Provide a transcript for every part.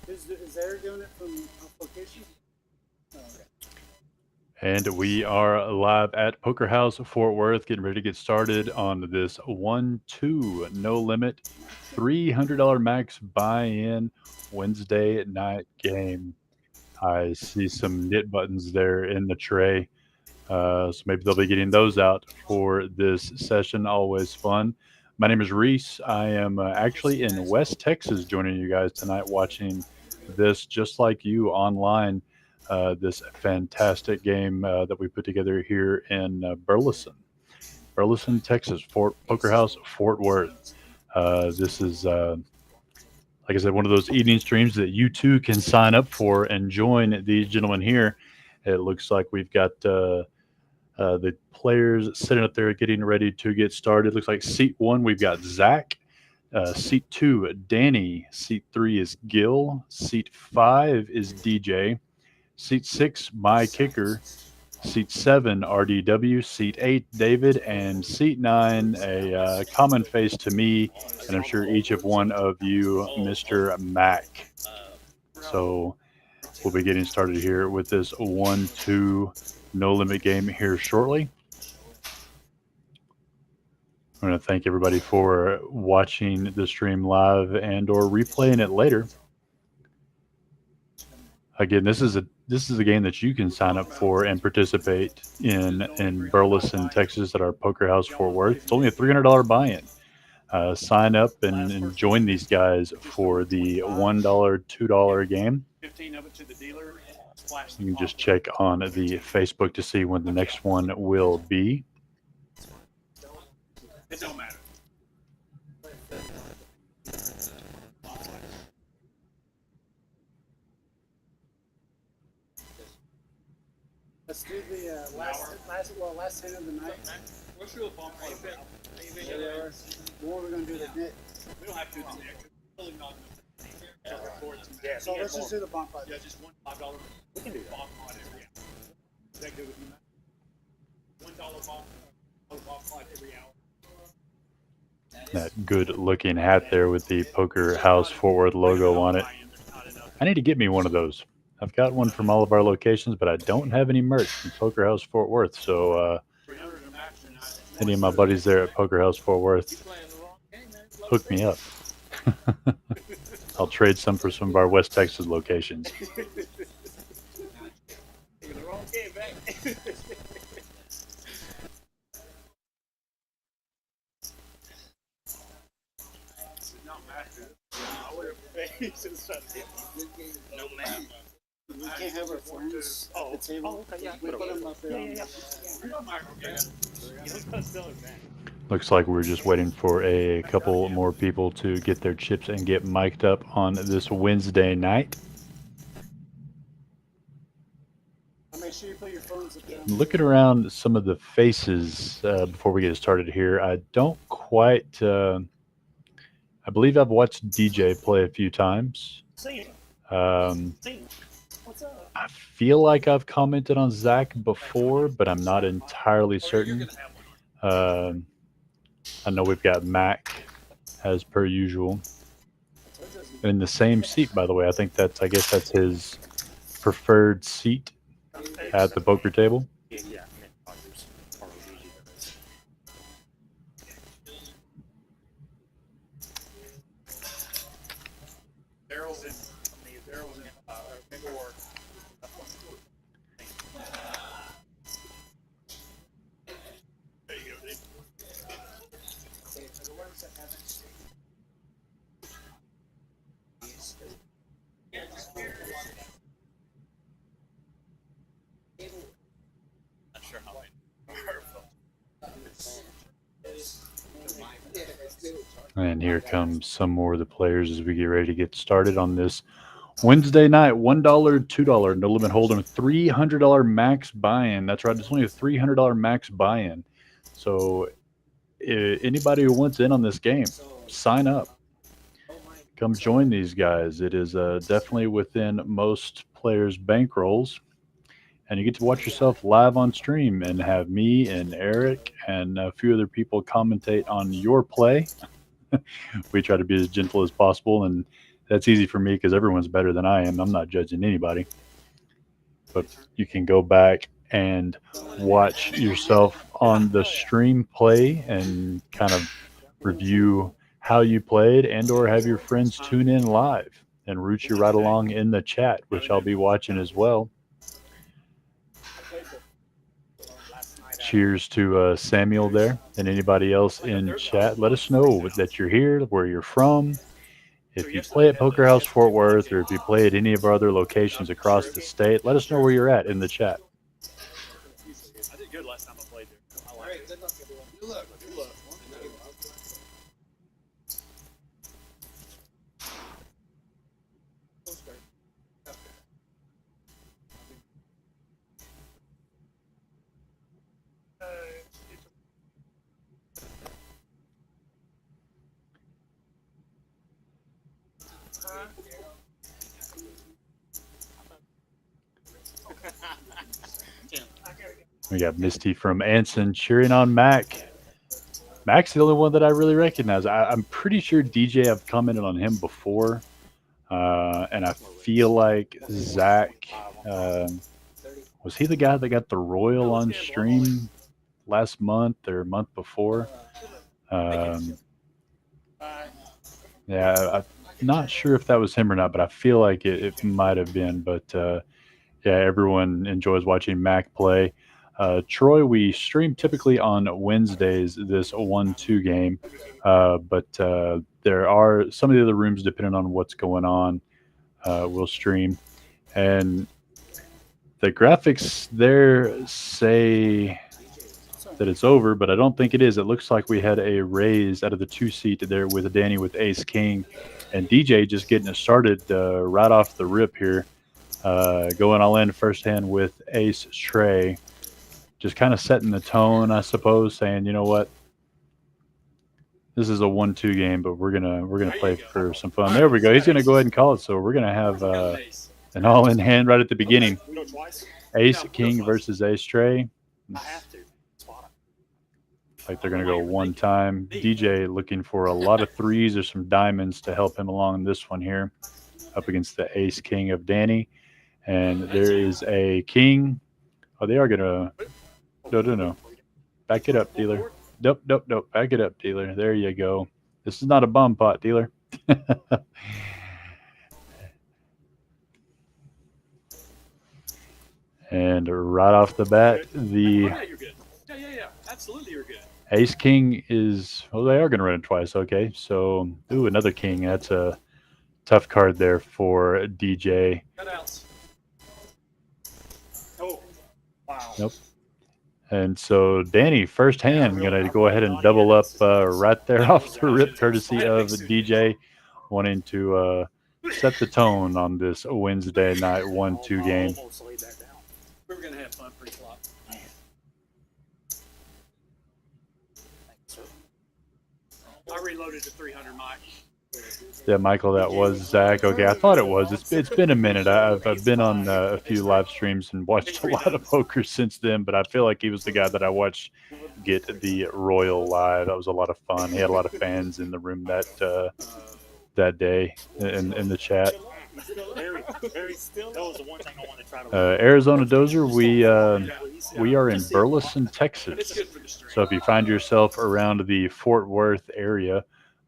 Is Eric doing it from location? Oh, okay. And we are live at Poker House Fort Worth, getting ready to get started on this 1-2 no limit $300 max buy-in Wednesday night game. I see some knit buttons there in the tray, so maybe they'll be getting those out for this session. Always fun. My name is Reese. I am actually in West Texas, joining you guys tonight, watching this just like you online. This fantastic game that we put together here in Burleson, Texas, Poker House, Fort Worth. This is, like I said, one of those evening streams that you too can sign up for and join these gentlemen here. It looks like we've got the players sitting up there getting ready to get started. Looks like seat 1, we've got Zach. Seat 2, Danny. Seat 3 is Gil. Seat 5 is DJ. Seat 6, my kicker. Seat 7, RDW. Seat 8, David. And Seat 9, a common face to me, and I'm sure each of one of you, Mr. Mac. So we'll be getting started here with this 1-2 no limit game here shortly. I want to thank everybody for watching the stream live and or replaying it later. Again, this is a game that you can sign up for and participate in Burleson, Texas, at our Poker House Fort Worth. It's only a $300 buy-in. Sign up and join these guys for the $1, $2 game. You can just check on the Facebook to see when the next one will be. It don't matter. Let's do the last hand of the night. What's your bump like that? Or we're going to do the knit. We don't have to do the knit. So let's just do the bump fight. Yeah, just $5. We can do that. Bump fight every hour. Is that good with you, Matt? $1 bump fight every hour. That good-looking hat there with the Poker House Fort Worth logo on it. I need to get me one of those. I've got one from all of our locations, but I don't have any merch from Poker House Fort Worth. So any of my buddies there at Poker House Fort Worth, hook me up. I'll trade some for some of our West Texas locations. No, man. We can't have our friends at the table. Okay, yeah. We put them up there. Looks like we're just waiting for a couple more people to get their chips and get mic'd up on this Wednesday night. Make sure you put your phones up there. Looking around some of the faces before we get started here, I don't quite... I believe I've watched DJ play a few times. I feel like I've commented on Zach before, but I'm not entirely certain. I know we've got Mac, as per usual. In the same seat, by the way. I guess that's his preferred seat at the poker table. And here comes some more of the players as we get ready to get started on this Wednesday night. $1, $2, no limit hold'em, $300 max buy-in. That's right, it's only a $300 max buy-in. So anybody who wants in on this game, sign up. Come join these guys. It is definitely within most players' bankrolls. and you get to watch yourself live on stream and have me and Eric and a few other people commentate on your play. We try to be as gentle as possible, and that's easy for me because everyone's better than I am. I'm not judging anybody. But you can go back and watch yourself on the stream play and kind of review how you played, and or have your friends tune in live and root you right along in the chat, which I'll be watching as well. Cheers to Samuel there and anybody else in chat. Let us know that you're here, where you're from. If you play at Poker House Fort Worth, or if you play at any of our other locations across the state, let us know where you're at in the chat. I did good last time I played there. I like it. Good luck. Good luck. We got Misty from Anson cheering on Mac. Mac's the only one that I really recognize. I'm pretty sure DJ, I've commented on him before. And I feel like Zach, was he the guy that got the Royal on stream last month or month before? Yeah, I'm not sure if that was him or not, but I feel like it might have been. But yeah, everyone enjoys watching Mac play. Troy, we stream typically on Wednesdays, this 1-2 game, but there are some of the other rooms, depending on what's going on, we'll stream. And the graphics there say that it's over, but I don't think it is. It looks like we had a raise out of the 2-seat there with Danny with Ace King, and DJ just getting it started right off the rip here, going all in first hand with Ace Trey. Just kind of setting the tone, I suppose, saying, you know what, this is a 1-2 game, but we're gonna play for some fun. There we go. He's gonna go ahead and call it. So we're gonna have an all-in hand right at the beginning. Ace King versus Ace Trey. Like they're gonna go one time. DJ looking for a lot of threes or some diamonds to help him along this one here, up against the Ace King of Danny, and there is a king. Oh, they are gonna. No. Back it up, dealer. Nope. Back it up, dealer. There you go. This is not a bomb pot, dealer. And right off the bat, the Absolutely, you're good. Ace King is, well, they are going to run it twice. Okay, so, ooh, another king. That's a tough card there for DJ. Oh, wow. Nope. And so Danny, first hand, going to go ahead and double up right there off the rip, courtesy of DJ, wanting to set the tone on this Wednesday night 1-2 game. We were going to have fun pre-flop. I reloaded to 300, Mike. Yeah, Michael, that was Zach. Okay, I thought it was. It's been a minute. I've been on a few live streams and watched a lot of poker since then, but I feel like he was the guy that I watched get the Royal live. That was a lot of fun. He had a lot of fans in the room that day in the chat. Arizona Dozer, we are in Burleson, Texas. So if you find yourself around the Fort Worth area,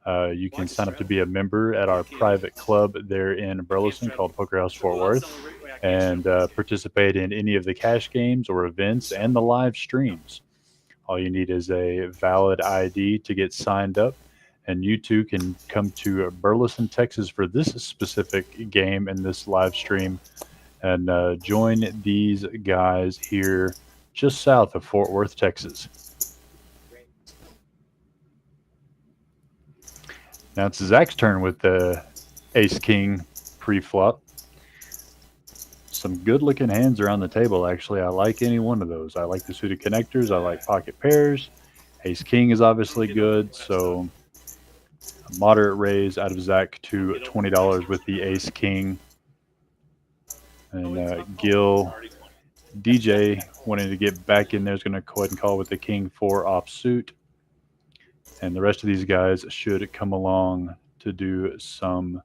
you can sign up to be a member at our private club there in Burleson called Poker House Fort Worth, and participate in any of the cash games or events and the live streams. All you need is a valid ID to get signed up, and you too can come to Burleson, Texas for this specific game and this live stream, and join these guys here just south of Fort Worth, Texas. Now it's Zach's turn with the Ace King pre-flop. Some good-looking hands around the table, actually. I like any one of those. I like the suited connectors. I like pocket pairs. Ace King is obviously good, so a moderate raise out of Zach to $20 with the Ace King. And Gil DJ wanting to get back in there is going to go ahead and call with the king 4 offsuit. And the rest of these guys should come along to do some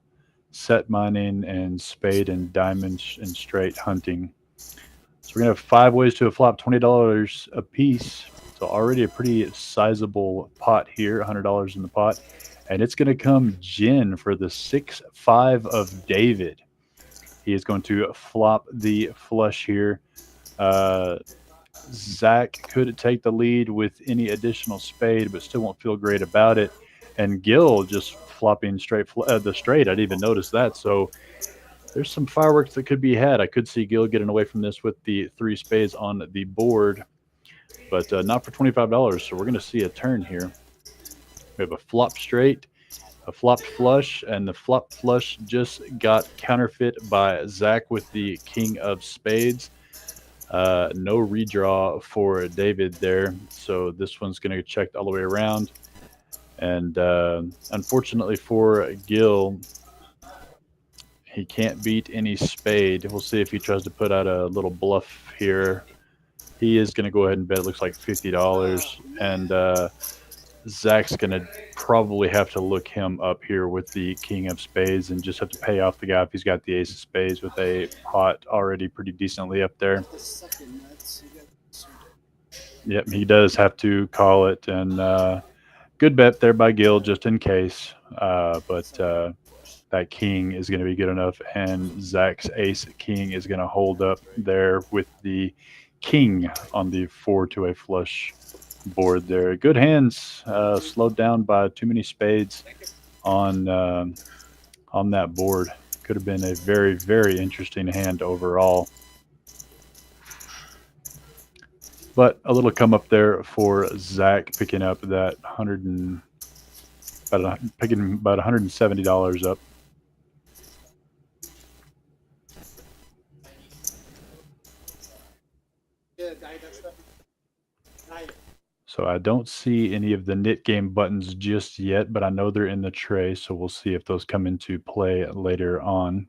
set mining and spade and diamond and straight hunting. So we're going to have 5 ways to a flop, $20 a piece. So already a pretty sizable pot here, $100 in the pot. And it's going to come Jin for the 6-5 of David. He is going to flop the flush here. Zach could take the lead with any additional spade, but still won't feel great about it. And Gil just flopping straight the straight. I didn't even notice that. So there's some fireworks that could be had. I could see Gil getting away from this with the 3 spades on the board, but not for $25. So we're going to see a turn here. We have a flop straight, a flopped flush, and the flop flush just got counterfeit by Zach with the king of spades. No redraw for David there, so this one's going to get checked all the way around. And unfortunately for Gil, he can't beat any spade. We'll see if he tries to put out a little bluff here. He is going to go ahead and bet it looks like $50, and Zach's going to probably have to look him up here with the king of spades and just have to pay off the guy if he's got the ace of spades with a pot already pretty decently up there. Yep, he does have to call it, and good bet there by Gil just in case, but that king is going to be good enough, and Zach's ace king is going to hold up there with the king on the 4 to a flush board there. Good hands, slowed down by too many spades on that board. Could have been a very, very interesting hand overall. But a little come up there for Zach, picking up that picking about $170 up. So I don't see any of the knit game buttons just yet, but I know they're in the tray, so we'll see if those come into play later on.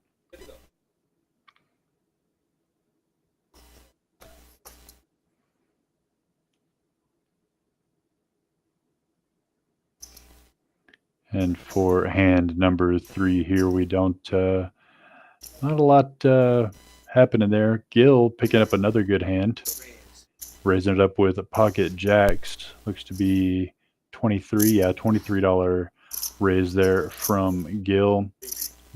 And for hand number 3 here, we don't, not a lot happening there. Gil picking up another good hand, raising it up with pocket jacks. Looks to be $23 raise there from Gil.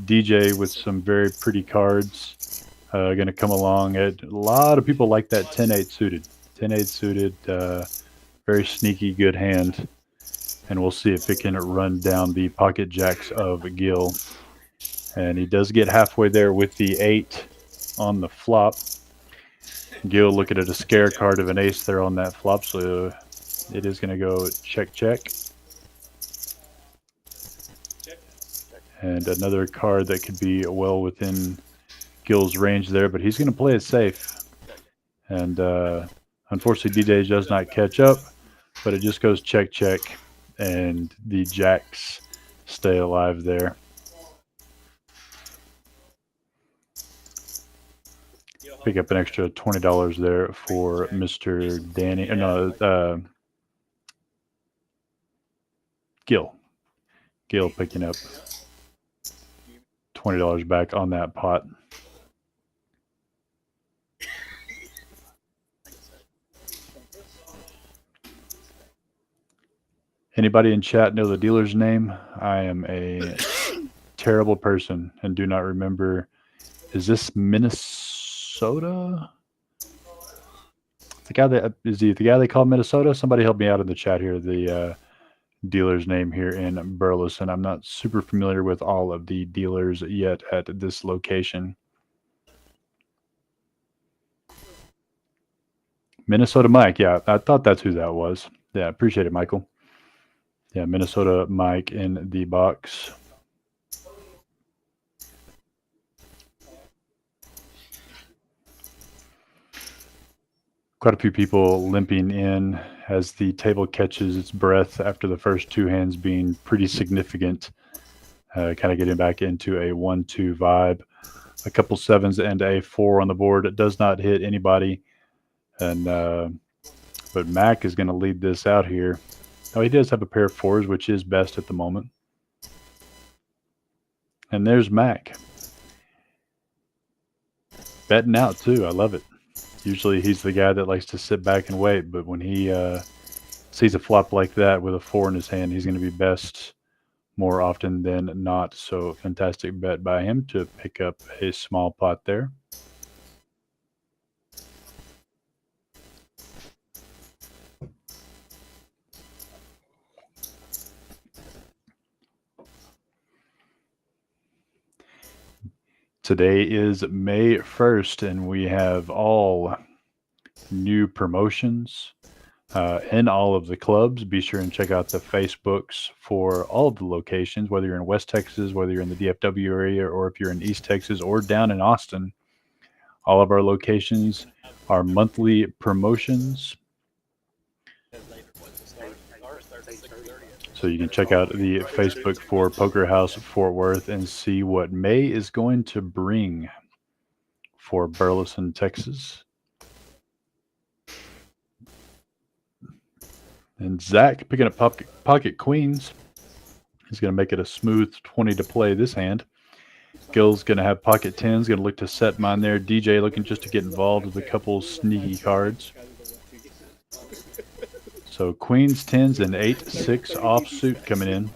DJ with some very pretty cards, going to come along. A lot of people like that 10-8 suited. 10-8 suited, very sneaky good hand. And we'll see if it can run down the pocket jacks of Gil. And he does get halfway there with the 8 on the flop. Gil looking at a scare card of an ace there on that flop, so it is going to go check, check. And another card that could be well within Gil's range there, but he's going to play it safe. And unfortunately, DJ does not catch up, but it just goes check, check. And the jacks stay alive there. Pick up an extra $20 there for Mr. Danny. Gil. Gil picking up $20 back on that pot. Anybody in chat know the dealer's name? I am a terrible person and do not remember. Is this Minnesota? The guy that is he the guy they call Minnesota? Somebody help me out in the chat here. The dealer's name here in Burleson. I'm not super familiar with all of the dealers yet at this location. Minnesota Mike. Yeah, I thought that's who that was. Yeah, appreciate it, Michael. Yeah, Minnesota Mike in the box. Quite a few people limping in as the table catches its breath after the first 2 hands being pretty significant. Kind of getting back into a 1-2 vibe. A couple 7s and a 4 on the board. It does not hit anybody. And but Mac is going to lead this out here. Oh, he does have a pair of fours, which is best at the moment. And there's Mac. Betting out, too. I love it. Usually he's the guy that likes to sit back and wait, but when he sees a flop like that with a 4 in his hand, he's going to be best more often than not. So fantastic bet by him to pick up a small pot there. Today is May 1st, and we have all new promotions in all of the clubs. Be sure and check out the Facebooks for all of the locations, whether you're in West Texas, whether you're in the DFW area, or if you're in East Texas or down in Austin. All of our locations are monthly promotions. So you can check out the Facebook for Poker House Fort Worth and see what May is going to bring for Burleson, Texas. And Zach picking up pocket queens. He's going to make it a smooth 20 to play this hand. Gil's going to have pocket 10s, going to look to set mine there. DJ looking just to get involved with a couple sneaky cards. So queens, 10s, and 8-6 offsuit coming in.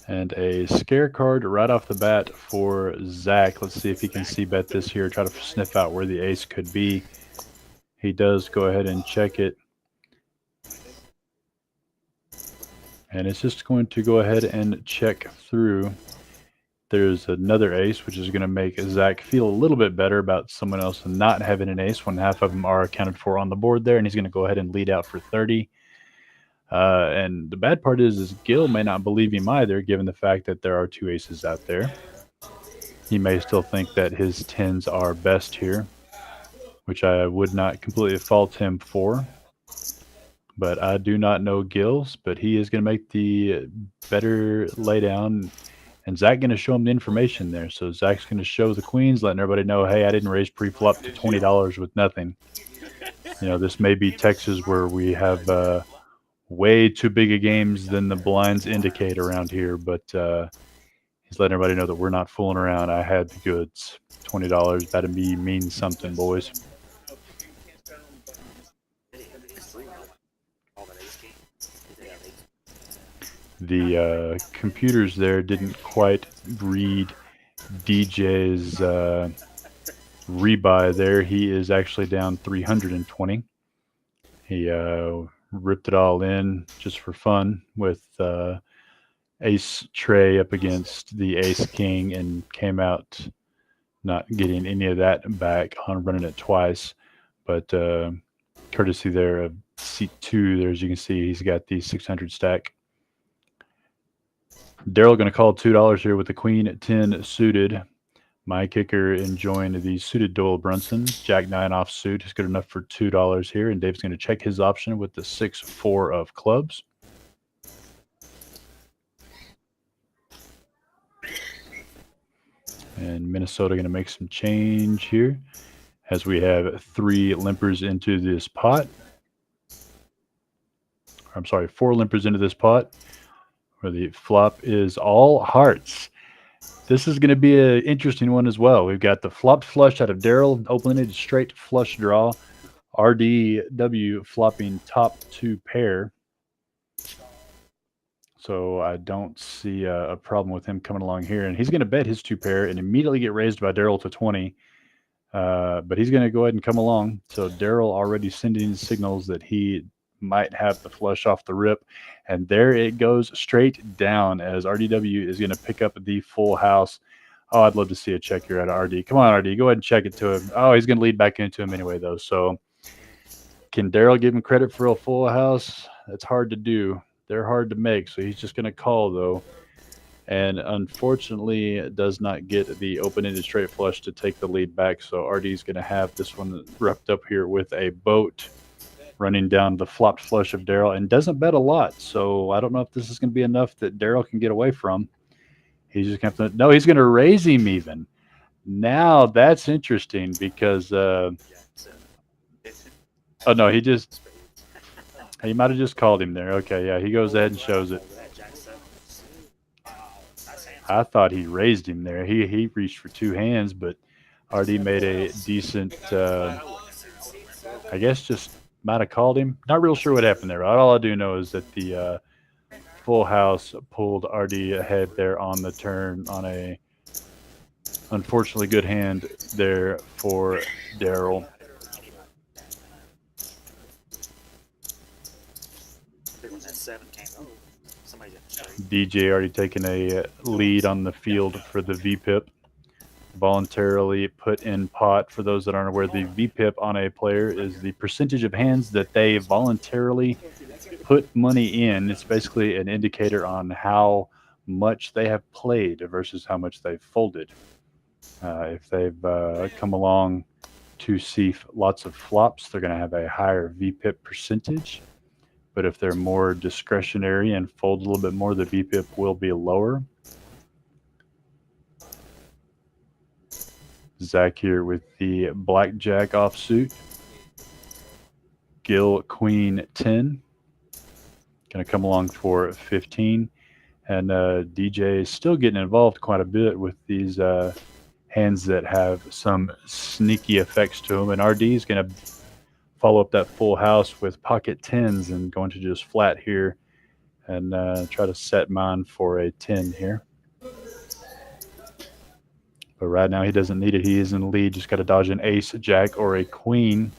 And a scare card right off the bat for Zach. Let's see if he can c-bet this here, try to sniff out where the ace could be. He does go ahead and check it. And it's just going to go ahead and check through. There's another ace, which is going to make Zach feel a little bit better about someone else not having an ace when half of them are accounted for on the board there. And he's going to go ahead and lead out for 30. And the bad part is Gil may not believe him either, given the fact that there are 2 aces out there. He may still think that his 10s are best here, which I would not completely fault him for. But I do not know Gil's, but he is going to make the better laydown. And Zach going to show him the information there. So Zach's going to show the queens, letting everybody know, hey, I didn't raise pre-flop to $20 with nothing. You know, this may be Texas where we have way too big of games than the blinds indicate around here. But he's letting everybody know that we're not fooling around. I had the goods. $20, that to me means something, boys. The computers there didn't quite read DJ's rebuy there. He is actually down 320. He ripped it all in just for fun with ace tray up against the ace king and came out not getting any of that back on running it twice. But courtesy there of seat 2 there, as you can see, he's got the 600 stack. Daryl going to call $2 here with the queen at 10 suited. My kicker enjoying the suited Doyle Brunson. Jack 9 offsuit is good enough for $2 here. And Dave's going to check his option with the 6-4 of clubs. And Minnesota going to make some change here as we have 3 limpers into this pot. I'm sorry, 4 limpers into this pot, where the flop is all hearts. This is going to be an interesting one as well. We've got the flopped flush out of Daryl, opening it straight flush draw. RDW flopping top 2 pair. So I don't see a problem with him coming along here. And he's going to bet his 2 pair and immediately get raised by Daryl to 20. But he's going to go ahead and come along. So Daryl already sending signals that he might have the flush off the rip. And there it goes straight down as RDW is going to pick up the full house. Oh, I'd love to see a check here out of RD. Come on, RD. Go ahead and check it to him. Oh, he's going to lead back into him anyway, though. So can Daryl give him credit for a full house? That's hard to do. They're hard to make. So he's just going to call, though. And unfortunately, does not get the open-ended straight flush to take the lead back. So RD is going to have this one wrapped up here with a boat running down the flopped flush of Daryl, and doesn't bet a lot. So I don't know if this is going to be enough that Daryl can get away from. He's just going to have to, no, he's going to raise him even. Now that's interesting because oh no, he might have just called him there. Okay, yeah, he goes ahead and shows it. I thought he raised him there. He reached for two hands, but RD made a decent. I guess just might have called him. Not real sure what happened there. All I do know is that the full house pulled RD ahead there on the turn on a unfortunately good hand there for Daryl. DJ already taking a lead on the field for the VPIP. Voluntarily put in pot. For those that aren't aware, the VPIP on a player is the percentage of hands that they voluntarily put money in. It's basically an indicator on how much they have played versus how much they've folded. If they've come along to see lots of flops, they're going to have a higher VPIP percentage. But if they're more discretionary and fold a little bit more, the VPIP will be lower. Zach here with the blackjack offsuit. Gil Queen 10. Going to come along for 15. And DJ is still getting involved quite a bit with these hands that have some sneaky effects to them. And RD is going to follow up that full house with pocket tens and going to just flat here and try to set mine for a 10 here. But right now he doesn't need it. He is in the lead. Just got to dodge an ace, jack, or a queen.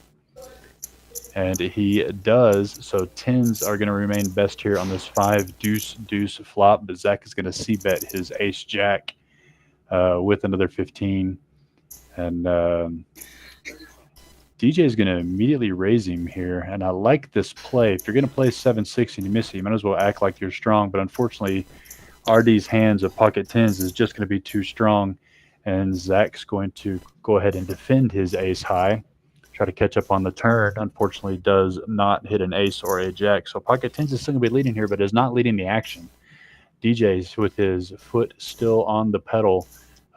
And he does. So tens are going to remain best here on this 5 deuce deuce flop. But Zach is going to c-bet his ace jack with another 15. And DJ is going to immediately raise him here. And I like this play. If you're going to play 7-6 and you miss it, you might as well act like you're strong. But unfortunately, RD's hands of pocket tens is just going to be too strong. And Zach's going to go ahead and defend his ace high, try to catch up on the turn. Unfortunately, does not hit an ace or a jack. So pocket tens is still going to be leading here, but is not leading the action. DJ's with his foot still on the pedal,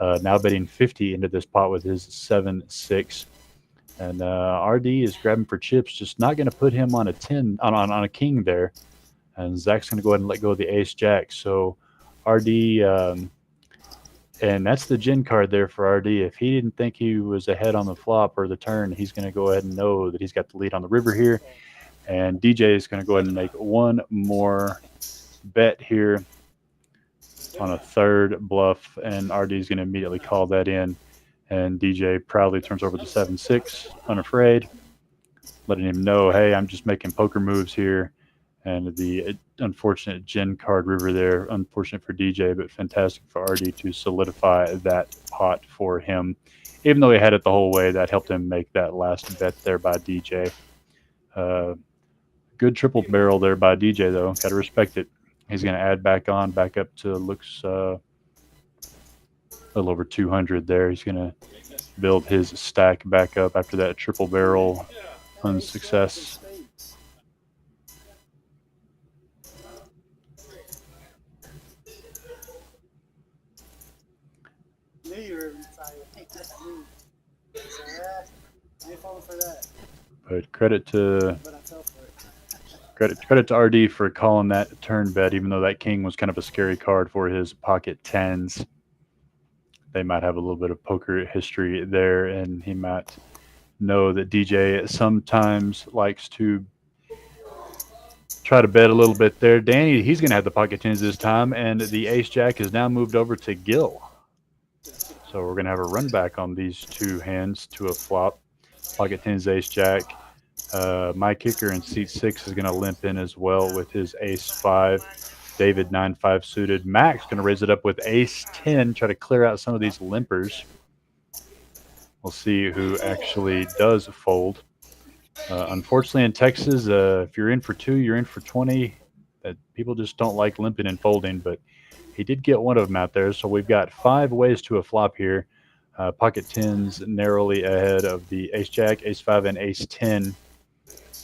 now betting 50 into this pot with his 7-6. And RD is grabbing for chips, just not going to put him on a 10 on a king there. And Zach's going to go ahead and let go of the ace jack. So RD. And that's the gin card there for RD. If he didn't think he was ahead on the flop or the turn, he's going to go ahead and know that he's got the lead on the river here. And DJ is going to go ahead and make one more bet here on a third bluff. And RD is going to immediately call that in. And DJ proudly turns over the 7-6, unafraid, letting him know, hey, I'm just making poker moves here. And the unfortunate gin card river there, unfortunate for DJ, but fantastic for RD to solidify that pot for him. Even though he had it the whole way, that helped him make that last bet there by DJ. Good triple barrel there by DJ, though. Got to respect it. He's going to add back up to, looks a little over 200 there. He's going to build his stack back up after that triple barrel unsuccess. But credit to RD for calling that turn bet, even though that king was kind of a scary card for his pocket tens. They might have a little bit of poker history there, and he might know that DJ sometimes likes to try to bet a little bit there. Danny, he's going to have the pocket tens this time, and the ace jack is now moved over to Gil. So we're going to have a run back on these two hands to a flop. Pocket tens, ace jack. My kicker in seat 6 is going to limp in as well with his ace 5. David 9-5 suited. Max going to raise it up with ace 10, try to clear out some of these limpers. We'll see who actually does fold. Unfortunately, in Texas, if you're in for 2, you're in for 20. That people just don't like limping and folding, but he did get one of them out there. So we've got 5 ways to a flop here. Pocket tens narrowly ahead of the ace jack, ace 5, and ace 10,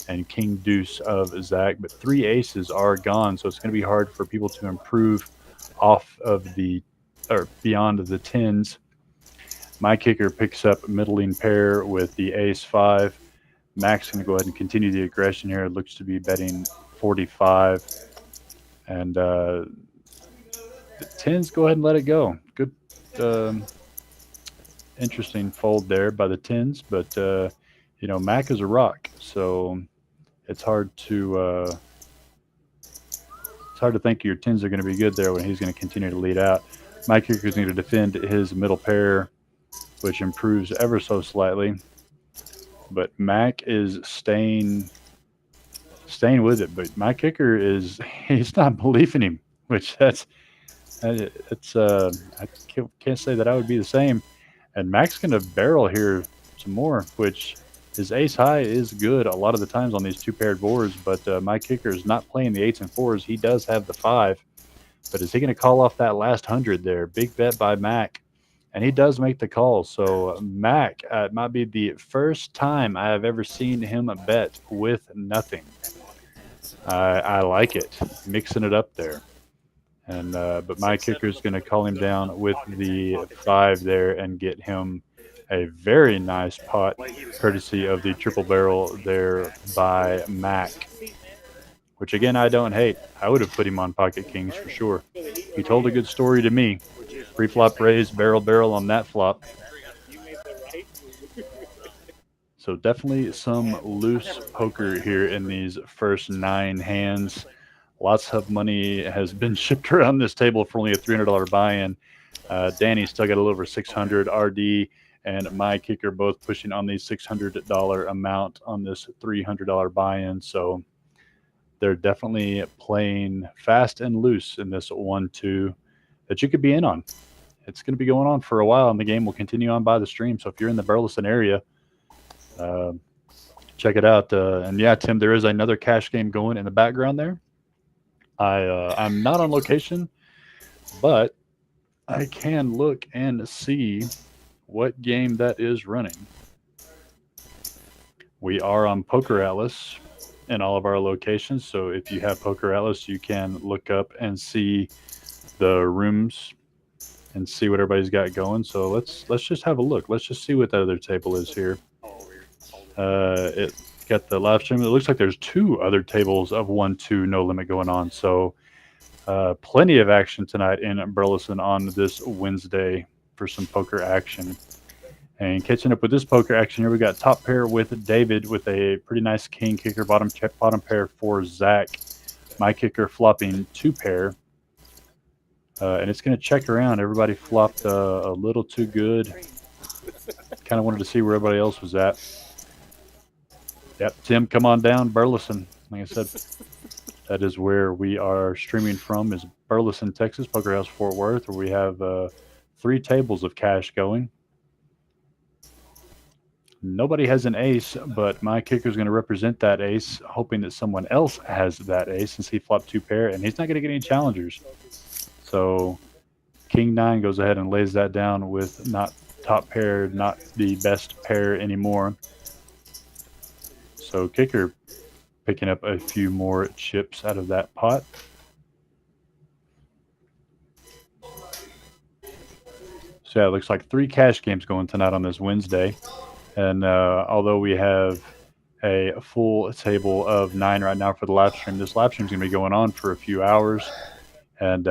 and king deuce of Zach. But 3 aces are gone, so it's going to be hard for people to improve off of the or beyond the tens. My kicker picks up middling pair with the ace-5. Mac's going to go ahead and continue the aggression here. It looks to be betting 45. And the 10s, go ahead and let it go. Good, interesting fold there by the 10s. But, you know, Mac is a rock. So it's hard to think your 10s are going to be good there when he's going to continue to lead out. My kicker is going to defend his middle pair, which improves ever so slightly. But Mac is staying with it. But my kicker he's not believing him, which I can't say that I would be the same. And Mac's going to barrel here some more, which his ace high is good a lot of the times on these two paired boards. But my kicker is not playing the 8s and 4s. He does have the 5. But is he going to call off that last 100 there? Big bet by Mac. And he does make the call. So Mac, it might be the first time I have ever seen him bet with nothing. I like it, mixing it up there. And but my kicker is going to call him down with the 5 there and get him a very nice pot, courtesy of the triple barrel there by Mac. Which again, I don't hate. I would have put him on pocket kings for sure. He told a good story to me. Pre-flop raise, barrel on that flop. So definitely some loose poker here in these first 9 hands. Lots of money has been shipped around this table for only a $300 buy-in. Danny still got a little over 600. RD and my kicker both pushing on the $600 amount on this $300 buy-in. So they're definitely playing fast and loose in this 1-2 that you could be in on. It's going to be going on for a while, and the game will continue on by the stream. So if you're in the Burleson area, check it out. And yeah, Tim, there is another cash game going in the background there. I'm not on location, but I can look and see what game that is running. We are on Poker Atlas in all of our locations. So if you have Poker Atlas, you can look up and see the rooms and see what everybody's got going. So let's just have a look. Let's just see what the other table is here. It got the live stream. It looks like there's 2 other tables of 1-2 no limit going on. So plenty of action tonight in Burleson on this Wednesday for some poker action. And catching up with this poker action here, we got top pair with David with a pretty nice king kicker, bottom pair for Zach. My kicker flopping 2 pair. And it's going to check around. Everybody flopped a little too good. Kind of wanted to see where everybody else was at. Yep, Tim, come on down, Burleson. Like I said, that is where we are streaming from, is Burleson, Texas, Poker House Fort Worth, where we have 3 tables of cash going. Nobody has an ace, but my kicker is going to represent that ace, hoping that someone else has that ace since he flopped 2 pair, and he's not going to get any challengers. So King 9 goes ahead and lays that down with not top pair, not the best pair anymore. So kicker picking up a few more chips out of that pot. So yeah, it looks like 3 cash games going tonight on this Wednesday. And although we have a full table of 9 right now for the live stream, this live stream is going to be going on for a few hours. And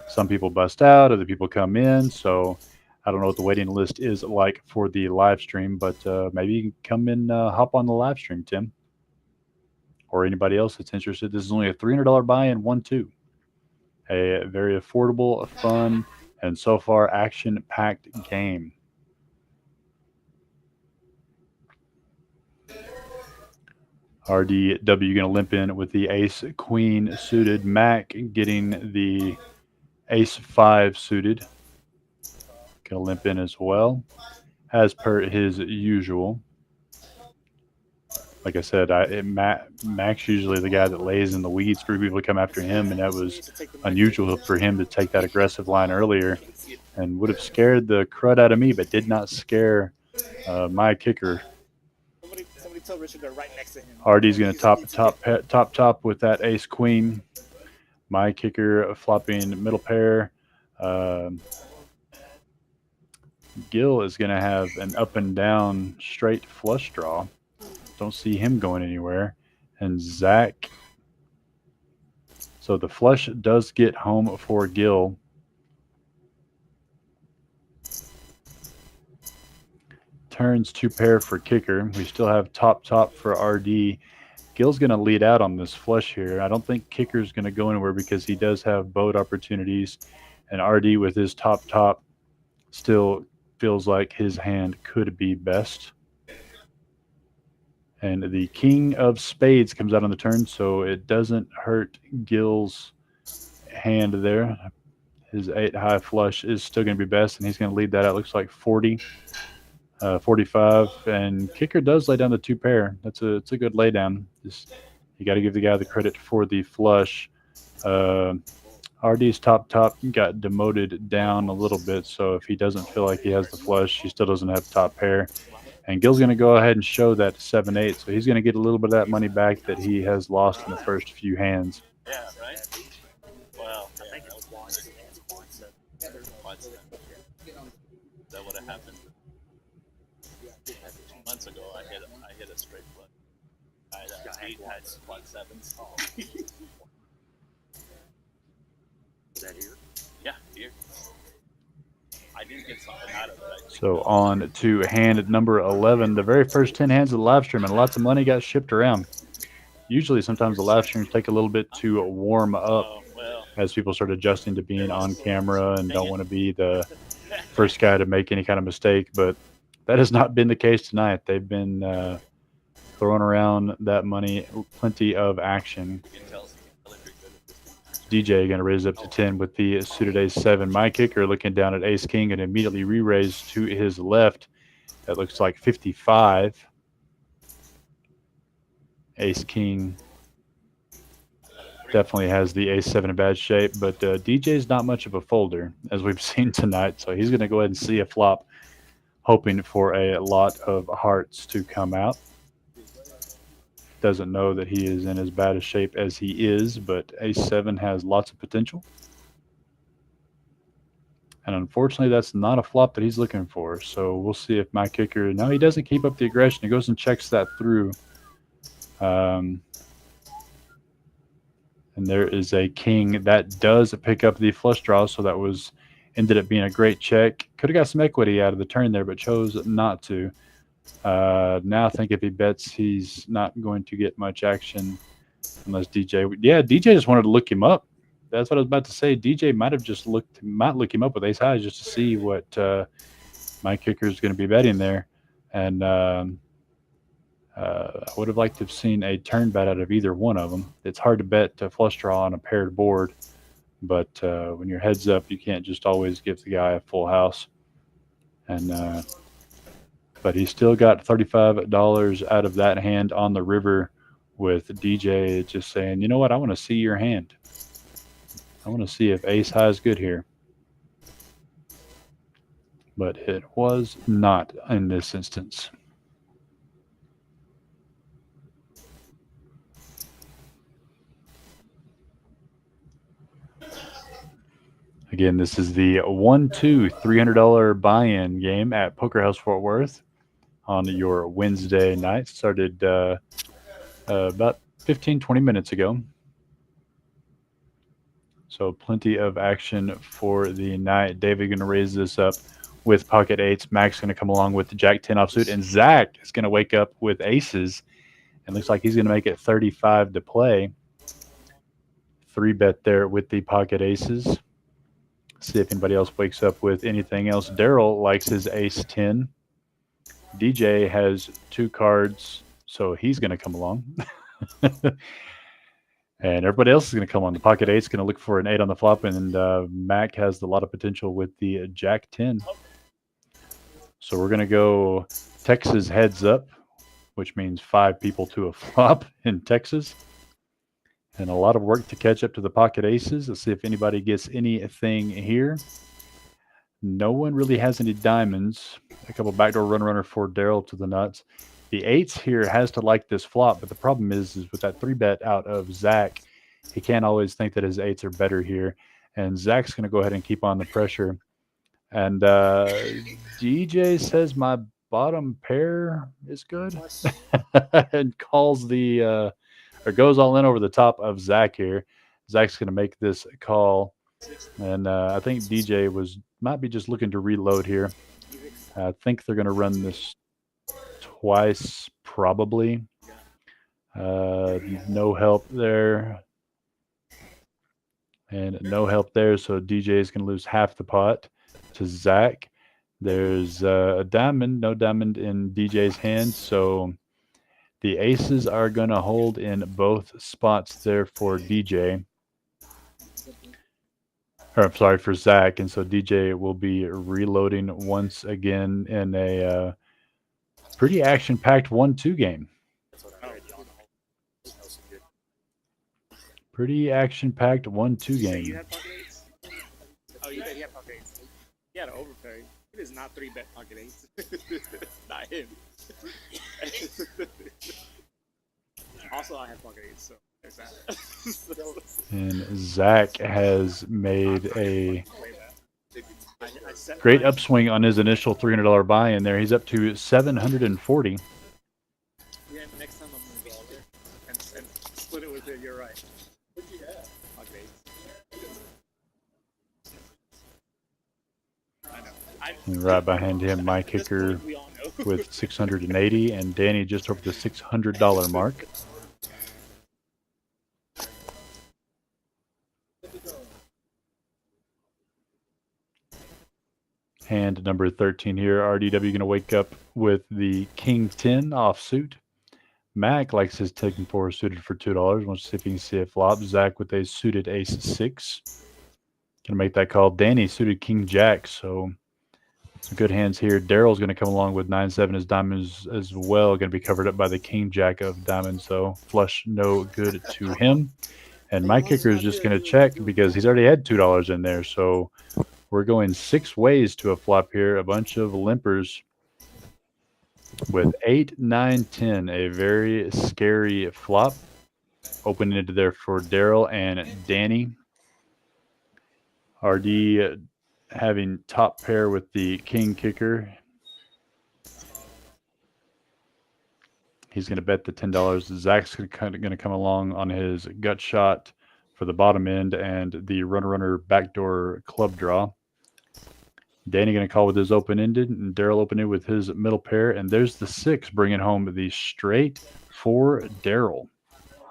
some people bust out, other people come in. So I don't know what the waiting list is like for the live stream, but maybe you can come in, hop on the live stream, Tim, or anybody else that's interested. This is only a $300 buy-in, 1-2. A very affordable, fun, and so far action-packed game. RDW going to limp in with the ace-queen suited. Mac getting the ace-5 suited. Going to limp in as well, as per his usual. Like I said, Mac's usually the guy that lays in the weeds for people to come after him, and that was unusual for him to take that aggressive line earlier and would have scared the crud out of me, but did not scare my kicker. Tell Richard they're right next to him. RD's going to top with that ace queen. My kicker flopping middle pair. Gil is going to have an up and down straight flush draw. Don't see him going anywhere. And Zach. So the flush does get home for Gil. Turns 2 pair for kicker. We still have top for RD. Gil's going to lead out on this flush here. I don't think kicker's going to go anywhere because he does have boat opportunities. And RD with his top still feels like his hand could be best. And the king of spades comes out on the turn, so it doesn't hurt Gil's hand there. His 8 high flush is still going to be best, and he's going to lead that out. Looks like 40, 45, and kicker does lay down the 2 pair. It's a good laydown. Just, you got to give the guy the credit for the flush. RD's top got demoted down a little bit, so if he doesn't feel like he has the flush, he still doesn't have top pair. And Gil's going to go ahead and show that 7-8, so he's going to get a little bit of that money back that he has lost in the first few hands. Yeah, right? Well, yeah, that would have happened 2 months ago. I hit a straight flip. I had quad sevens. Is that here? Yeah, here. I didn't get something out of it. So on to hand number 11, the very first 10 hands of the live stream, and lots of money got shipped around. Usually, sometimes the live streams take a little bit to warm up as people start adjusting to being on camera and don't want to be the first guy to make any kind of mistake. But that has not been the case tonight. They've been throwing around that money, plenty of action. DJ going to raise up to 10 with the suited ace 7. My kicker looking down at ace king and immediately re-raise to his left. That looks like 55. Ace king definitely has the ace 7 in bad shape, but DJ's not much of a folder as we've seen tonight, so he's going to go ahead and see a flop, hoping for a lot of hearts to come out. Doesn't know that he is in as bad a shape as he is, but ace 7 has lots of potential. And unfortunately, that's not a flop that he's looking for. So we'll see if my kicker... No, he doesn't keep up the aggression. He goes and checks that through. And there is a king that does pick up the flush draw, so that ended up being a great check. Could have got some equity out of the turn there, but chose not to. Now I think if he bets, he's not going to get much action unless DJ... Yeah, DJ just wanted to look him up. That's what I was about to say. DJ might have just look him up with ace high just to see what my kicker is going to be betting there. And I would have liked to have seen a turn bet out of either one of them. It's hard to bet a flush draw on a paired board, but when your head's up, you can't just always give the guy a full house. And but he still got $35 out of that hand on the river, with DJ just saying, you know what, I want to see your hand. I want to see if ace high is good here. But it was not in this instance. Again, this is the 1-2 $300 buy-in game at Poker House Fort Worth on your Wednesday night. Started about 15-20 minutes ago. So plenty of action for the night. David going to raise this up with pocket eights. Max going to come along with the jack 10 offsuit. And Zach is going to wake up with aces. And looks like he's going to make it 35 to play. 3-bet there with the pocket aces. See if anybody else wakes up with anything else. Daryl likes his ace 10. DJ has 2 cards, so he's going to come along. And everybody else is going to come on. The pocket 8 is going to look for an 8 on the flop, and Mac has a lot of potential with the jack 10. So we're going to go Texas heads up, which means 5 people to a flop in Texas. And a lot of work to catch up to the pocket aces. Let's see if anybody gets anything here. No one really has any diamonds. A couple backdoor runner for Daryl to the nuts. The 8s here has to like this flop, but the problem is with that 3-bet out of Zach, he can't always think that his 8s are better here. And Zach's going to go ahead and keep on the pressure And DJ says my bottom pair is good Plus, and calls the or goes all in over the top of Zach here. Zach's going to make this call, and I think DJ might be just looking to reload here. I think they're going to run this twice, probably. No help there. And no help there, so DJ is going to lose half the pot to Zach. There's a diamond, no diamond in DJ's hand, so the aces are going to hold in both spots there for DJ. Or I'm sorry, for Zach, and so DJ will be reloading once again in a pretty action-packed 1-2 game. Pretty action-packed 1-2 You game. had pocket eights? Oh, you bet he had pocket eights. He had an overpair. He does not 3-bet pocket eights. Not him. Also, I have pocket eights, so there's that. And Zach has made a I set great mine. upswing on his initial $300 buy-in there. He's up to 740. Yeah, next time I'm gonna go over and split it with it. You're right. what'd you have? Pocket eights. I know. And right behind him, my At this kicker point, we all know. with 680, and Danny just over the $600 mark. Hand number 13 here. RDW going to wake up with the King 10 offsuit. Mac likes his taking 4 suited for $2. Wants to see if he can see a flop. Zach with a suited ace 6. Going to make that call. Danny suited King Jack. So some good hands here. Daryl's going to come along with 9-7 as diamonds as well. Going to be covered up by the King Jack of diamonds. So flush no good to him. And my kicker is just going to check because he's already had $2 in there. So we're going 6 ways to a flop here. A bunch of limpers with 8, 9, 10. A very scary flop. Opening into there for Daryl and Danny. RD having top pair with the king kicker. He's going to bet the $10. Zach's going to come along on his gut shot for the bottom end and the runner backdoor club draw. Danny going to call with his open-ended, and Daryl opening with his middle pair. And there's the 6, bringing home the straight for Daryl.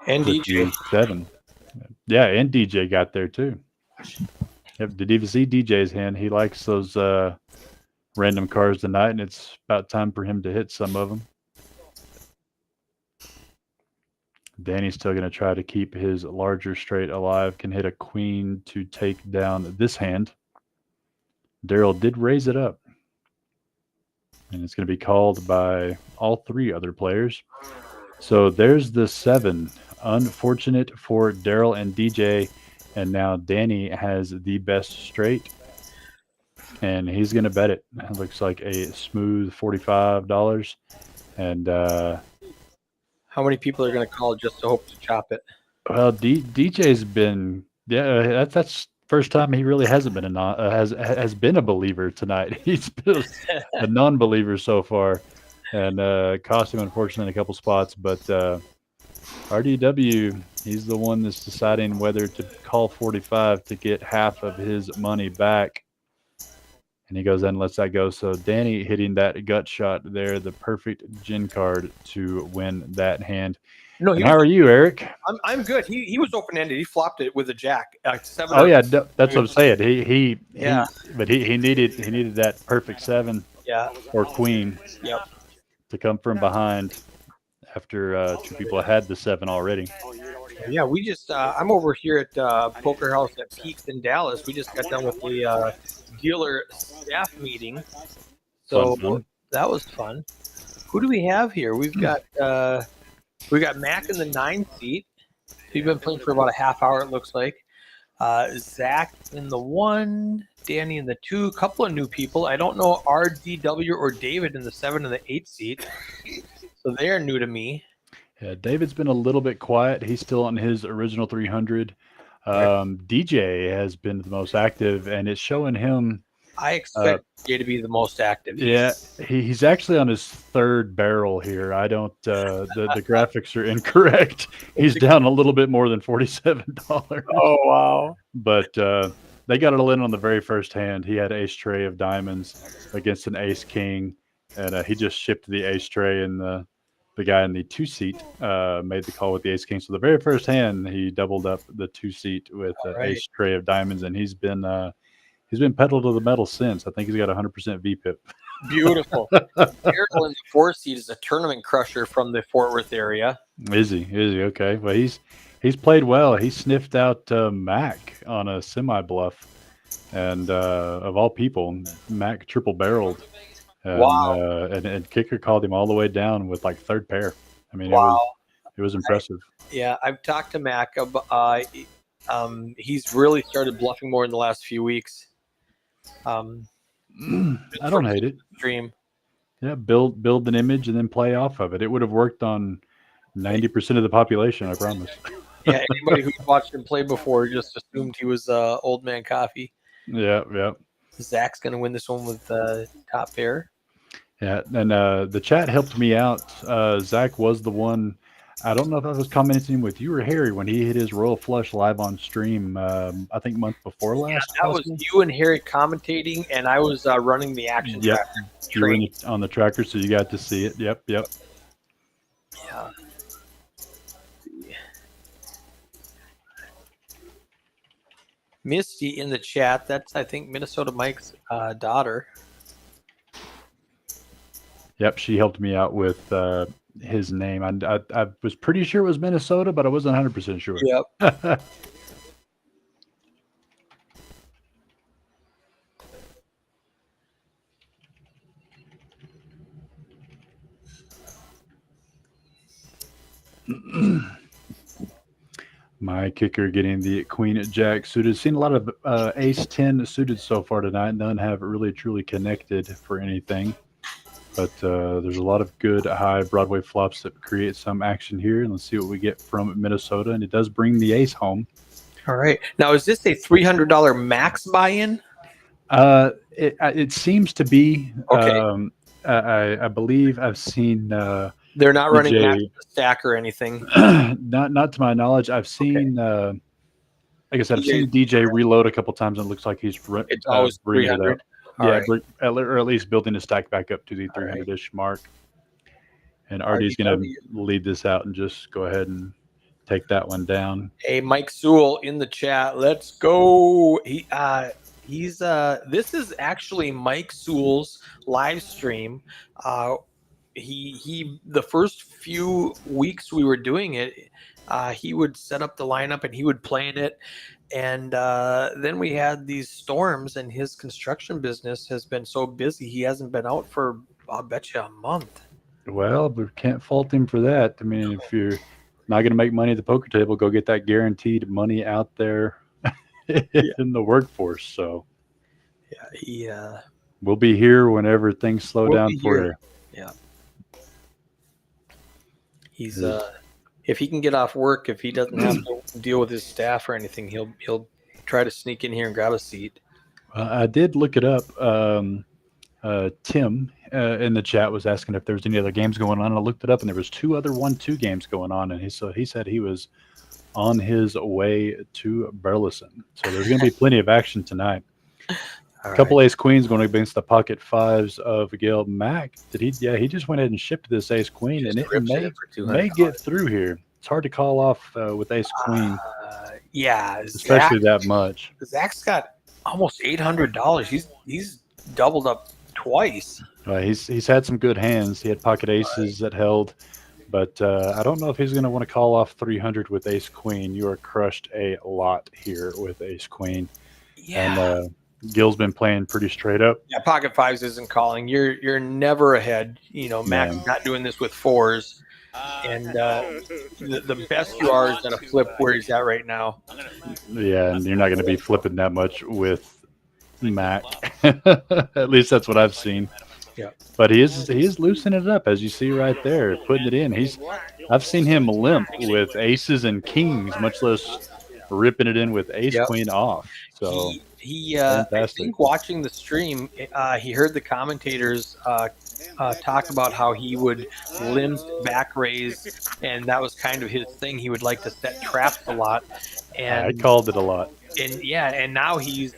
And with DJ. the 7. Yeah, and DJ got there too. Yep, did you even see DJ's hand? He likes those random cards tonight, and it's about time for him to hit some of them. Danny's still going to try to keep his larger straight alive. Can hit a queen to take down this hand. Daryl did raise it up. And it's going to be called by all 3 other players. So there's the 7. Unfortunate for Daryl and DJ. And now Danny has the best straight. And he's going to bet it. It looks like a smooth $45. And How many people are going to call just to hope to chop it? well, DJ's been that's first time he really hasn't been has been a believer tonight. He's been a non-believer so far, and cost him unfortunately in a couple spots. But RDW, he's the one that's deciding whether to call 45 to get half of his money back. And he goes in and lets that go. So Danny hitting that gut shot there, the perfect gin card to win that hand. No, And how are you, Eric? I'm good. He was open ended. He flopped it with a jack. 7. Oh yeah, that's what I'm saying. He Yeah. he needed that perfect 7 Yeah. or queen Yep. to come from behind after 2 people had the 7 already. Yeah. We just I'm over here at Poker House at Peaks in Dallas. We just got done with the dealer staff meeting, so Fun. that was fun. Who do we have here? We've got Mac in the 9 seat. He's been playing for about a half hour, it looks like. Zach in the 1, Danny in the 2, couple of new people. I don't know RDW or David in the 7 and the 8 seat. So they're new to me. Yeah, David's been a little bit quiet. He's still on his original 300. DJ has been the most active, and it's showing him I expect Jay to be the most active. Yeah, he's actually on his third barrel here. I don't. The graphics are incorrect. He's down a little bit more than $47. Oh wow! But they got it all in on the very first hand. He had ace tray of diamonds against an ace king, and he just shipped the ace tray, and the guy in the 2-seat made the call with the ace king. So the very first hand, he doubled up the 2-seat with ace tray of diamonds, and he's been pedal to the metal since. I think he's got 100% VPIP. Beautiful. Daryl in the 4-seat is a tournament crusher from the Fort Worth area. Is he? Okay? Well, he's played well. He sniffed out Mac on a semi bluff, and of all people, Mac triple barreled. And, Wow! And Kicker called him all the way down with like third pair. I mean, Wow! it was impressive. Yeah, I've talked to Mac. He's really started bluffing more in the last few weeks. I don't hate it. Stream. Yeah, build an image and then play off of it. It would have worked on 90% of the population, I promise. Yeah, anybody who's watched him play before just assumed he was old man coffee. Yeah. Zach's going to win this one with top pair. Yeah, and the chat helped me out. Zach was the one. I don't know if I was commenting with you or Harry when he hit his royal flush live on stream. I think month before last. Yeah, that was you and Harry commentating, and I was running the action tracker. You were on the tracker, so you got to see it. Yep. Yeah. Misty in the chat. That's, I think, Minnesota Mike's daughter. Yep, she helped me out with his name. I was pretty sure it was Minnesota, but I wasn't 100% sure. Yep. My kicker getting the queen jack suited. Seen a lot of ace 10 suited so far tonight. None have really truly connected for anything. But there's a lot of good high Broadway flops that create some action here. And let's see what we get from Minnesota. And it does bring the ace home. All right. Now, is this a $300 max buy-in? It seems to be. Okay. I believe I've seen. They're not running max stack or anything. Not to my knowledge. I've seen. Like I said, I've seen DJ reload a couple times, and it looks like he's it's always bringing it up. Right. Or at least building a stack back up to the 300-ish mark. And Artie's going to lead this out and just go ahead and take that one down. Hey, Mike Sewell in the chat. Let's go. He's this is actually Mike Sewell's live stream. He the first few weeks we were doing it, he would set up the lineup and he would play in it. And then we had these storms, and his construction business has been so busy he hasn't been out for, I'll bet you, a month. Well, we can't fault him for that. I mean, if you're not going to make money at the poker table, go get that guaranteed money out there in the workforce. So, yeah, we'll be here whenever things slow down for you. Yeah, he's if he can get off work, if he doesn't have to deal with his staff or anything, he'll try to sneak in here and grab a seat. I did look it up. Tim in the chat was asking if there was any other games going on. I looked it up, and there was 2 other 1-2 games going on, and he said he was on his way to Burleson. So there's going to be plenty of action tonight. A couple ace queens going against the pocket fives of Gail Mack. He just went ahead and shipped this ace queen, and it may get through here. It's hard to call off with ace queen. Yeah, especially that much. Zach's got almost $800. He's doubled up twice. He's had some good hands. He had pocket aces that held, but I don't know if he's going to want to call off 300 with ace queen. You are crushed a lot here with ace queen. Yeah. And Gil's been playing pretty straight up. Yeah, pocket fives isn't calling. You're never ahead. You know, Mac's not doing this with 4s. And the best you are is going to flip where he's at right now. Yeah, and you're not going to be flipping that much with Mac. At least that's what I've seen. Yeah, but he is loosening it up, as you see right there, putting it in. I've seen him limp with aces and kings, much less ripping it in with ace queen off. So I Fantastic. think watching the stream, he heard the commentators talk about how he would limp back raise, and that was kind of his thing. He would like to set traps a lot, I and called it a lot. and now he's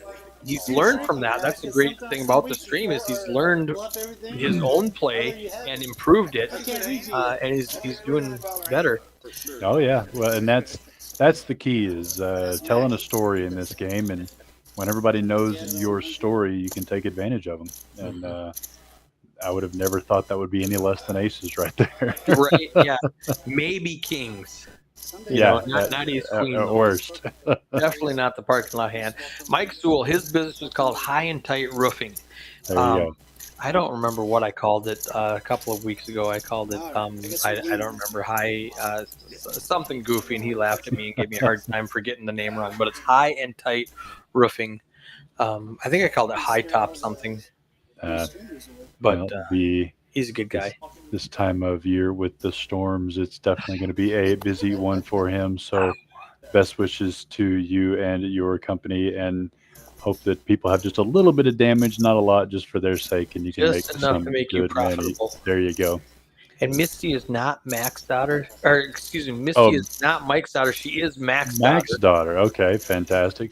learned from that. That's the great thing about the stream is he's learned his own play and improved it, and he's doing better. Oh yeah, well, and that's the key is telling a story in this game, and when everybody knows your story, you can take advantage of them. And I would have never thought that would be any less than aces right there. Right? Yeah, maybe kings. You know, not ace queen. At worst. Definitely not the parking lot hand. Mike Sewell, his business was called High and Tight Roofing. There you go. I don't remember what I called it a couple of weeks ago. I called it, I don't remember, high, something goofy, and he laughed at me and gave me a hard time for getting the name wrong. But it's High and Tight Roofing. I think I called it High Top something. But he's a good guy. This time of year with the storms, it's definitely going to be a busy one for him. So best wishes to you and your company, and hope that people have just a little bit of damage, not a lot, just for their sake, and you can Just make enough some to make you good money. profitable. There you go. And Misty is not Mac's daughter, or excuse me, Misty is not Mike's daughter. She is Mac's daughter. Okay, fantastic.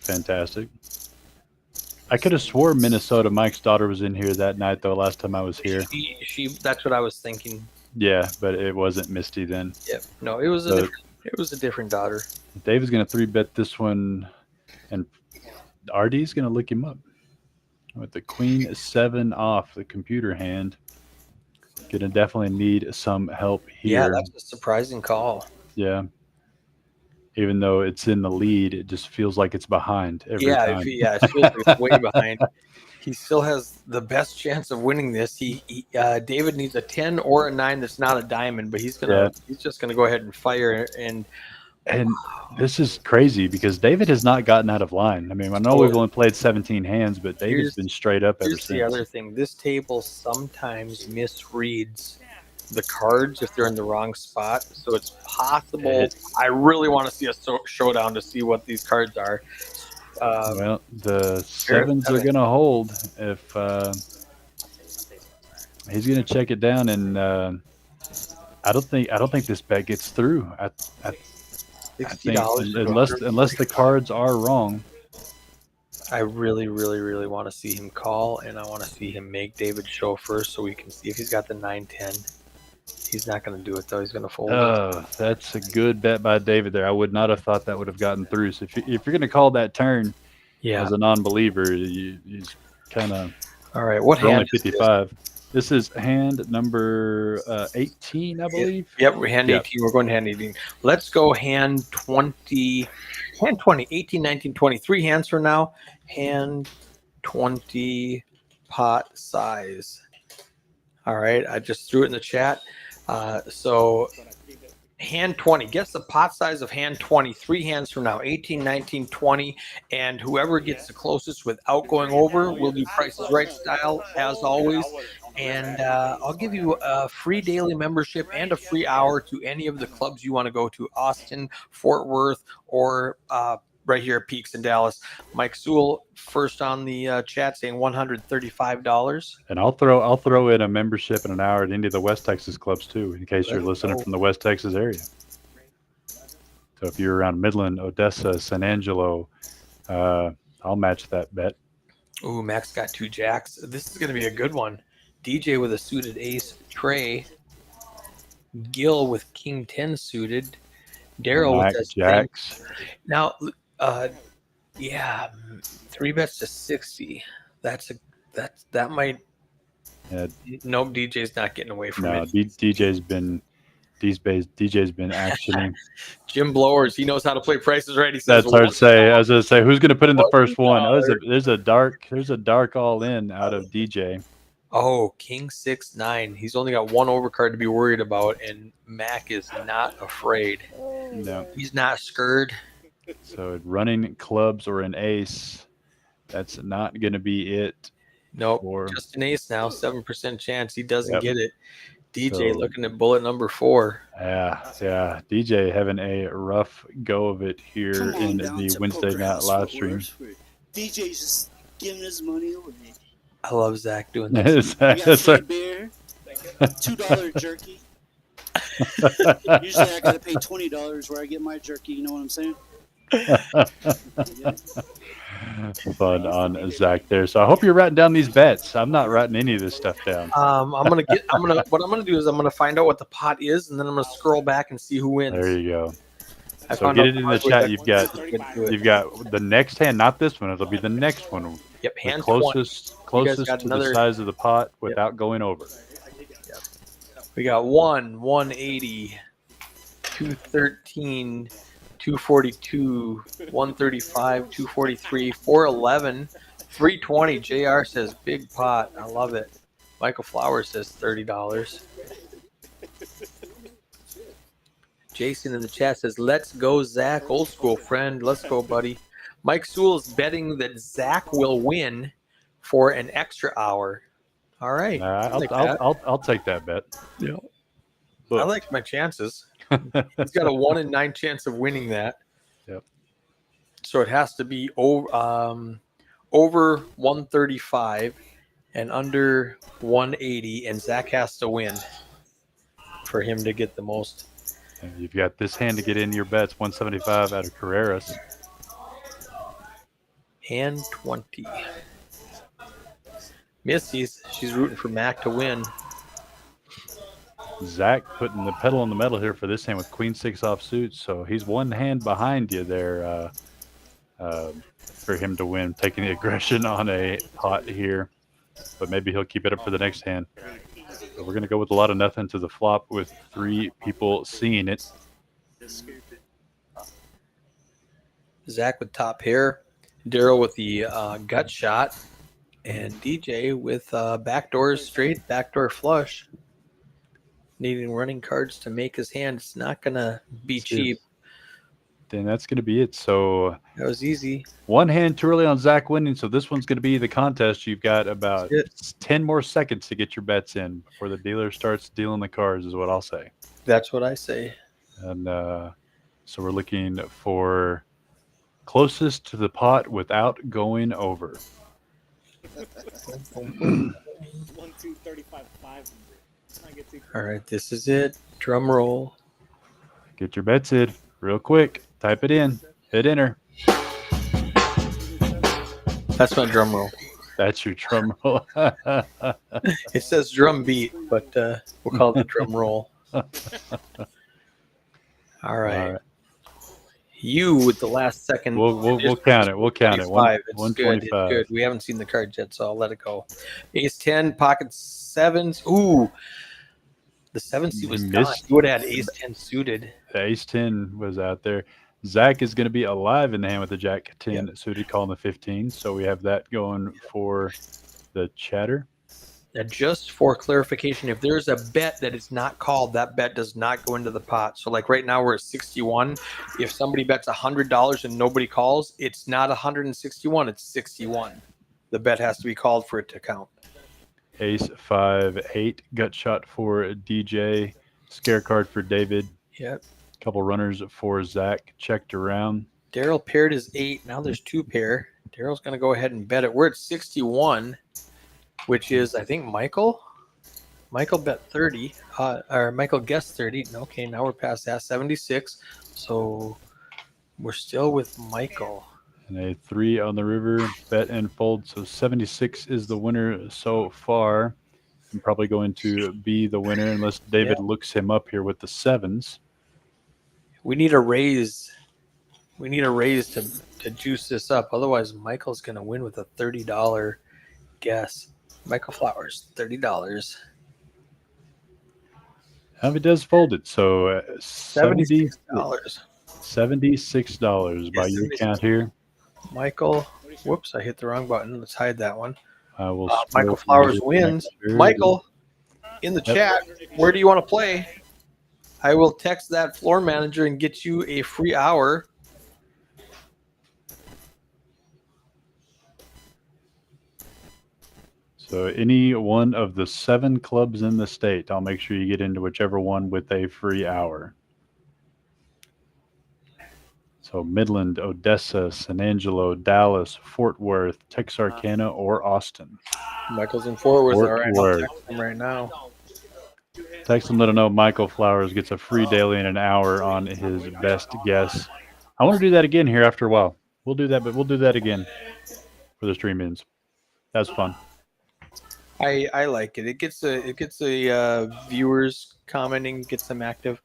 I could have swore Minnesota Mike's daughter was in here that night, though, last time I was here. She that's what I was thinking. Yeah, but it wasn't Misty then. Yep. No, it was a different daughter. Dave is going to 3-bet this one, and RD is going to lick him up with the queen 7 off the computer hand. Going to definitely need some help here. Yeah, that's a surprising call. Yeah. Even though it's in the lead, it just feels like it's behind every time. It feels like it's way behind. He still has the best chance of winning this. David needs a 10 or a 9 that's not a diamond, but he's just gonna go ahead and fire. And this is crazy because David has not gotten out of line. I mean, I know we've only played 17 hands, but David's been straight up ever since. Here's the other thing: this table sometimes misreads the cards if they're in the wrong spot, so it's possible. I really want to see a showdown to see what these cards are. Well, the 7s are going to hold if he's going to check it down, and I don't think this bet gets through. I think unless the cards are wrong. I really, really, really want to see him call, and I want to see him make David show first so we can see if he's got the 9-10. He's not going to do it, though. He's going to fold. Oh, that's a good bet by David there. I would not have thought that would have gotten through. So if you're going to call that turn as a non-believer, he's kind of all right. What hand? Only 55. This is hand number 18, I believe. Yep, we're hand 18. We're going to hand 18. Let's go hand 20. Hand 20, 18, 19, 20. 3 hands from now. Hand 20 pot size. All right, I just threw it in the chat. So hand 20. Guess the pot size of hand 20. 3 hands from now. 18, 19, 20. And whoever gets the closest without going over will do Price is Right style, as always. And I'll give you a free daily membership and a free hour to any of the clubs you want to go to. Austin, Fort Worth, or right here at Peaks in Dallas. Mike Sewell first on the chat saying $135. And I'll throw in a membership and an hour at any of the West Texas clubs too, in case you're listening from the West Texas area. So if you're around Midland, Odessa, San Angelo, I'll match that bet. Ooh, Max got 2 jacks. This is going to be a good one. DJ with a suited ace, Trey, Gil with king 10 suited, Daryl with a jacks. Now, 3 bets to 60. That might. Nope, DJ's not getting away from it. No, DJ's been actioning. Jim Blowers, he knows how to play prices right. He says that's hard to say. I was going to say, who's going to put in the first one? Oh, there's a dark all in out of DJ. Oh, king 6-9. He's only got 1 overcard to be worried about, and Mac is not afraid. No, he's not scared. So running clubs or an ace, that's not going to be it. Nope, just an ace now. 7% chance he doesn't get it. DJ looking at bullet number 4. Yeah. DJ having a rough go of it here in the Wednesday night live stream. DJ's just giving his money away. I love Zach doing that. We got free beer, $2 jerky. Usually I gotta pay $20 where I get my jerky. You know what I'm saying? Fun on Zach there. So I hope you're writing down these bets. I'm not writing any of this stuff down. What I'm gonna do is I'm gonna find out what the pot is, and then I'm gonna scroll back and see who wins. There you go. I So found get out it in the hard way chat. back You've got the next hand, not this one. It'll be the next one. Yep, The hand closest got to another- the size of the pot without going over. We got 180, 213, 242, 135, 243, 411, 320. JR says big pot. I love it. Michael Flowers says $30. Jason in the chat says, let's go, Zach. Old school friend. Let's go, buddy. Mike Sewell's betting that Zach will win for an extra hour. All right. I'll take that bet. Yeah. Look. I like my chances. He's got a 1 in 9 chance of winning that. Yep. So it has to be over 135 and under 180, and Zach has to win for him to get the most. And you've got this hand to get in your bets, 175 out of Carreras. And 20. Missy's, she's rooting for Mac to win. Zach putting the pedal on the metal here for this hand with queen 6 offsuit, so he's one hand behind you there for him to win, taking the aggression on a pot here, but maybe he'll keep it up for the next hand. So we're going to go with a lot of nothing to the flop with 3 people seeing it. Zach with top pair, Daryl with the gut shot, and DJ with backdoor straight, backdoor flush. Needing running cards to make his hand. It's not going to be cheap. Then that's going to be it. So that was easy. One hand too early on Zach winning, so this one's going to be the contest. You've got about 10 more seconds to get your bets in before the dealer starts dealing the cards, is what I'll say. That's what I say. And so we're looking for closest to the pot without going over. 1, 2, 35, 500. All right, this is it. Drum roll. Get your bets in real quick. Type it in. Hit enter. That's my drum roll. That's your drum roll. It says drum beat, but we'll call it the drum roll. All right. You with the last second. We'll count it. We'll count it. 125. It's good. We haven't seen the cards yet, so I'll let it go. Ace 10, pocket 7s. Ooh. The 7C was gone. You would have had ace 10 suited. The ace 10 was out there. Zach is going to be alive in the hand with the jack 10 suited, calling the 15. So we have that going for the chatter. Now, just for clarification, if there's a bet that is not called, that bet does not go into the pot. So like right now we're at 61. If somebody bets $100 and nobody calls, it's not 161, it's 61. The bet has to be called for it to count. Ace 5-8 gut shot for DJ, scare card for David. Yep. Couple runners for Zach. Checked around. Daryl paired his 8. Now there's 2 pair. Daryl's going to go ahead and bet it. We're at 61, which is, I think, Michael. Michael bet 30. Or Michael guessed 30. Okay, now we're past that. 76. So we're still with Michael. And a 3 on the river, bet and fold. So 76 is the winner so far. I'm probably going to be the winner unless David looks him up here with the 7s. We need a raise. We need a raise to juice this up. Otherwise, Michael's going to win with a $30 guess. Michael Flowers, $30. He does fold it. So $76. $76 by your count here. Michael, whoops, I hit the wrong button. Let's hide that one. I will. Michael Flowers wins. Michael, in the chat, where do you want to play? I will text that floor manager and get you a free hour. So any one of the 7 clubs in the state, I'll make sure you get into whichever one with a free hour. So Midland, Odessa, San Angelo, Dallas, Fort Worth, Texarkana, or Austin. Michael's in Fort Worth. Fort All right, Worth. I'll text him right now. Text him, let him know Michael Flowers gets a free daily in an hour on his best guess. I want to do that again here after a while. We'll do that, but we'll do that again for the stream ins. That's fun. I like it. It gets the viewers commenting, gets them active.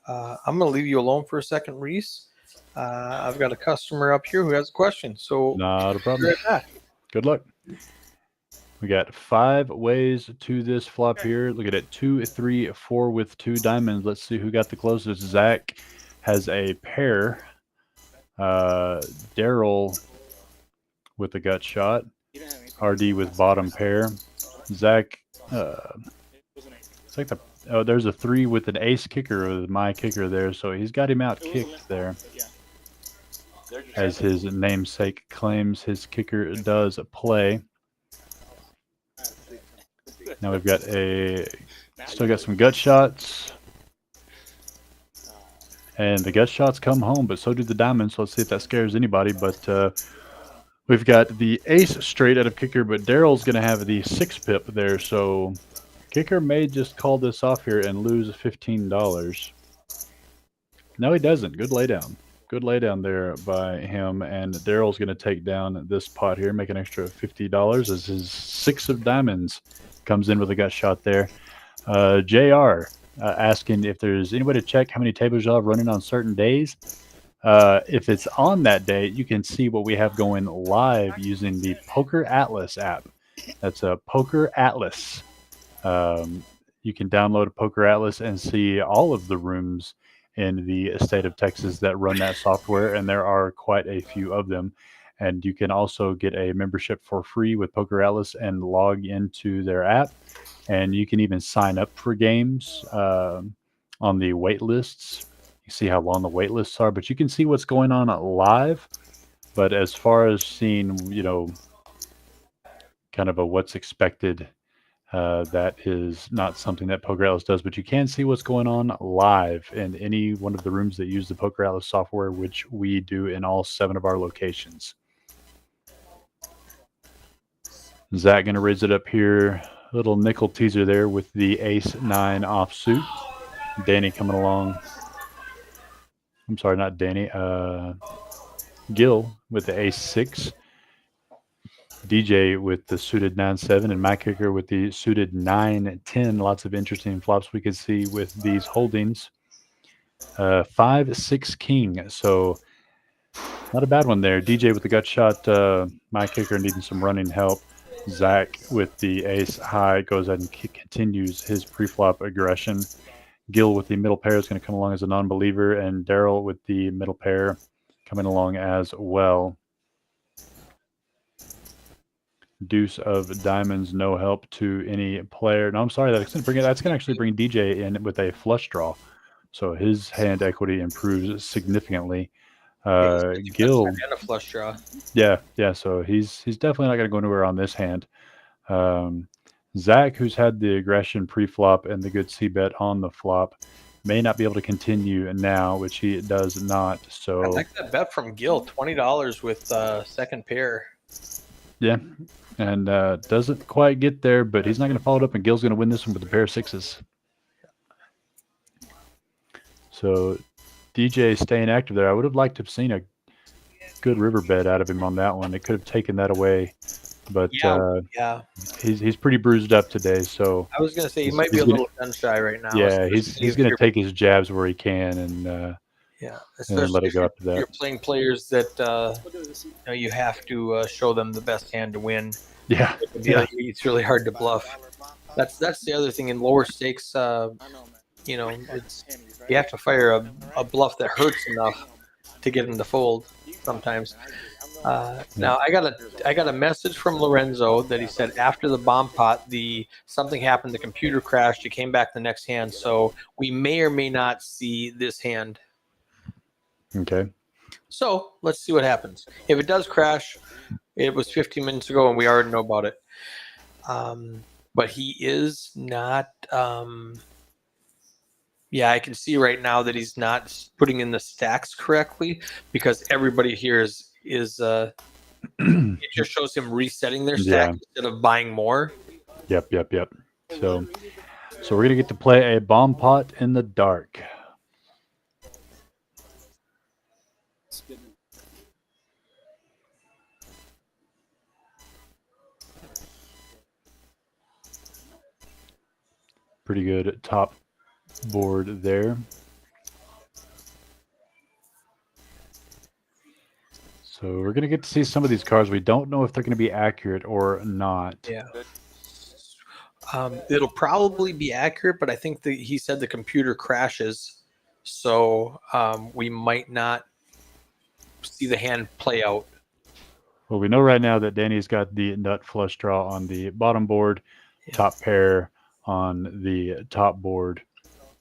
I'm gonna leave you alone for a second, Reese. I've got a customer up here who has a question. So Not a be problem. right back. Good luck. We got 5 ways to this flop here. Look at it. 2, 3, 4 with 2 diamonds. Let's see who got the closest. Zach has a pair. Daryl with a gut shot. RD with bottom pair. Zach, it's like there's a 3 with an ace kicker with my kicker there, so he's got him out kicked there. As his namesake claims, his kicker does play. Now we've got still got some gut shots. And the gut shots come home, but so do the diamonds. So let's see if that scares anybody. But we've got the ace straight out of kicker, but Daryl's going to have the 6 pip there. So kicker may just call this off here and lose $15. No, he doesn't. Good laydown. Good laydown there by him. And Daryl's going to take down this pot here, make an extra $50 as his 6 of diamonds comes in with a gut shot there. JR asking if there's any way to check how many tables y'all have running on certain days. If it's on that day, you can see what we have going live using the Poker Atlas app. That's a Poker Atlas. You can download a Poker Atlas and see all of the rooms in the state of Texas that run that software, and there are quite a few of them. And you can also get a membership for free with Poker Atlas and log into their app. And you can even sign up for games on the wait lists. You see how long the wait lists are, but you can see what's going on live. But as far as seeing, kind of a what's expected, that is not something that Poker Atlas does. But you can see what's going on live in any one of the rooms that use the Poker Atlas software, which we do in all 7 of our locations. Zach going to raise it up here. Little nickel teaser there with the ace-9 offsuit. Danny coming along. I'm sorry, not Danny. Gil with the ace-6. DJ with the suited 9-7, and my kicker with the suited 9-10. Lots of interesting flops we could see with these holdings. 5-6 king. So not a bad one there. DJ with the gut shot. My kicker needing some running help. Zach with the ace high goes ahead and continues his pre-flop aggression. Gil with the middle pair is going to come along as a non-believer, and Daryl with the middle pair coming along as well. Deuce of diamonds, no help to any player. No, I'm sorry, that's going to actually bring DJ in with a flush draw, so his hand equity improves significantly. Gil and a flush draw. Yeah. So he's definitely not going to go anywhere on this hand. Zach, who's had the aggression pre-flop and the good c-bet on the flop, may not be able to continue now, which he does not. So I like that bet from Gil, $20 with second pair. Yeah, and doesn't quite get there, but he's not going to follow it up, and Gil's going to win this one with a pair of 6s. So DJ staying active there. I would have liked to have seen a good river bet out of him on that one. It could have taken that away, but yeah. He's pretty bruised up today. So I was going to say he might be a little gun shy right now. Yeah, he's going to take his jabs where he can, and and let it go up to that. You're playing players that you have to show them the best hand to win. Yeah. It's really hard to bluff. That's the other thing in lower stakes. It's you have to fire a bluff that hurts enough to get him to fold sometimes. Now I got a message from Lorenzo that he said after the bomb pot, something happened. The computer crashed. It came back the next hand, so we may or may not see this hand. Okay. So let's see what happens. If it does crash, it was 15 minutes ago, and we already know about it. But he is not. Yeah, I can see right now that he's not putting in the stacks correctly because everybody here is it just shows him resetting their stack Yeah. instead of buying more. Yep. So we're gonna get to play a bomb pot in the dark. Pretty good top board there. So we're gonna get to see some of these cards. We don't know if they're gonna be accurate or not. Yeah. It'll probably be accurate, but I think he said the computer crashes, so we might not see the hand play out. Well, we know right now that Danny's got the nut flush draw on the bottom board, top pair on the top board.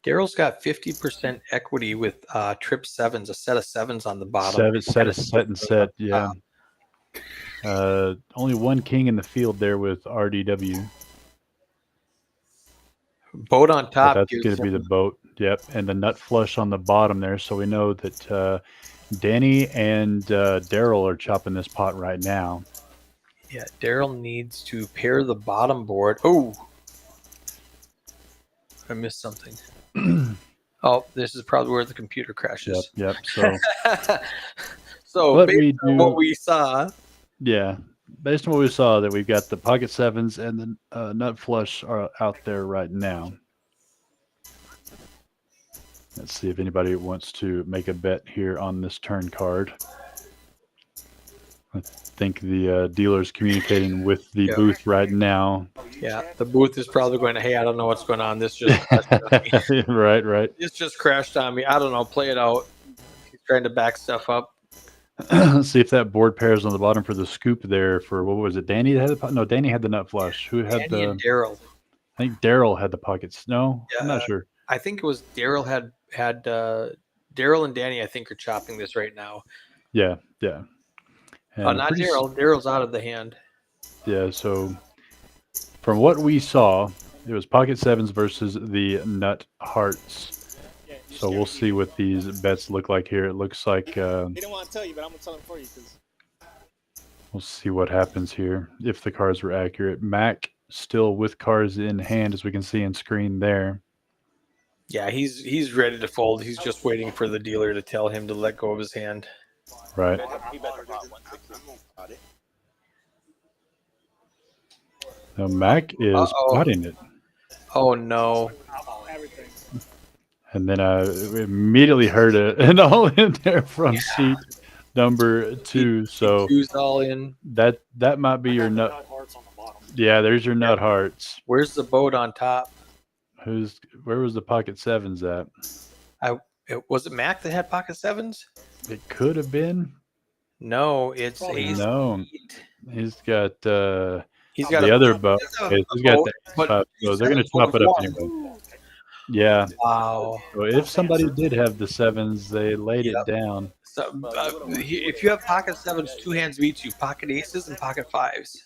Daryl's got 50% equity with trip sevens, a set of sevens on the bottom. Set. Yeah. Only one king in the field there with RDW. Boat on top. That's going to be the boat. Yep. And the nut flush on the bottom there. So we know that Danny and Daryl are chopping this pot right now. Yeah, Daryl needs to pair the bottom board. Oh, I missed something. Oh, this is probably where the computer crashes. Yep. So, so based on what we saw. Yeah. Based on what we saw, that we've got the pocket sevens and the nut flush are out there right now. Let's see if anybody wants to make a bet here on this turn card. I think the dealer's communicating with the booth right now. Yeah, the booth is probably going to, hey, I don't know what's going on. This just crashed on me. Right. This just crashed on me. I don't know. Play it out. He's trying to back stuff up. Let's see if that board pairs on the bottom for the scoop there. For what was it? Danny had Danny had the nut flush. Who had Danny and Daryl? I think Daryl had the pockets. No, I'm not sure. I think it was Daryl had Daryl and Danny. I think are chopping this right now. Yeah. Not Daryl. Daryl's out of the hand. Yeah. So from what we saw, it was pocket sevens versus the nut hearts. So we'll see what these bets look like here. It looks like He didn't want to tell you, but I'm gonna tell him for you because we'll see what happens here if the cards were accurate. Mac still with cards in hand, as we can see in screen there. Yeah, he's ready to fold. He's just waiting for the dealer to tell him to let go of his hand. Right. Now Mac is potting it. Oh no. And then we immediately heard an all in there from seat number 2. So two's all in. That might be your nut. Yeah, there's your nut hearts. Where's the boat on top? Where was the pocket sevens at? Was it Mac that had pocket sevens? It could have been. No, it's ace. No, he's got the other boat. He's got the so they're going to chop it up anyway. Yeah. Wow. So if somebody did have the sevens, they laid it down. So, if you have pocket sevens, two hands beats you. Pocket aces and pocket fives.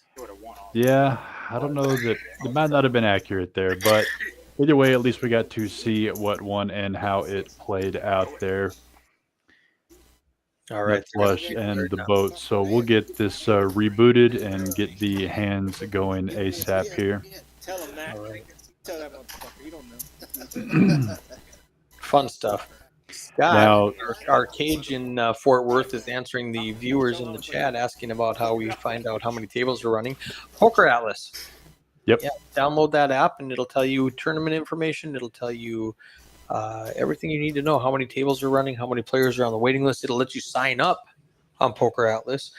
Yeah, I don't know that it might not have been accurate there, but either way, at least we got to see what won and how it played out there. All right, flush and the boat. So we'll get this rebooted and get the hands going ASAP here. tell him that. Right. Tell that motherfucker. He don't know. Fun stuff. Scott, now, our cage in Fort Worth is answering the viewers in the chat asking about how we find out how many tables we're running. Poker Atlas. Yep. Yeah, download that app and it'll tell you tournament information. It'll tell you everything you need to know. How many tables are running, how many players are on the waiting list. It'll let you sign up on Poker Atlas.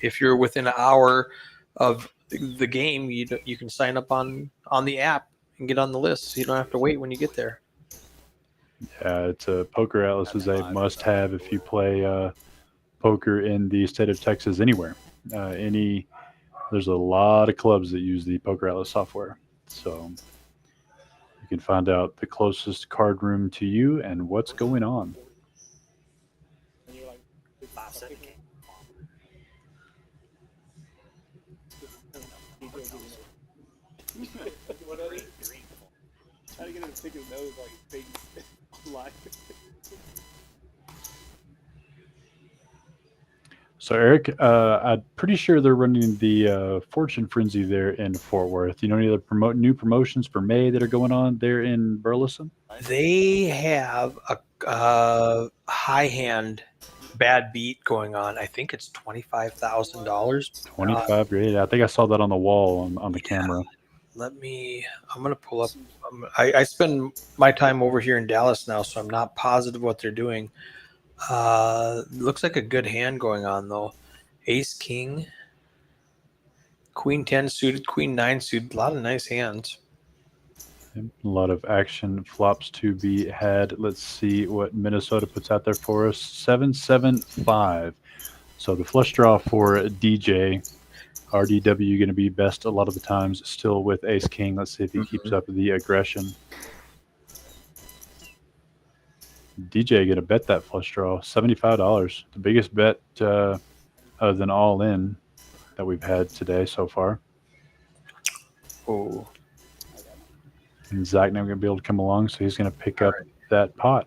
If you're within an hour of the game, you can sign up on the app and get on the list, so you don't have to wait when you get there. Yeah, it's Poker Atlas is a must-have if you play poker in the state of Texas anywhere. There's a lot of clubs that use the Poker Atlas software, so you can find out the closest card room to you and what's going on. stick his nose like big live. So Eric, I'm pretty sure they're running the Fortune Frenzy there in Fort Worth. You know any other new promotions for May that are going on there in Burleson? They have a high hand bad beat going on. I think it's $25,000. 25 grade. I think I saw that on the wall on the camera. I'm gonna pull up. I spend my time over here in Dallas now, so I'm not positive what they're doing. Looks like a good hand going on though. Ace King, Queen 10 suited, Queen 9 suited. A lot of nice hands. A lot of action flops to be had. Let's see what Minnesota puts out there for us. 7-7-5. So the flush draw for DJ. RDW going to be best a lot of the times, still with Ace King. Let's see if he keeps up the aggression. DJ going to bet that flush draw, $75. The biggest bet other than all in that we've had today so far. Oh. And Zach not going to be able to come along, so he's going to pick up that pot.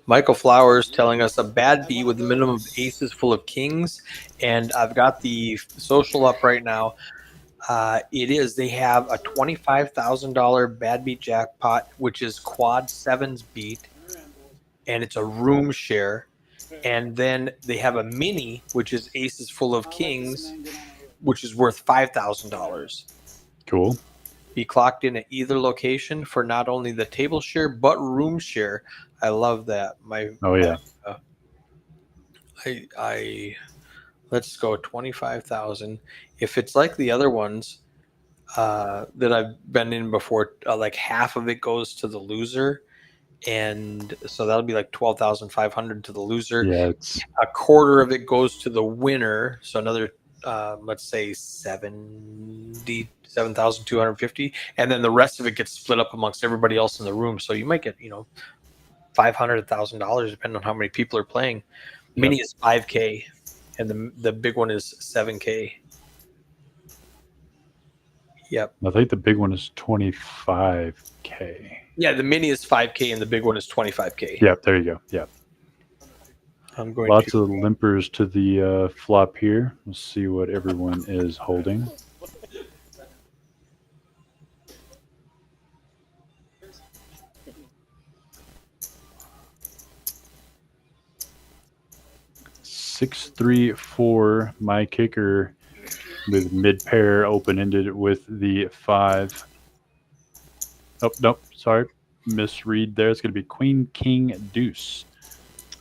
Michael Flowers telling us a bad B with a minimum of aces full of kings. And I've got the social up right now. They have a $25,000 bad beat jackpot, which is quad sevens beat. And it's a room share. And then they have a mini, which is aces full of kings, which is worth $5,000. Cool. Be clocked in at either location for not only the table share but room share. I love that. Let's go 25,000. If it's like the other ones that I've been in before, like half of it goes to the loser, and so that'll be like 12,500 to the loser. Yeah, a quarter of it goes to the winner, so another let's say 77,250, and then the rest of it gets split up amongst everybody else in the room. So you might get $500,000 depending on how many people are playing. Mini is 5K, and the big one is 7K. Yep. I think the big one is 25K. Yeah, the mini is 5K and the big one is 25K. Yep, there you go. Yep. I'm going Lots of limpers to the flop here. Let's see what everyone is holding. Six, 3, 4. My kicker with mid pair open ended with the 5. Oh, nope. Sorry. Misread there. It's going to be Queen, King, Deuce.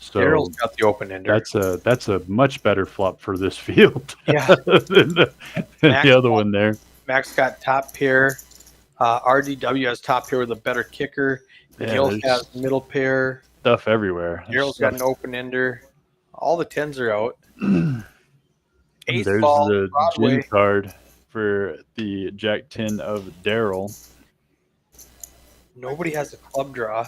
So Daryl's got the open ender. That's a much better flop for this field. Yeah. than the other one there. Max got top pair. RDW has top pair with a better kicker. Gil has middle pair. Stuff everywhere. Daryl's got an open ender. All the 10s are out. Ace There's ball, the Broadway. gin card for the Jack 10 of Daryl. Nobody has a club draw.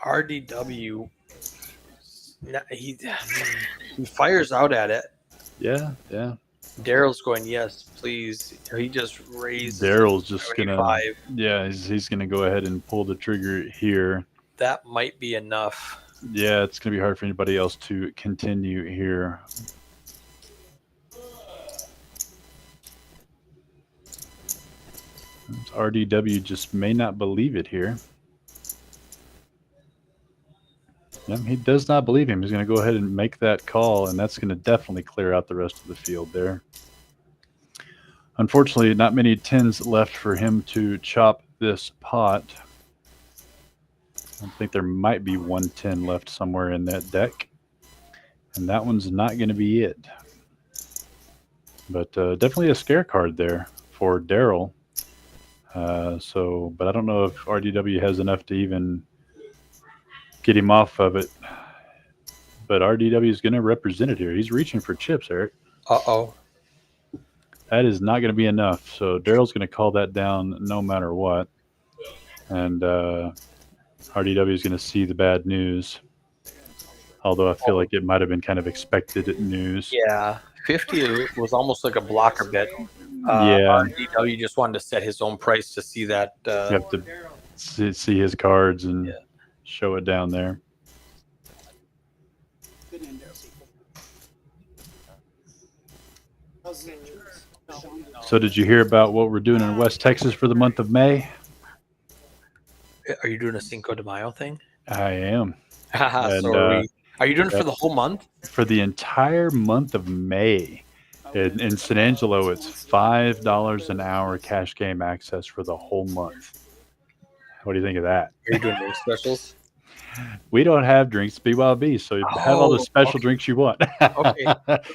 RDW, he fires out at it. Yeah. Daryl's going, yes, please. He just raised. Daryl's just 75. he's gonna go ahead and pull the trigger here. That might be enough. Yeah, it's gonna be hard for anybody else to continue here. RDW just may not believe it here. Yeah, he does not believe him. He's going to go ahead and make that call, and that's going to definitely clear out the rest of the field there. Unfortunately, not many 10s left for him to chop this pot. I think there might be 1 10 left somewhere in that deck, and that one's not going to be it. But definitely a scare card there for Daryl. But I don't know if RDW has enough to even get him off of it. But RDW is going to represent it here. He's reaching for chips, Eric. Uh-oh. That is not going to be enough. So Daryl's going to call that down no matter what. And RDW is going to see the bad news. Although I feel like it might have been kind of expected news. Yeah. 50 was almost like a blocker bet. Yeah. RDW just wanted to set his own price to see that. You have to see his cards and Yeah. show it down there. Good in there. How's the So did you hear about what we're doing in West Texas for the month of May? Are you doing a Cinco de Mayo thing? I am. So are you doing it for the whole month? For the entire month of May. In San Angelo, it's $5 an hour cash game access for the whole month. What do you think of that? Are you doing those specials? We don't have drinks, BYOB, so you have all the special drinks you want. Okay.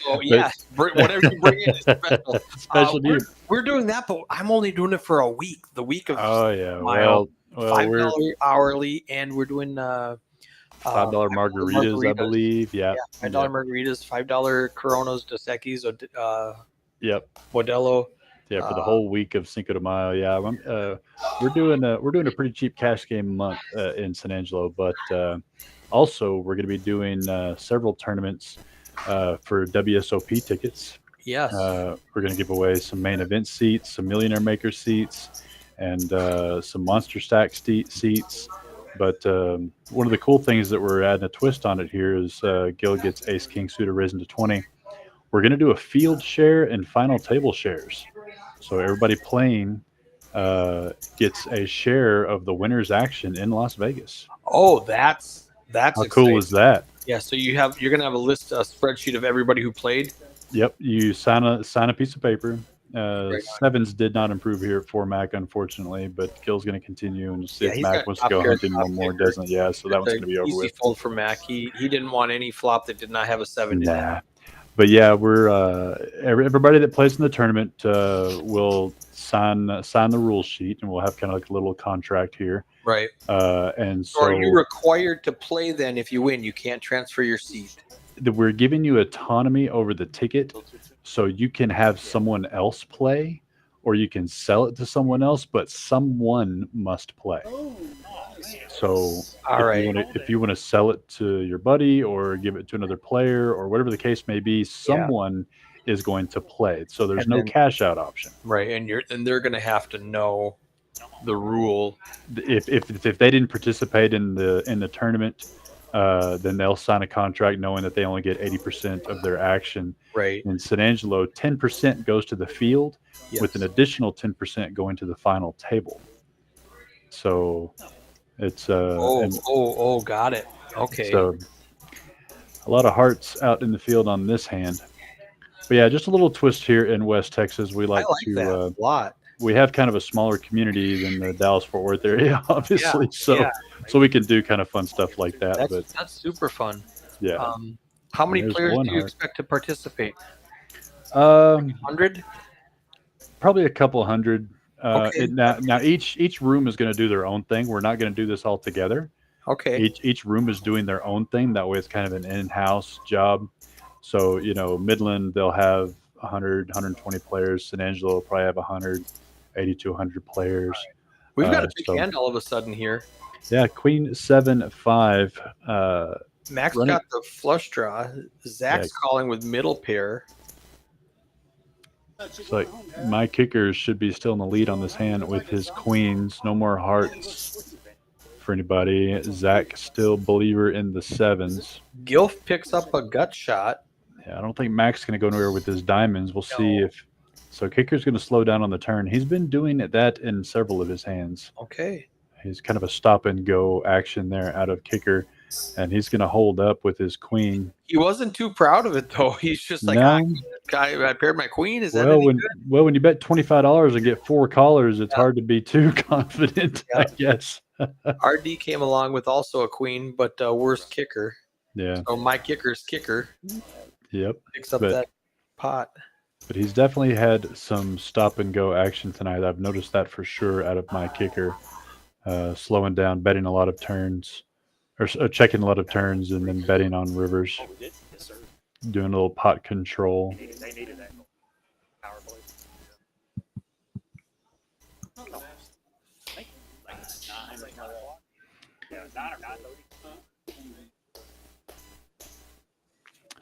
Oh yeah, whatever you bring in is special. Special to you. We're doing that, but I'm only doing it for a week. The week of Oh yeah, Mayo. well, $5 hourly, and we're doing $5 margaritas, I believe. Yeah, $5 margaritas, $5 Coronas, Dos Equis, yep, Modelo. yeah, for the whole week of Cinco de Mayo. Yeah, we're doing a pretty cheap cash game month in San Angelo, but also we're going to be doing several tournaments for WSOP tickets. Yes, we're going to give away some main event seats, some Millionaire Maker seats, and some Monster Stack seats. But one of the cool things that we're adding a twist on it here is Gil gets Ace King suited raising to 20. We're going to do a field share and final table shares. So everybody playing gets a share of the winner's action in Las Vegas. Oh, that's how exciting. cool is that? Yeah, so you're gonna have a spreadsheet of everybody who played. Yep, you sign a piece of paper. Sevens did not improve here at 4 Mac, unfortunately, but Gil's going to continue and see if Mac wants to go hunting one more. Doesn't, yeah, so that one's going to be over with. Fold for Mac. He didn't want any flop that did not have a 7. Nah, but yeah, we're everybody that plays in the tournament will sign the rule sheet, and we'll have kind of like a little contract here. Right. And so are you required to play then? If you win, you can't transfer your seat. We're giving you autonomy over the ticket, so you can have someone else play, or you can sell it to someone else, but someone must play. So if you want to sell it to your buddy or give it to another player or whatever the case may be, someone is going to play. So there's no cash out option. Right, and they're going to have to know the rule. If they didn't participate in the tournament, then they'll sign a contract knowing that they only get 80% of their action. Right. In San Angelo, 10% goes to the field, with an additional 10% going to the final table. So it's got it. Okay. So a lot of hearts out in the field on this hand. But yeah, just a little twist here in West Texas. We like to that a lot. We have kind of a smaller community than the Dallas-Fort Worth area, obviously. So we can do kind of fun stuff like that. That's super fun. Yeah. How many players do you expect to participate? 100? Probably a couple hundred. Now each room is going to do their own thing. We're not going to do this all together. Okay. Each room is doing their own thing. That way it's kind of an in-house job. So, Midland, they'll have 100, 120 players. San Angelo will probably have 180 to 100 players. We've got a big hand all of a sudden here. Yeah, Queen 7-5. Max got the flush draw. Zach's calling with middle pair. It's like my kicker should be still in the lead on this hand with his queens. No more hearts for anybody. Zach still believer in the sevens. Gilf picks up a gut shot. Yeah, I don't think Mac's going to go anywhere with his diamonds. We'll see if so. Kicker's going to slow down on the turn. He's been doing that in several of his hands. Okay. He's kind of a stop and go action there out of kicker, and he's going to hold up with his queen. He wasn't too proud of it though. He's just like, I paired my queen. Is that good? When you bet $25 and get 4 callers, it's hard to be too confident. I guess. RD came along with also a queen, but worse kicker. Yeah. So my kicker's kicker. Yep. Picks up that pot. But he's definitely had some stop and go action tonight. I've noticed that for sure out of my kicker. Slowing down, betting a lot of turns, or checking a lot of turns, and then betting on rivers. Doing a little pot control. They needed that power play.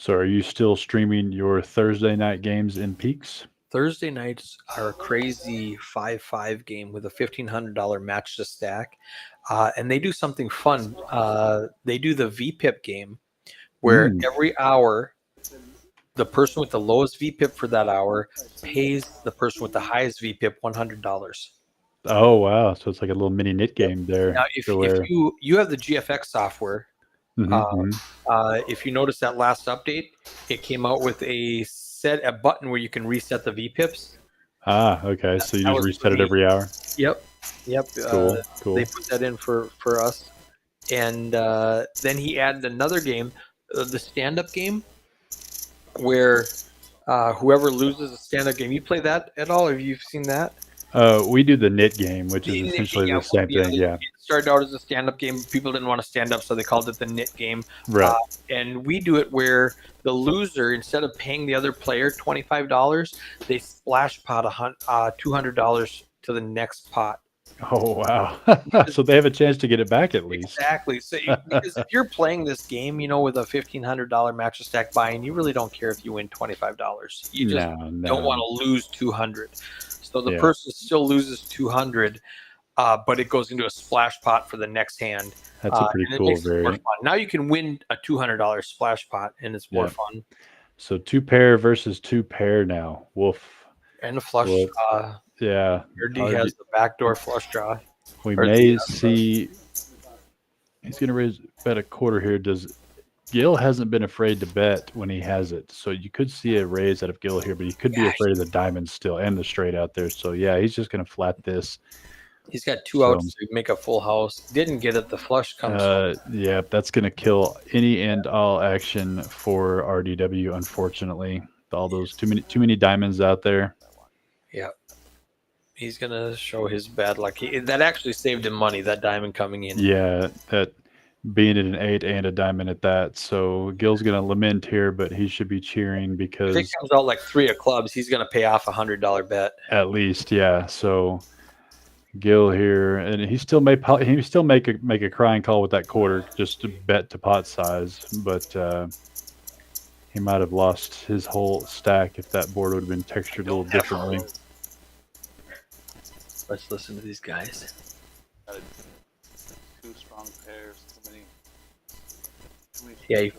So are you still streaming your Thursday night games in peaks? Thursday nights are a crazy 5-5 game with a $1,500 match to stack. And they do something fun. They do the VPIP game where every hour, the person with the lowest VPIP for that hour pays the person with the highest VPIP $100. Oh, wow. So it's like a little mini knit game there. Now, if where... you have the GFX software, if you notice that last update, it came out with a button where you can reset the VPIPs. Ah, okay. So you just reset it every hour? Yep. Cool. They put that in for us. And then he added another game, the stand-up game, where whoever loses a stand-up game. You play that at all? Have you seen that? We do the knit game, which is essentially the same thing. Yeah. It started out as a stand-up game. People didn't want to stand up, so they called it the knit game. Right. And we do it where the loser, instead of paying the other player $25, they splash pot $200 to the next pot. Oh, wow. So they have a chance to get it back at least. Exactly. So because if you're playing this game, with a $1,500 match stack buy-in, you really don't care if you win $25. You just don't want to lose $200. So the person still loses $200, but it goes into a splash pot for the next hand. That's a pretty cool variant. Now you can win a $200 splash pot, and it's more fun. So 2 pair versus 2 pair now. Woof. And a flush. Yeah. Your has the backdoor flush draw. We may see. He's going to raise bet a quarter here. Gil hasn't been afraid to bet when he has it, so you could see a raise out of Gil here, but he could be afraid of the diamond still and the straight out there. So yeah, he's just going to flat this. He's got 2 outs to make a full house. Didn't get it. The flush comes. Yeah, that's going to kill any and all action for RDW. Unfortunately, all those too many diamonds out there. Yeah, he's going to show his bad luck. That actually saved him money. That diamond coming in. Yeah, that. Being at an 8 and a diamond at that. So Gil's going to lament here, but he should be cheering because if it comes out like 3 of clubs, he's going to pay off $100 bet. At least, yeah. So Gil here, and he still make a crying call with that quarter just to bet to pot size, but he might have lost his whole stack if that board would have been textured a little differently. Let's listen to these guys. 2 strong pairs. Yeah,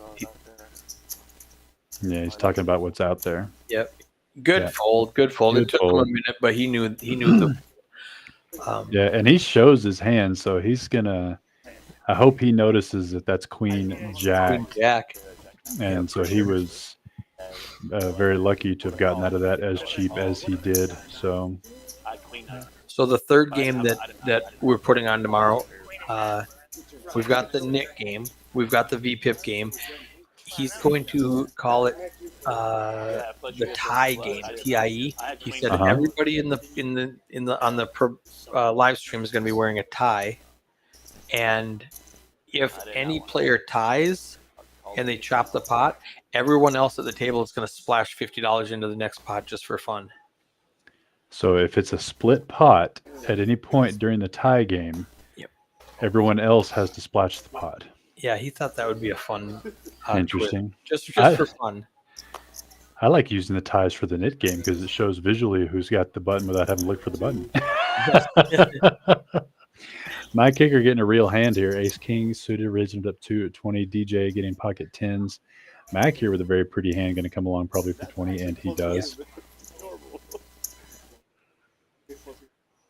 he's talking about what's out there. Yep. Good fold. It took him a minute, but he knew the. Yeah, and he shows his hand, so he's gonna. I hope he notices that that's Queen Jack. Queen Jack. And so he was very lucky to have gotten out of that as cheap as he did. So the third game that we're putting on tomorrow, we've got the knit game. We've got the VPIP game. He's going to call it the tie game, TIE. He said everybody on the live stream is going to be wearing a tie, and if any player ties and they chop the pot, everyone else at the table is going to splash $50 into the next pot just for fun. So if it's a split pot at any point during the tie game, everyone else has to splash the pot. Yeah, he thought that would be a fun, interesting, just for fun. I like using the ties for the knit game because it shows visually who's got the button without having to look for the button. My kicker getting a real hand here. Ace King suited, raising it up to 20. DJ getting pocket 10s. Mac here with a very pretty hand, going to come along probably for 20, and he does.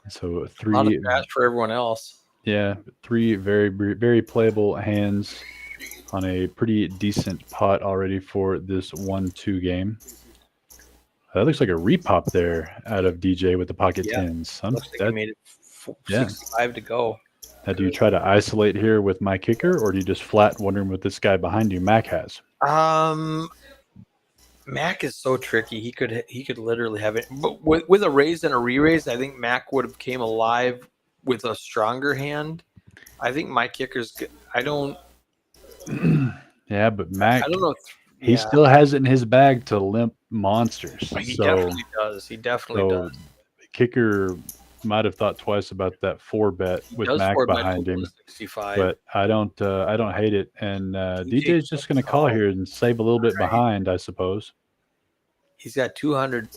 So 3. A lot of cash for everyone else. Yeah, 3 very, very playable hands on a pretty decent pot already for this 1-2 game. That looks like a repop there out of DJ with the pocket 10s. Looks like he made it 65 to go. Now, do you try to isolate here with my kicker, or do you just flat wondering what this guy behind you, Mac, has? Mac is so tricky. He could literally have it, but with a raise and a re-raise, I think Mac would have came alive with a stronger hand. I think my kicker's good. I don't. Yeah, but Mac. I don't know. He still has it in his bag to limp monsters. He definitely does. He definitely does. Kicker might have thought twice about that 4-bet with Does Mac 4-bet behind him. 65. But I don't hate it. And DJ DJ's just going to call here and save a little bit behind, I suppose. He's got 200.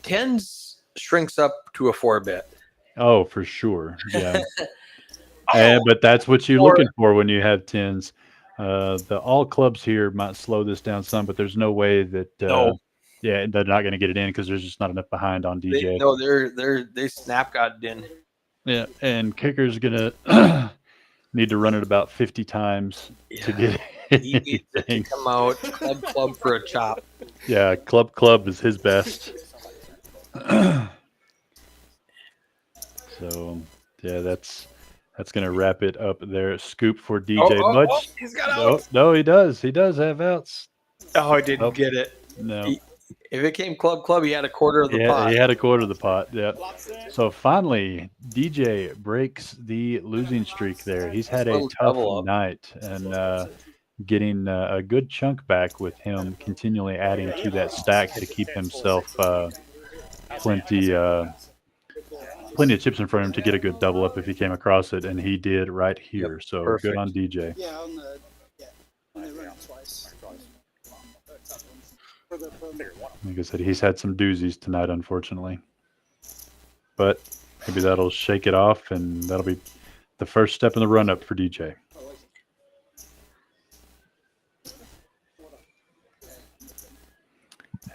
Tens shrinks up to a 4-bet. Oh, for sure. Yeah. Oh, But that's what you're Or- looking for when you have tens. The all clubs here might slow this down some, but there's no way that No. yeah, they're not going to get it in because there's just not enough behind on DJ. They snap got it in. Yeah, and kicker's gonna need to run it about 50 times to get He needs it to anything. come out club for a chop. Yeah, club is his best. So yeah, that's gonna wrap it up there. Scoop for DJ. Much. He's got outs. No, he does. He does have outs. Oh, I didn't Oh. get it. No. If it came club, he had a quarter of the Yeah, pot. he had a quarter of the pot. Yeah. So finally, DJ breaks the losing streak there. He's had a Little tough double up. night and getting a good chunk back with him continually adding to that stack to keep himself plenty of chips in front of him to get a good double up if he came across it, and he did right here. So perfect. good on DJ. Yeah, on the when they run it twice. For the Like I said, he's had some doozies tonight, unfortunately. But maybe that'll shake it off, and that'll be the first step in the run-up for DJ.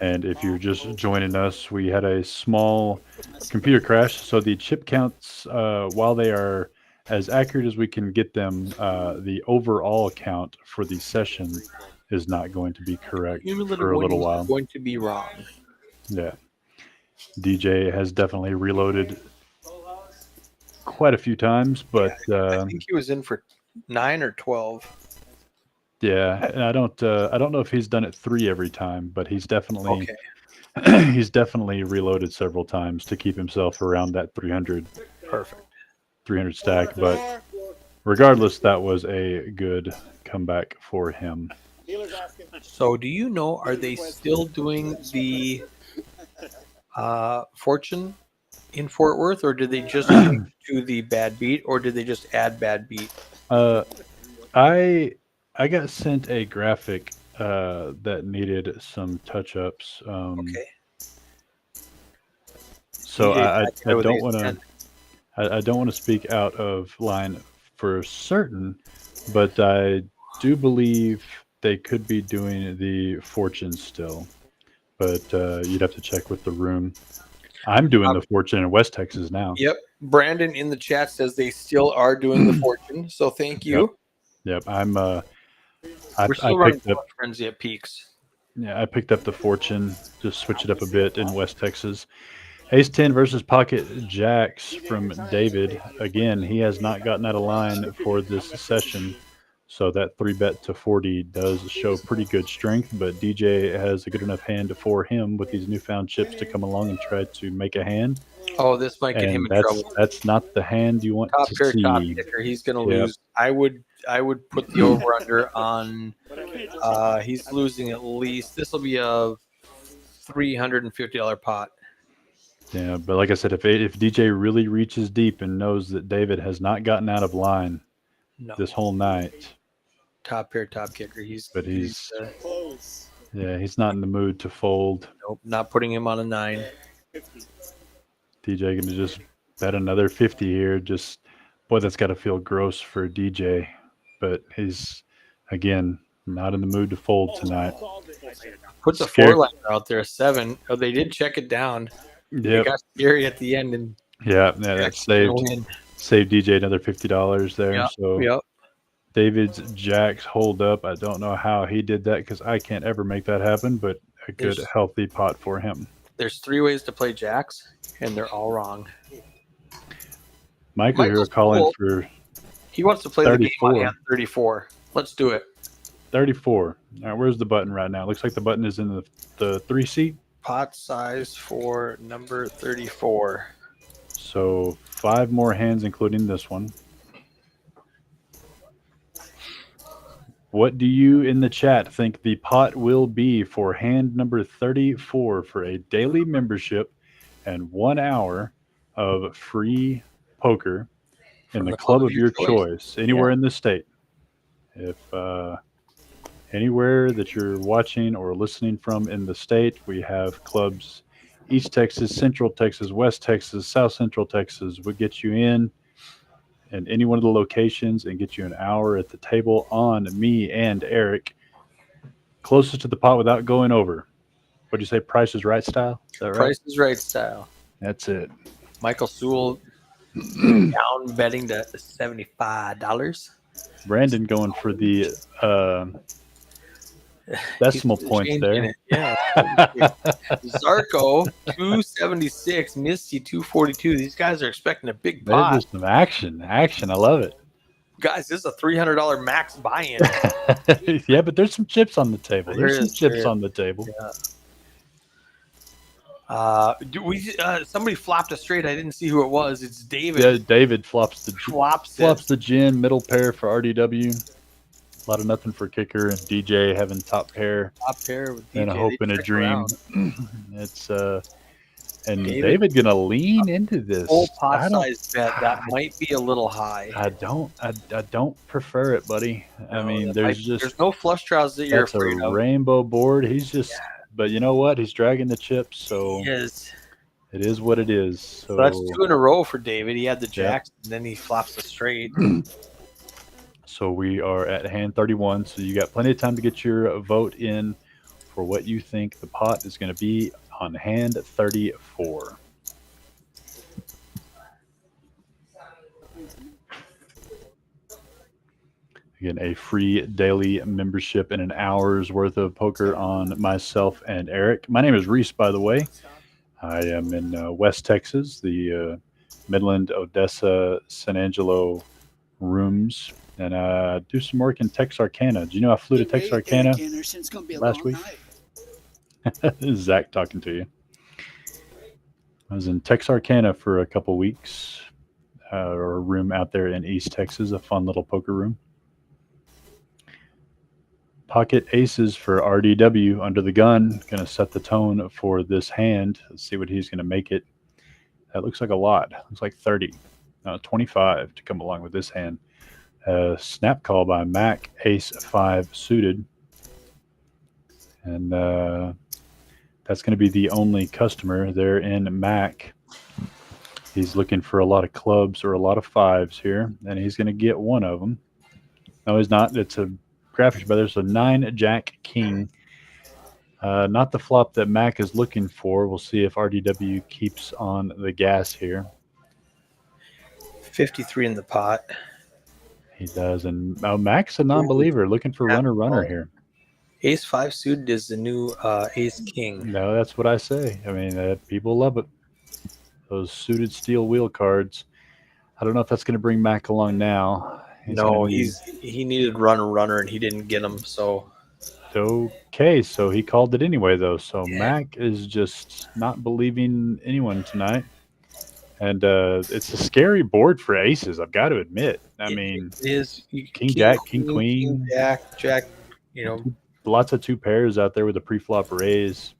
And if you're just joining us, we had a small computer crash. So the chip counts, while they are as accurate as we can get them, the overall count for the session is not going to be correct for a little while. Going to be wrong. Yeah. DJ has definitely reloaded quite a few times, but I think he was in for 9 or 12. yeah, and I don't know if he's done it 3 every time, but he's definitely Okay. he's definitely reloaded several times to keep himself around that 300 stack. But regardless, that was a good comeback for him. So, do you know, are they still doing the fortune in Fort Worth, or did they just do the bad beat, or did they just add bad beat? I got sent a graphic that needed some touch-ups. Okay. So I DJ don't want to I don't want to speak out of line for certain, but I do believe they could be doing the fortune still. But you'd have to check with the room. I'm doing the fortune in West Texas now. Yep. Brandon in the chat says they still are doing the fortune. So thank you. Yep. I'm We're still running picked up frenzy at peaks. Yeah, I picked up the fortune, just switch it up a bit in West Texas. Ace 10 versus Pocket Jacks from David. Again, he has not gotten out of line for this session, so that 3-bet to 40 does show pretty good strength, but DJ has a good enough hand for him with these newfound chips to come along and try to make a hand. Oh, this might get him in trouble. That's not the hand you want Top to pair, see. top kicker. He's going to Yep. lose. I would put the over under on. He's losing at least. This will be a $350 pot. Yeah, but like I said, if DJ really reaches deep and knows that David has not gotten out of line this whole night, top pair, top kicker. He's close. yeah, he's not in the mood to fold. Nope, not putting him on a 9. DJ gonna just bet another 50 here. Just boy, that's got to feel gross for DJ, but he's again not in the mood to fold tonight. Puts a Scared. 4-liner out there, a 7. Oh, they did check it down. They Yep. got scary at the end, and Yeah, that saved DJ another $50 there. Yep, So yep. David's jacks hold up. I don't know how he did that because I can't ever make that happen, but a good There's- healthy pot for him. There's 3 ways to play jacks, and they're all wrong. Michael here Michael's calling cool. for He wants to play the game 34. on hand 34. Let's do it. 34. All right, where's the button right now? Looks like the button is in the 3 seat. Pot size for number 34. So 5 more hands, including this one. What do you in the chat think the pot will be for hand number 34 for a daily membership and 1 hour of free poker in From the club of your choice anywhere in the state. If anywhere that you're watching or listening from in the state, we have clubs East Texas, Central Texas, West Texas, South Central Texas. Would get you in any one of the locations and get you an hour at the table on me and Eric, closest to the pot without going over. What'd you say? Price is Right style? Is that right? Price is Right style. That's it. Michael Sewell down betting to $75. Brandon going for the decimal He's points changing there. it. Yeah. Zarko 276, Misty 242. These guys are expecting a big pot. There's some action. Action. I love it. Guys, this is a $300 max buy-in. Yeah, but there's some chips on the table. There's some chips there on the table. Yeah. Somebody flopped a straight. I didn't see who it was. It's David. Yeah, David flops Flops the gin, middle pair for RDW. A lot of nothing for kicker, and DJ having top pair. Top pair with DJ. And a hope and a dream. Around. It's and David gonna lean into this. Full pot size bet. That might be a little high. I don't prefer it, buddy. I mean, there's no flush draws that you're that's afraid a of. rainbow board. He's just, but you know what? He's dragging the chips, so He is. it is what it is. So that's 2 in a row for David. He had the jacks, and then he flops the straight. So we are at hand 31. So you got plenty of time to get your vote in for what you think the pot is going to be on hand 34. Again, a free daily membership and an hour's worth of poker on myself and Eric. My name is Reese, by the way. I am in West Texas, the Midland, Odessa, San Angelo rooms, and do some work in Texarkana. Do you know I flew to Texarkana last week? This is Zach talking to you. I was in Texarkana for a couple weeks, or a room out there in East Texas, a fun little poker room. Pocket aces for RDW under the gun. Going to set the tone for this hand. Let's see what he's going to make it. That looks like a lot. Looks like 30. 25 to come along with this hand. Snap call by Mac, ace 5 suited. And that's going to be the only customer there in Mac. He's looking for a lot of clubs or a lot of fives here, and he's going to get one of them. No, he's not. It's a graphics brother. So 9 Jack King. Not the flop that Mac is looking for. We'll see if RDW keeps on the gas here. 53 in the pot. He does, and Mac's a non-believer, looking for runner here. Ace 5 suited is the new Ace King. No, that's what I say. I mean, people love it. Those suited steel wheel cards. I don't know if that's going to bring Mac along now. He needed runner, and he didn't get him. So okay, so he called it anyway, though. So Mac is just not believing anyone tonight. And it's a scary board for aces, I've got to admit. I mean, it is King Jack, King Queen, Jack. You know, lots of 2 pairs out there with a pre-flop raise.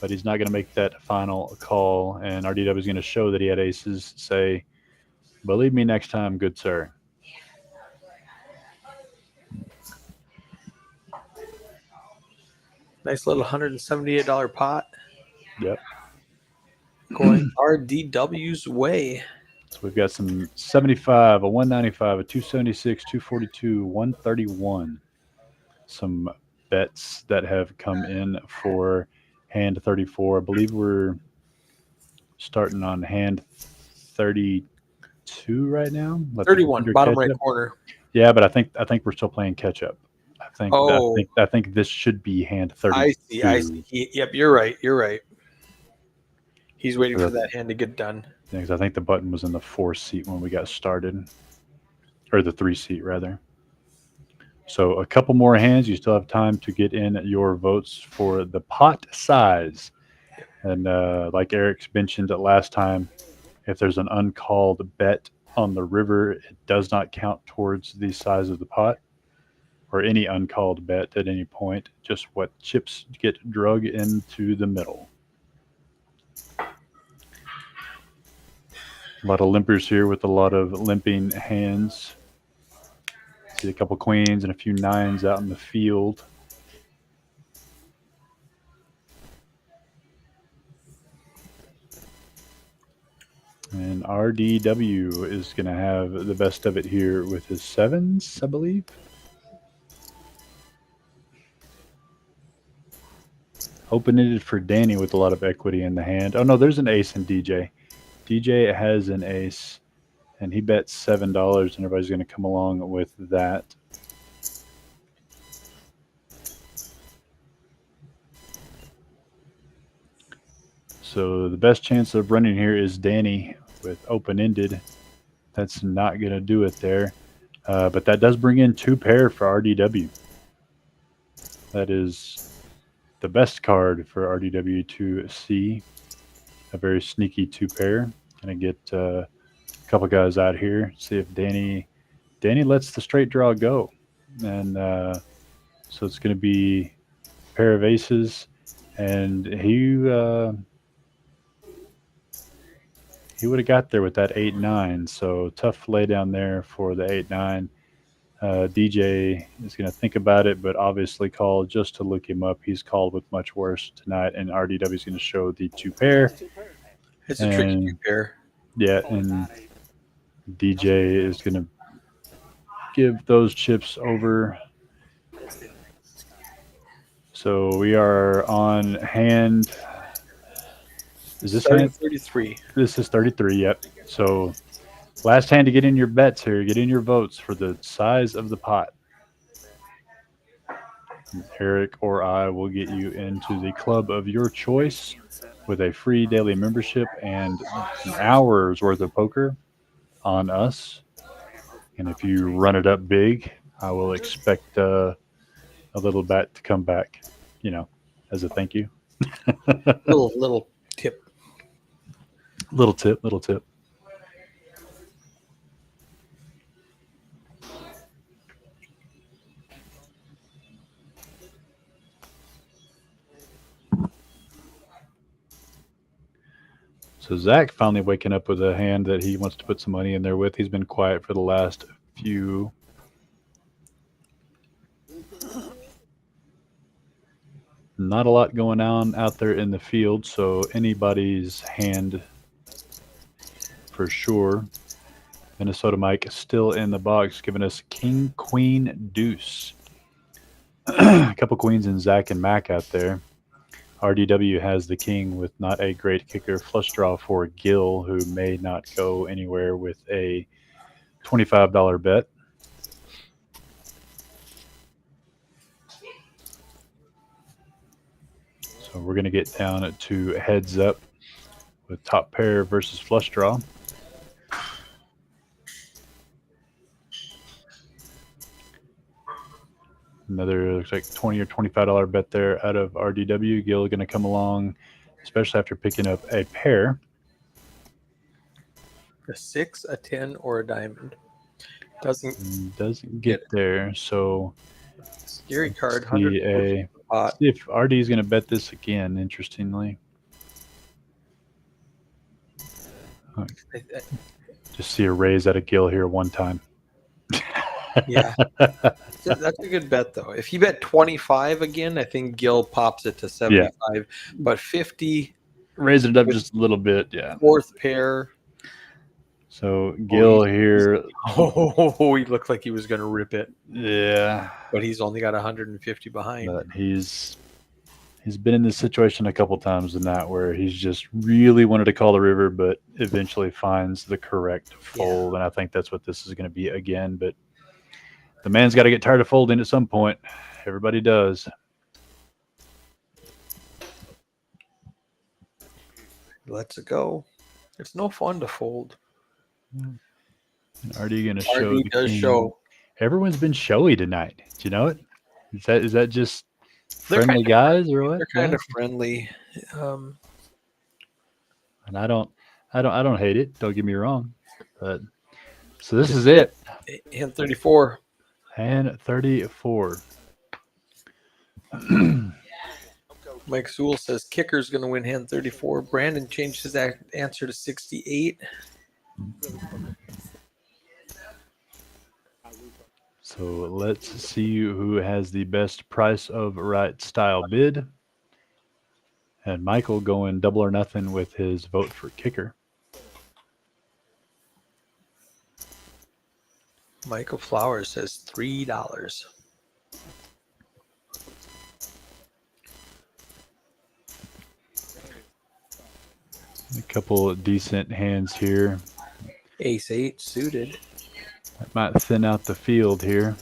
But he's not going to make that final call. And RDW is going to show that he had aces. Say, believe me next time, good sir. Nice little $178 pot. Yep. Going RDW's way. So we've got some 75, a 195, a 276, 242, 131. Some bets that have come in for hand 34. I believe we're starting on hand 32 right now. 31, bottom right corner. Yeah, but I think we're still playing catch up. I think this should be hand 32. I see. Yep, you're right. He's waiting for that hand to get done. Yeah, because I think the button was in the 4 seat when we got started, or the 3 seat rather. So a couple more hands. You still have time to get in your votes for the pot size. And like Eric's mentioned last time, if there's an uncalled bet on the river, it does not count towards the size of the pot, or any uncalled bet at any point. Just what chips get drug into the middle. A lot of limpers here with a lot of limping hands. See a couple queens and a few nines out in the field. And RDW is going to have the best of it here with his sevens, I believe. Open-ended for Danny with a lot of equity in the hand. Oh, no, there's an ace in DJ. DJ has an ace, and he bet $7, and everybody's going to come along with that. So the best chance of running here is Danny with open-ended. That's not going to do it there. But that does bring in 2 pair for RDW. That is the best card for RDW to see. A very sneaky 2 pair. Going to get a couple guys out here. See if Danny lets the straight draw go. And so it's going to be a pair of aces. And he would have got there with that 8-9. So tough lay down there for the 8-9. DJ is going to think about it, but obviously call just to look him up. He's called with much worse tonight, and RDW is going to show the 2 pair. It's a tricky 2 pair. Yeah, and DJ is going to give those chips over. So we are on hand. Is this hand? 33. This is 33, yep. So last hand to get in your bets here. Get in your votes for the size of the pot. And Eric or I will get you into the club of your choice with a free daily membership and an hour's worth of poker on us. And if you run it up big, I will expect a little bet to come back, as a thank you. little tip. Little tip. So Zach finally waking up with a hand that he wants to put some money in there with. He's been quiet for the last few. Not a lot going on out there in the field, so anybody's hand for sure. Minnesota Mike still in the box, giving us king, queen, deuce. A couple queens and Zach and Mac out there. RDW has the king with not a great kicker. Flush draw for Gil, who may not go anywhere with a $25 bet. So we're going to get down to heads up with top pair versus flush draw. Another looks like $20 or $25 bet there out of RDW. Gil going to come along, especially after picking up a pair. A 6, a 10, or a diamond. Doesn't get there. So scary card. see if RD is going to bet this again. Interestingly, just see a raise out of Gil here one time. Yeah, that's a good bet though. If you bet 25 again, I think Gil pops it to 75. Yeah. But 50, raising it up just a little bit. Yeah, 4th pair. So Gil here. He looked like he was going to rip it. Yeah, but he's only got 150 behind. But he's been in this situation a couple times in that where he's just really wanted to call the river, but eventually finds the correct fold. Yeah. And I think that's what this is going to be again. But the man's got to get tired of folding at some point. Everybody does. Let's go. It's no fun to fold. And are you going to show? RD does show. Everyone's been showy tonight. Do you know it? Is that just friendly guys or what? They're kind of friendly. And I don't hate it. Don't get me wrong. But so this is it. Hand 34. Hand 34. Mike Sewell says kicker's going to win hand 34. Brandon changed his answer to 68. So let's see who has the best price of right style bid. And Michael going double or nothing with his vote for kicker. Michael Flowers says $3. A couple of decent hands here. Ace 8 suited. That might thin out the field here.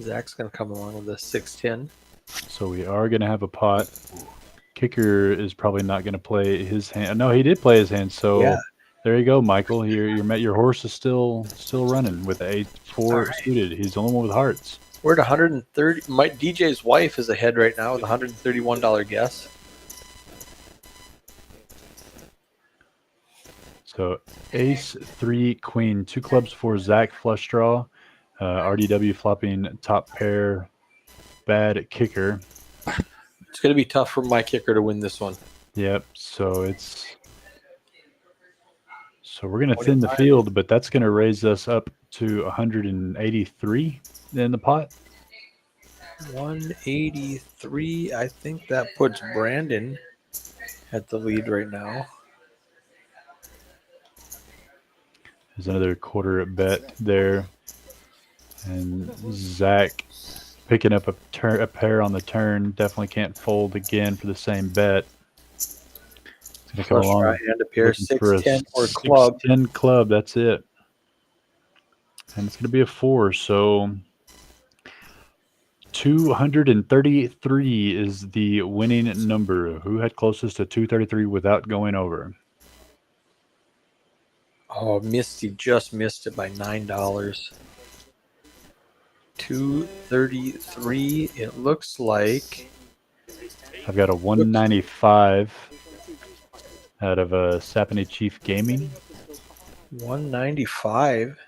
Zach's going to come along with a 6-10. So we are going to have a pot. Kicker is probably not going to play his hand. No, he did play his hand. So Yeah. there you go, Michael. Your horse is still running with a 8-4 suited. He's the only one with hearts. We're at 130. DJ's wife is ahead right now with a $131 guess. So ace, 3, queen, 2 clubs for Zach, flush draw. RDW flopping top pair, bad kicker. It's going to be tough for my kicker to win this one. Yep. So we're going to thin the field, but that's going to raise us up to 183 in the pot. 183. I think that puts Brandon at the lead right now. There's another quarter bet there. And Zach picking up a pair on the turn. Definitely can't fold again for the same bet. It's going to come along Right hand up here, for a 6-10 or club. 6-10 club, that's it. And it's going to be a 4, so 233 is the winning number. Who had closest to 233 without going over? Oh, Misty just missed it by $9. 233. It looks like I've got a 195 out of a Sapani Chief Gaming. 195.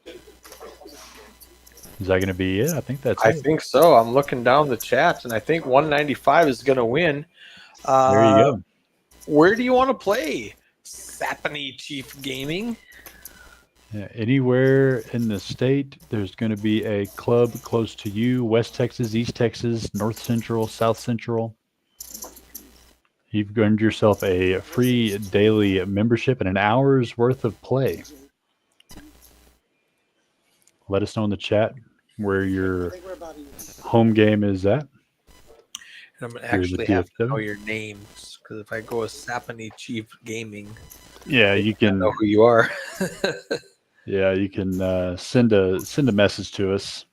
Is that going to be it? I think that's I it. think so. I'm looking down the chats, and I think 195 is going to win. There you go. Where do you want to play? Sapani Chief Gaming. Yeah, anywhere in the state, there's going to be a club close to you. West Texas, East Texas, North Central, South Central. You've earned yourself a free daily membership and an hour's worth of play. Let us know in the chat where your home game is at. And I'm going to actually have to PHFW. know your names, because if I go with Sapani Chief Gaming, Yeah, you I can. know who you are. Yeah, you can send a message to us.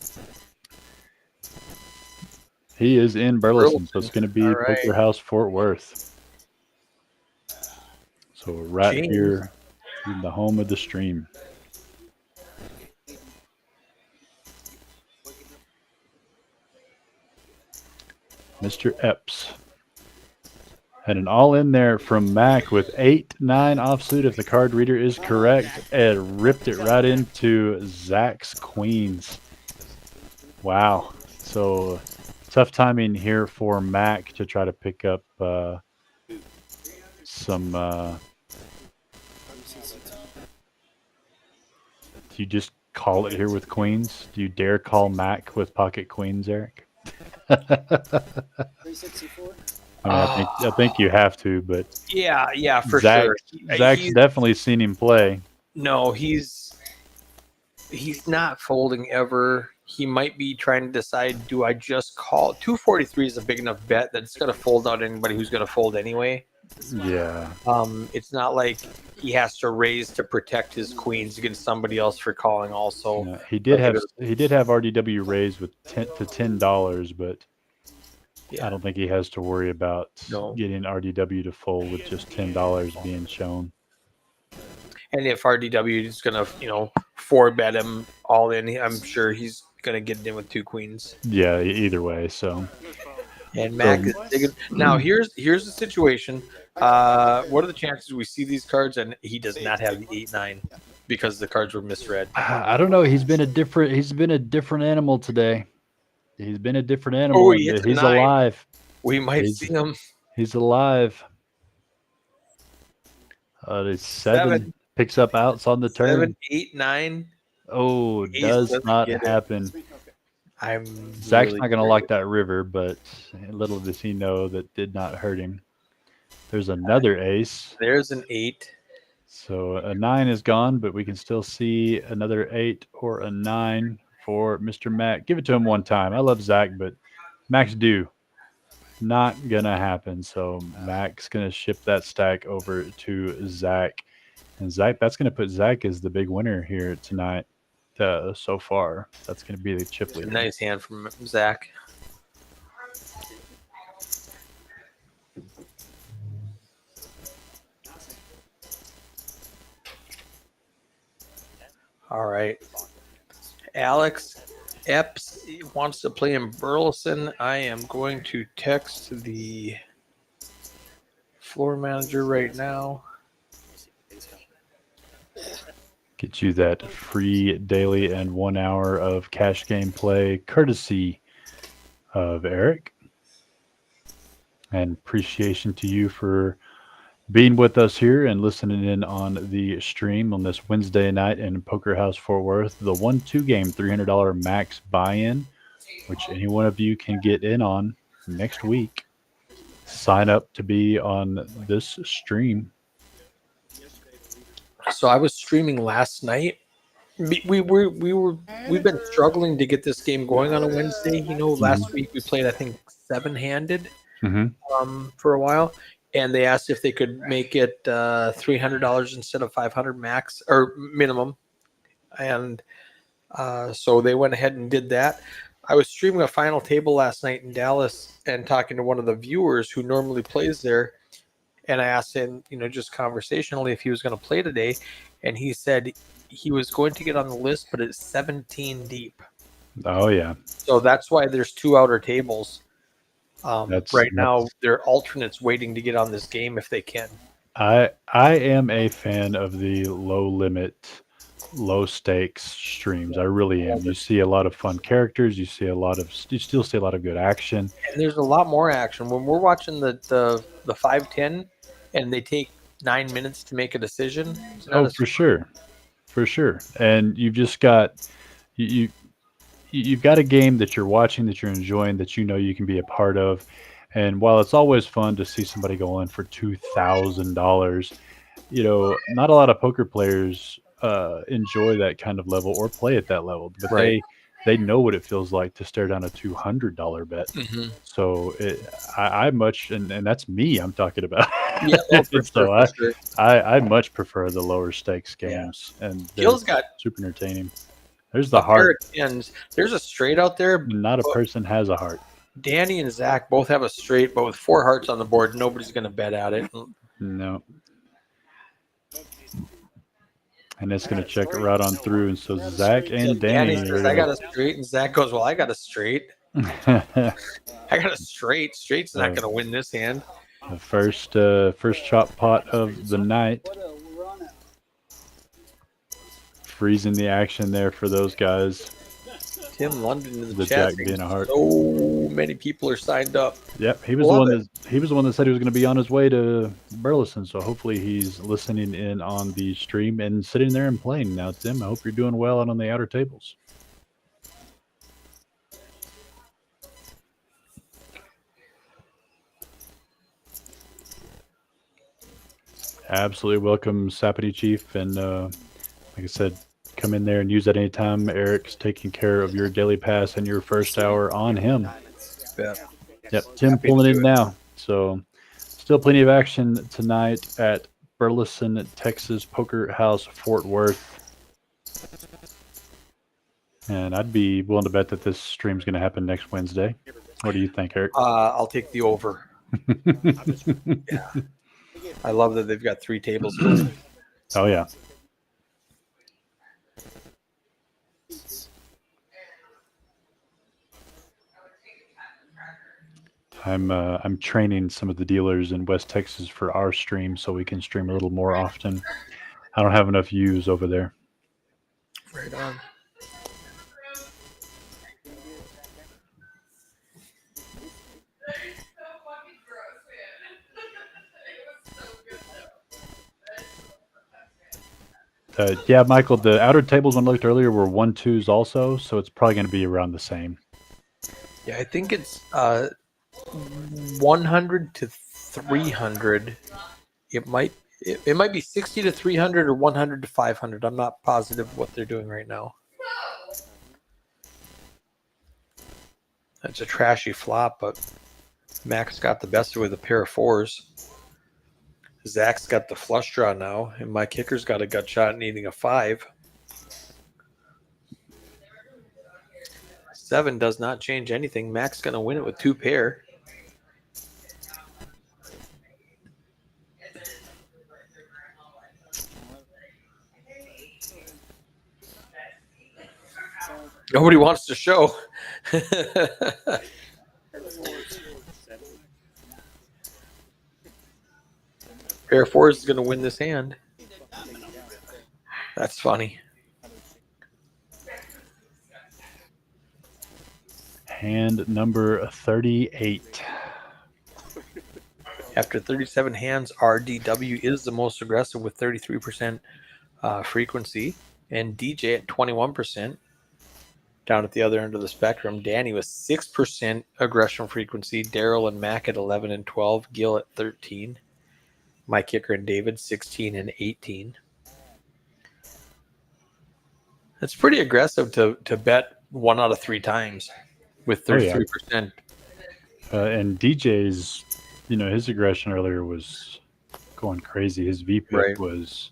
He is in Burleson, so it's going to be All right. Poker House Fort Worth. So right James. here in the home of the stream. Mr. Epps had an all in there from Mac with 8-9 offsuit if the card reader is correct, and ripped it right into Zach's queens. Wow. So tough timing here for Mac to try to pick up some. Do you just call it here with queens? Do you dare call Mac with pocket queens, Eric? 364. I think you have to, but Yeah, for Zach, sure. Zach's He's- definitely seen him play. No, he's not folding ever. He might be trying to decide, do I just call? 243 is a big enough bet that it's going to fold out anybody who's going to fold anyway. Yeah. It's not like he has to raise to protect his queens against somebody else for calling also. Yeah, he did have RDW raised with $10, but Yeah. I don't think he has to worry about No. getting RDW to fold with just $10 being shown. And if RDW is going to, 4-bet him all in, I'm sure he's going to get it in with 2 queens. Yeah, either way. So And Mac is digging. Now, here's the situation. What are the chances we see these cards and he does not have the 8-9 because the cards were misread? I don't know. He's been a different animal today. He's been a different animal. Oh, he hits a He's 9. alive. We might see him. He's alive. It's 7 picks up outs on the turn. 7, 8, 9. Oh, Ace does doesn't not get it. happen. I'm Zach's really not going to curious. like that river, but little does he know that did not hurt him. There's another ace. There's an 8. So a 9 is gone, but we can still see another 8 or a 9 for Mr. Mac. Give it to him one time. I love Zach, but Mac's due. Not going to happen. So Mac's going to ship that stack over to Zach. And Zach, that's going to put Zach as the big winner here tonight so far. That's going to be the chip leader. Nice hand from Zach. All right. Alex Epps wants to play in Burleson. I am going to text the floor manager right now. Get you that free daily and 1 hour of cash game play courtesy of Eric. And appreciation to you for being with us here and listening in on the stream on this Wednesday night in Poker House Fort Worth. The 1-2 game $300 max buy-in, which any one of you can get in on next week. Sign up to be on this stream. So I was streaming last night. We've been struggling to get this game going on a Wednesday. You know, last week we played, I think, 7-handed for a while, and they asked if they could make it $300 instead of $500 max or minimum, and so they went ahead and did that. I was streaming a final table last night in Dallas and talking to one of the viewers who normally plays there. And I asked him, you know, just conversationally if he was going to play today. And he said he was going to get on the list, but it's 17 deep. Oh, yeah. So that's why there's 2 outer tables. Now, they're alternates waiting to get on this game if they can. I am a fan of the low limit, low stakes streams. I really am. You see a lot of fun characters. You still see a lot of good action. And there's a lot more action when we're watching the 5-10, and they take 9 minutes to make a decision. Oh, for sure. And you've just got you've got a game that you're watching, that you're enjoying, that you know you can be a part of. And while it's always fun to see somebody go in for $2,000, you know, not a lot of poker players enjoy that kind of level or play at that level, but they know what it feels like to stare down a $200 bet. Mm-hmm. So I much, and that's me I'm talking about. Yeah, I much prefer the lower stakes games, and Gil's got super entertaining. There's the heart. There's a straight out there. Not a person has a heart. Danny and Zach both have a straight, but with 4 hearts on the board, nobody's going to bet at it. No. And it's going to check it right on through. And so Zach and Danny says, I got a straight, and Zach goes, well, I got a straight. I got a straight. Straight's not going to win this hand. The first chop pot of the night. Freezing the action there for those guys. Tim London in the chat. Jack being a heart. So many people are signed up. Yep, he was the one that said he was going to be on his way to Burleson. So hopefully he's listening in on the stream and sitting there and playing. Now, Tim, I hope you're doing well out on the outer tables. Absolutely welcome, Sapity Chief, and like I said, come in there and use that anytime. Eric's taking care of your daily pass and your first hour on him. Yep, Tim pulling in now. So still plenty of action tonight at Burleson, Texas Poker House, Fort Worth. And I'd be willing to bet that this stream's going to happen next Wednesday. What do you think, Eric? I'll take the over. Yeah. I love that they've got 3 tables. Oh, yeah. I'm training some of the dealers in West Texas for our stream so we can stream a little more often. I don't have enough views over there. Right on. Yeah, Michael, the outer tables when I looked earlier were 1-2s also, so it's probably going to be around the same. Yeah, I think it's 100 to 300. It might be 60 to 300 or 100 to 500. I'm not positive what they're doing right now. That's a trashy flop, but Max got the best with a pair of 4s. Zach's got the flush draw now, and my kicker's got a gut shot needing a 5. 7 does not change anything. Mac's going to win it with 2 pair. Nobody wants to show. Pair of 4s is going to win this hand. That's funny. Hand number 38. After 37 hands, RDW is the most aggressive with 33% frequency, and DJ at 21%. Down at the other end of the spectrum, Danny with 6% aggression frequency, Daryl and Mac at 11 and 12, Gil at 13, my kicker and David 16 and 18. That's pretty aggressive to bet 1 out of 3 times with 33%. And DJ's, his aggression earlier was going crazy. His VPIP was,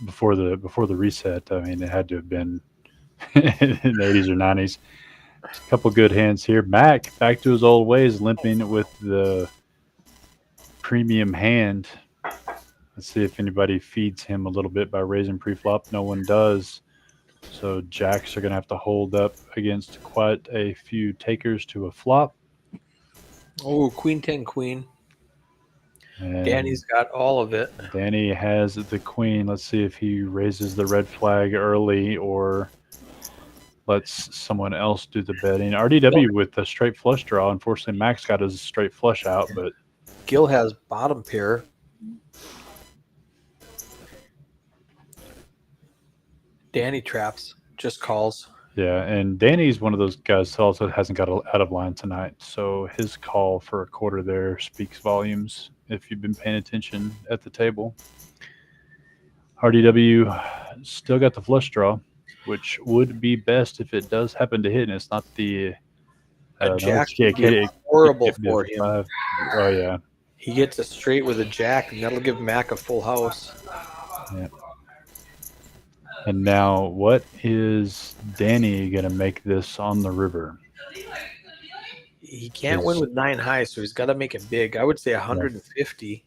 before the reset, it had to have been in the 80s or 90s. A couple good hands here. Mac back to his old ways, limping with the premium hand. Let's see if anybody feeds him a little bit by raising pre-flop. No one does. So jacks are going to have to hold up against quite a few takers to a flop. Oh, queen 10 queen. And Danny's got all of it. Danny has the queen. Let's see if he raises the red flag early or lets someone else do the betting. RDW with a straight flush draw. Unfortunately, Max got his straight flush out, but Gil has bottom pair. Danny traps, just calls. yeah, and Danny's one of those guys who also hasn't got out of line tonight. So his call for a quarter there speaks volumes if you've been paying attention at the table. RDW still got the flush draw, which would be best if it does happen to hit, and it's not the jack would be horrible for him. Oh, yeah. He gets a straight with a jack, and that'll give Mac a full house. Yeah. And now, what is Danny going to make this on the river? He can't win with 9 high, so he's got to make it big. I would say 150.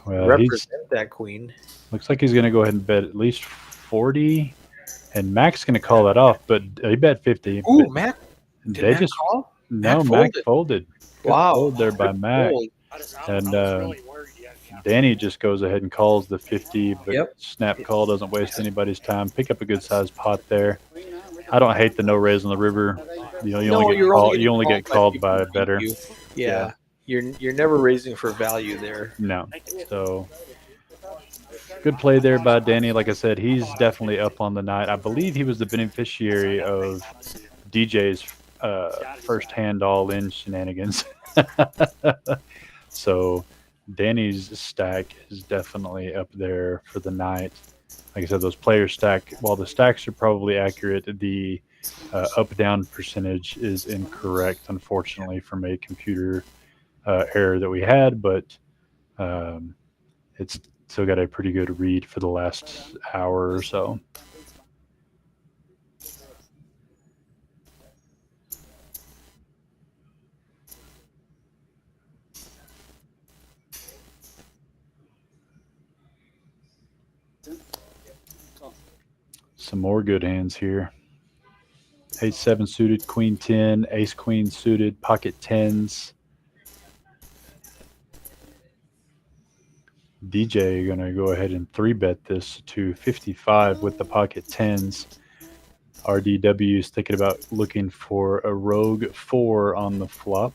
Well, represent that queen. Looks like he's going to go ahead and bet at least 40, and Mac's going to call that off, but he bet 50. Ooh, Mac. Did Mac call? No, Mac folded. Wow. Fold there by Mac. And Danny just goes ahead and calls the 50, but snap call doesn't waste anybody's time. Pick up a good sized pot there. I don't hate the no raise on the river. You only get called by a better. Yeah. You're never raising for value there. No. So good play there by Danny. Like I said, he's definitely up on the night. I believe he was the beneficiary of DJ's first hand all in shenanigans. So Danny's stack is definitely up there for the night. Like I said, those players stack, while the stacks are probably accurate, the up-down percentage is incorrect, unfortunately, from a computer error that we had, but it's still got a pretty good read for the last hour or so. Some more good hands here. Ace-7 suited, queen 10, ace-queen suited, pocket 10s. DJ going to go ahead and 3-bet this to 55 with the pocket 10s. RDW is thinking about looking for a rogue 4 on the flop.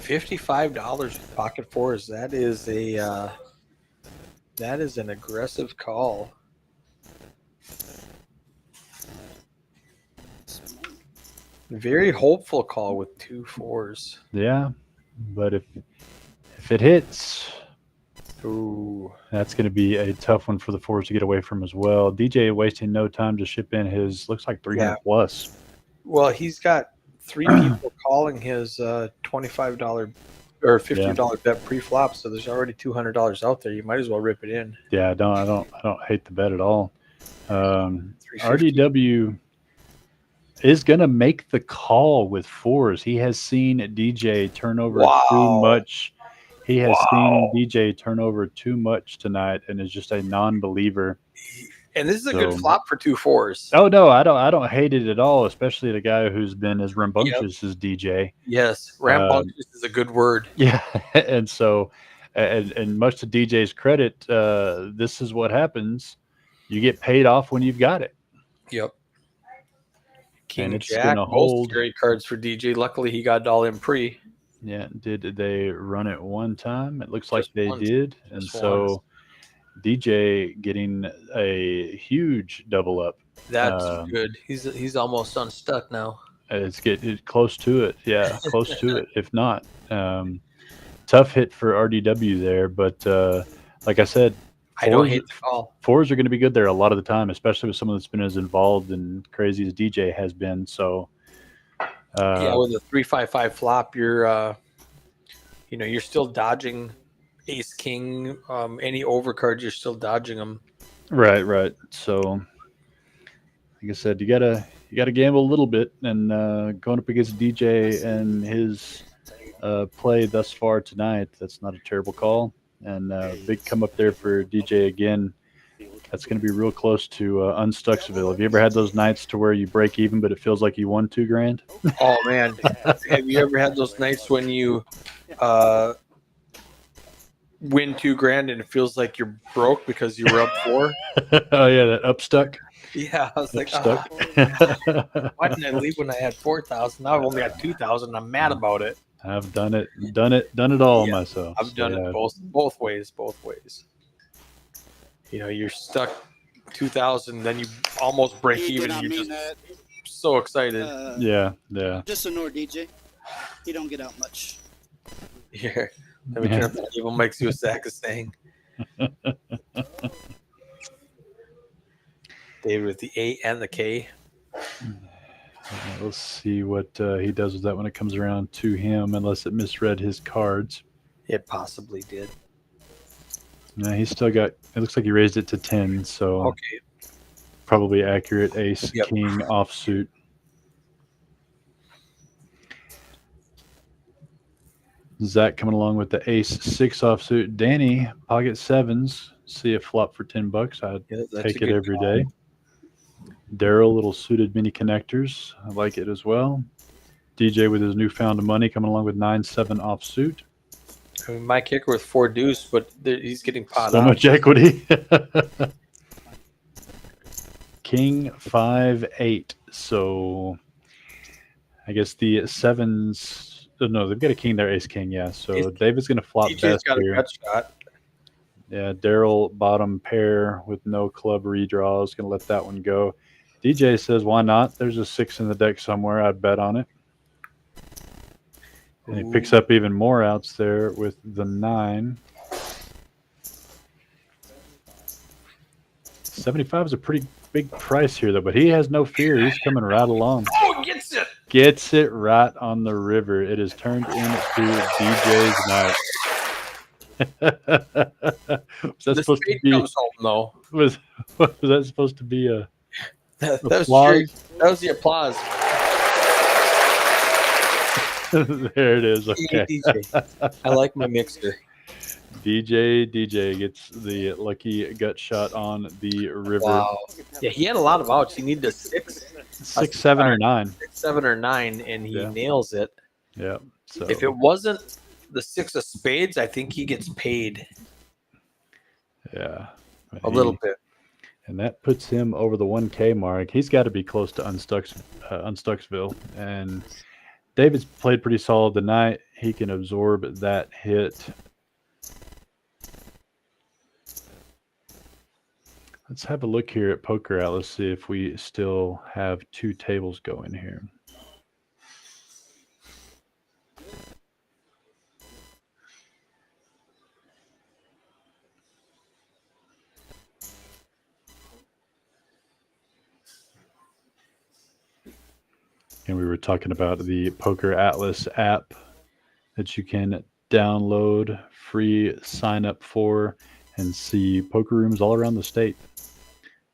$55 with pocket fours. That is an aggressive call. Very hopeful call with 2 fours. Yeah, but if it hits, Ooh. that's going to be a tough one for the fours to get away from as well. DJ wasting no time to ship in his, looks like 300 plus. Well, he's got 3 people calling his $25 or $50 bet pre-flop, so there's already $200 out there. You might as well rip it in. Yeah, I don't hate the bet at all. RDW is going to make the call with fours. He has seen DJ turn over too much. He has seen DJ turn over too much tonight and is just a non-believer. And this is a good flop for 2 fours. Oh no, I don't hate it at all, especially the guy who's been as rambunctious as DJ. Yes, rambunctious is a good word. Yeah, and so, and much to DJ's credit, this is what happens. You get paid off when you've got it. Yep. King and it's Jack, gonna both hold. great cards for DJ. Luckily, he got it all in pre. Yeah, did they run it one time? It looks like they once. did, and Just so once. DJ getting a huge double up. That's good. He's almost unstuck now. It's getting close to it. Yeah, close to it. If not, tough hit for RDW there. But like I said, I don't hate the call. Fours are going to be good there a lot of the time, especially with someone that's been as involved and crazy as DJ has been. So yeah, with a 3-5-5 flop, you're you're still dodging ace king. Any overcards, you're still dodging them. Right. So like I said, you gotta gamble a little bit, and going up against DJ and his play thus far tonight, that's not a terrible call. And big come up there for DJ again. That's going to be real close to Unstucksville. Have you ever had those nights to where you break even, but it feels like you won $2,000? Oh man, have you ever had those nights when you win $2,000 and it feels like you're broke because you were up 4? Oh yeah, that upstuck. Yeah, I was like, Upstuck. why didn't I leave when I had 4,000? Now I've only got 2,000. I'm mad about it. I've done it all myself. I've done it both ways. You're stuck 2,000, then you almost break even. And you're just so excited. Yeah. Just ignore DJ. He don't get out much. Yeah. Let me turn up the evil makes you a sack of saying. David with the A and the K. Let's see what he does with that when it comes around to him, unless it misread his cards. It possibly did. No, he's still got. It looks like he raised it to 10, so okay, probably accurate. Ace, king, offsuit. Zach coming along with the ace 6 offsuit. Danny pocket 7s. See a flop for $10. I'd take it every day. Daryl, little suited mini connectors. I like it as well. DJ with his newfound money coming along with 9-7 offsuit. I mean, my kicker with 4 deuce, but he's getting pot So off. much equity. King 5-8. So I guess the 7s. No, they've got a king there, ace king. Yeah. So David's going to flop best got here. A gut shot. Yeah, Daryl bottom pair with no club redraws. Going to let that one go. DJ says, why not? There's a 6 in the deck somewhere. I'd bet on it. And he picks up even more outs there with the 9. 75 is a pretty big price here, though. But he has no fear. He's coming right along. Oh, gets it! Gets it right on the river. It is turned into DJ's night. Was that supposed to be? Comes home, though. Was that supposed to be a? That was the applause. There it is. Okay. DJ. I like my mixer. DJ gets the lucky gut shot on the river. Wow. Yeah, he had a lot of outs. He needed a 6, 7, or 9. 6, 7, or 9, and he nails it. Yeah. So if it wasn't the 6 of spades, I think he gets paid. Yeah. A little bit. And that puts him over the 1K mark. He's got to be close to Unstucksville. And David's played pretty solid tonight. He can absorb that hit. Let's have a look here at Poker Out. Let's see if we still have 2 tables going here. And we were talking about the Poker Atlas app that you can download, free sign up for, and see poker rooms all around the state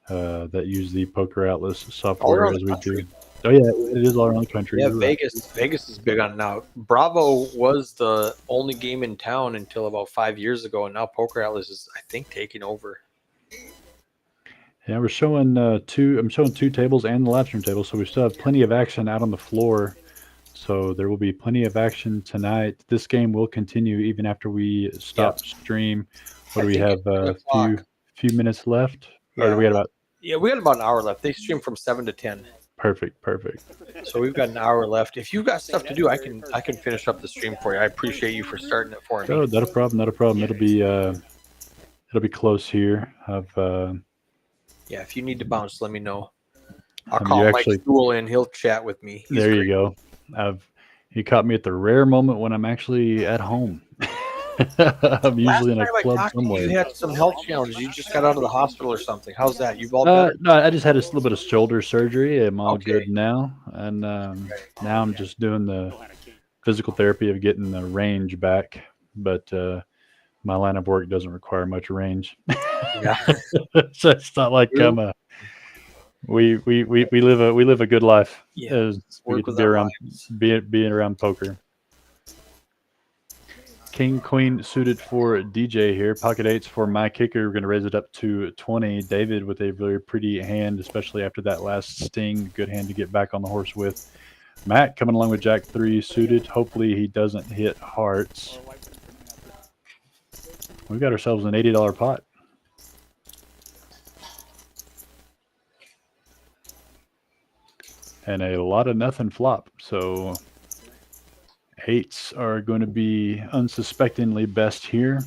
that use the Poker Atlas software as we do. Oh yeah, it is all around the country. Yeah, You're Vegas. right. Vegas is big on it now. Bravo was the only game in town until about 5 years ago, and now Poker Atlas is, I think, taking over. Yeah, we're showing 2. I'm showing 2 tables and the live stream table, so we still have plenty of action out on the floor. So there will be plenty of action tonight. This game will continue even after we stop stream. What do we have? A few minutes left, or do we got about? Yeah, we got about an hour left. They stream from 7 to 10. Perfect. So we've got an hour left. If you've got stuff to do, I can finish up the stream for you. I appreciate you for starting it for me. Oh, not a problem. It'll be close here. Yeah, if you need to bounce, let me know. I'll mean, call you Mike actually- Stool in. He'll chat with me. He's there great. you go. You caught me at the rare moment when I'm actually at home. I'm usually in a club somewhere. You had some health challenges. You just got out of the hospital or something. How's that? You've all better? No, I just had a little bit of shoulder surgery. I'm all Okay. good now, and now I'm just doing the physical therapy of getting the range back. But my line of work doesn't require much range, Yeah. so it's not like I'm a. We live a good life. Yeah. As we Work get to with be our around lives. being around poker. King Queen suited for DJ here. Pocket 8s for my kicker. We're going to raise it up to 20. David with a very pretty hand, especially after that last sting. Good hand to get back on the horse with. Matt coming along with Jack 3 suited. Hopefully he doesn't hit hearts. We've got ourselves an $80 pot. And a lot of nothing flop. So 8s are going to be unsuspectingly best here,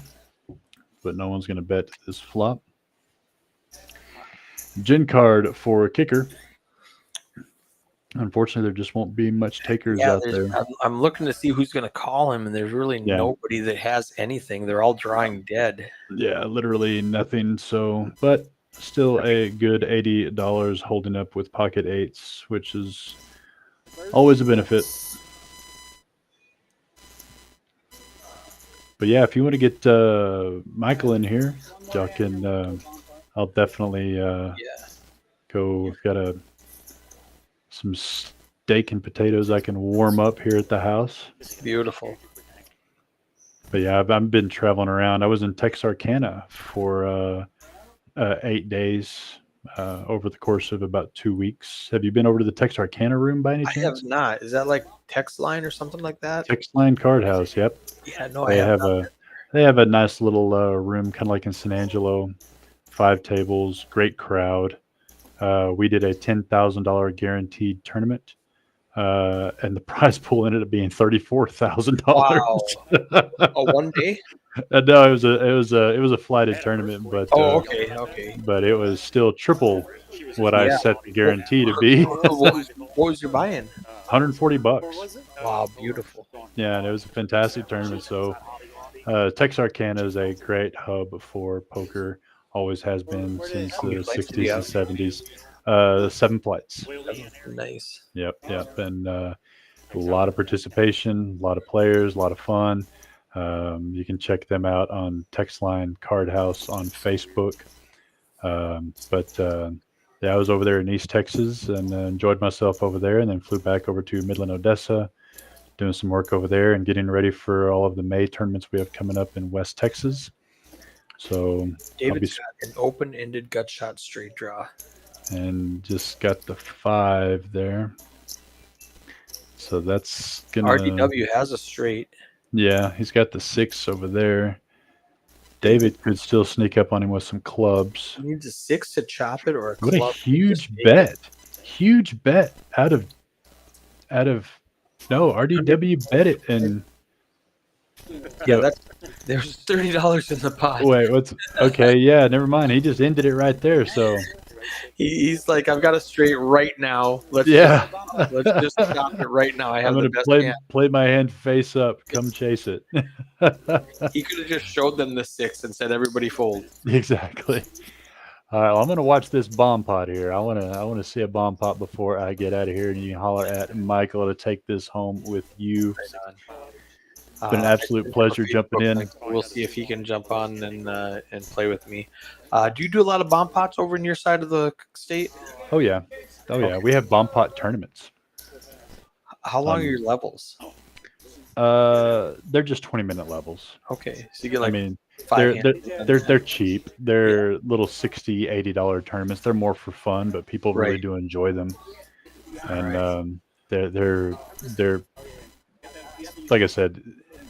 but no one's going to bet this flop. Gin card for kicker. Unfortunately, there just won't be much takers out there. I'm looking to see who's going to call him, and there's really nobody that has anything. They're all drawing dead. Yeah, literally nothing. So, but still a good $80 holding up with pocket 8s, which is always a benefit. But yeah, if you want to get Michael in here, y'all can. I'll definitely go. We've got some steak and potatoes I can warm up here at the house. Beautiful. But yeah, I've been traveling around. I was in Texarkana for 8 days over the course of about 2 weeks. Have you been over to the Texarkana room by any chance? I have not. Is that like text line or something like that? Text line card house. Yep. Yeah, no, They I have have they have a nice little room, kind of like in San Angelo. 5 tables, great crowd. We did a $10,000 guaranteed tournament, and the prize pool ended up being $34,000. Wow. A 1 day? No, it was a flighted tournament, but okay. but it was still triple what I set the guarantee to be. What was your buy-in? $140. Wow, beautiful. Yeah, and it was a fantastic tournament. So Texarkana is a great hub for poker. Always has been since the 60s and 70s. 7 flights. Nice. Yep. And a lot of participation, a lot of players, a lot of fun. You can check them out on Textline Card House on Facebook. Yeah, I was over there in East Texas and enjoyed myself over there, and then flew back over to Midland, Odessa, doing some work over there and getting ready for all of the May tournaments we have coming up in West Texas. So David's got an open-ended gut shot straight draw. And just got the 5 there. So that's gonna. RDW has a straight. Yeah, he's got the 6 over there. David could still sneak up on him with some clubs. He needs a 6 to chop it, or a What club. a huge bet! Huge bet out of No, RDW bet it, and Yeah, there's $30 in the pot. wait, what's okay? Yeah, never mind. He just ended it right there. So He's like, I've got a straight right now. Let's just stop it right now. I have I'm the gonna best hand. play my hand face up. Come chase it. He could have just showed them the 6 and said, "Everybody fold." Exactly. All right, well, I'm gonna watch this bomb pot here. I wanna see a bomb pot before I get out of here, and you can holler at Michael to take this home with you. It's been an absolute pleasure jumping in. We'll see if he can jump on and play with me. Do you do a lot of bomb pots over in your side of the state? Oh yeah. We have bomb pot tournaments. How long are your levels? They're just 20-minute levels. Okay, so you get like. I mean, 5 they're cheap. They're little $60, $80 tournaments. They're more for fun, but people really do enjoy them. And they're like I said,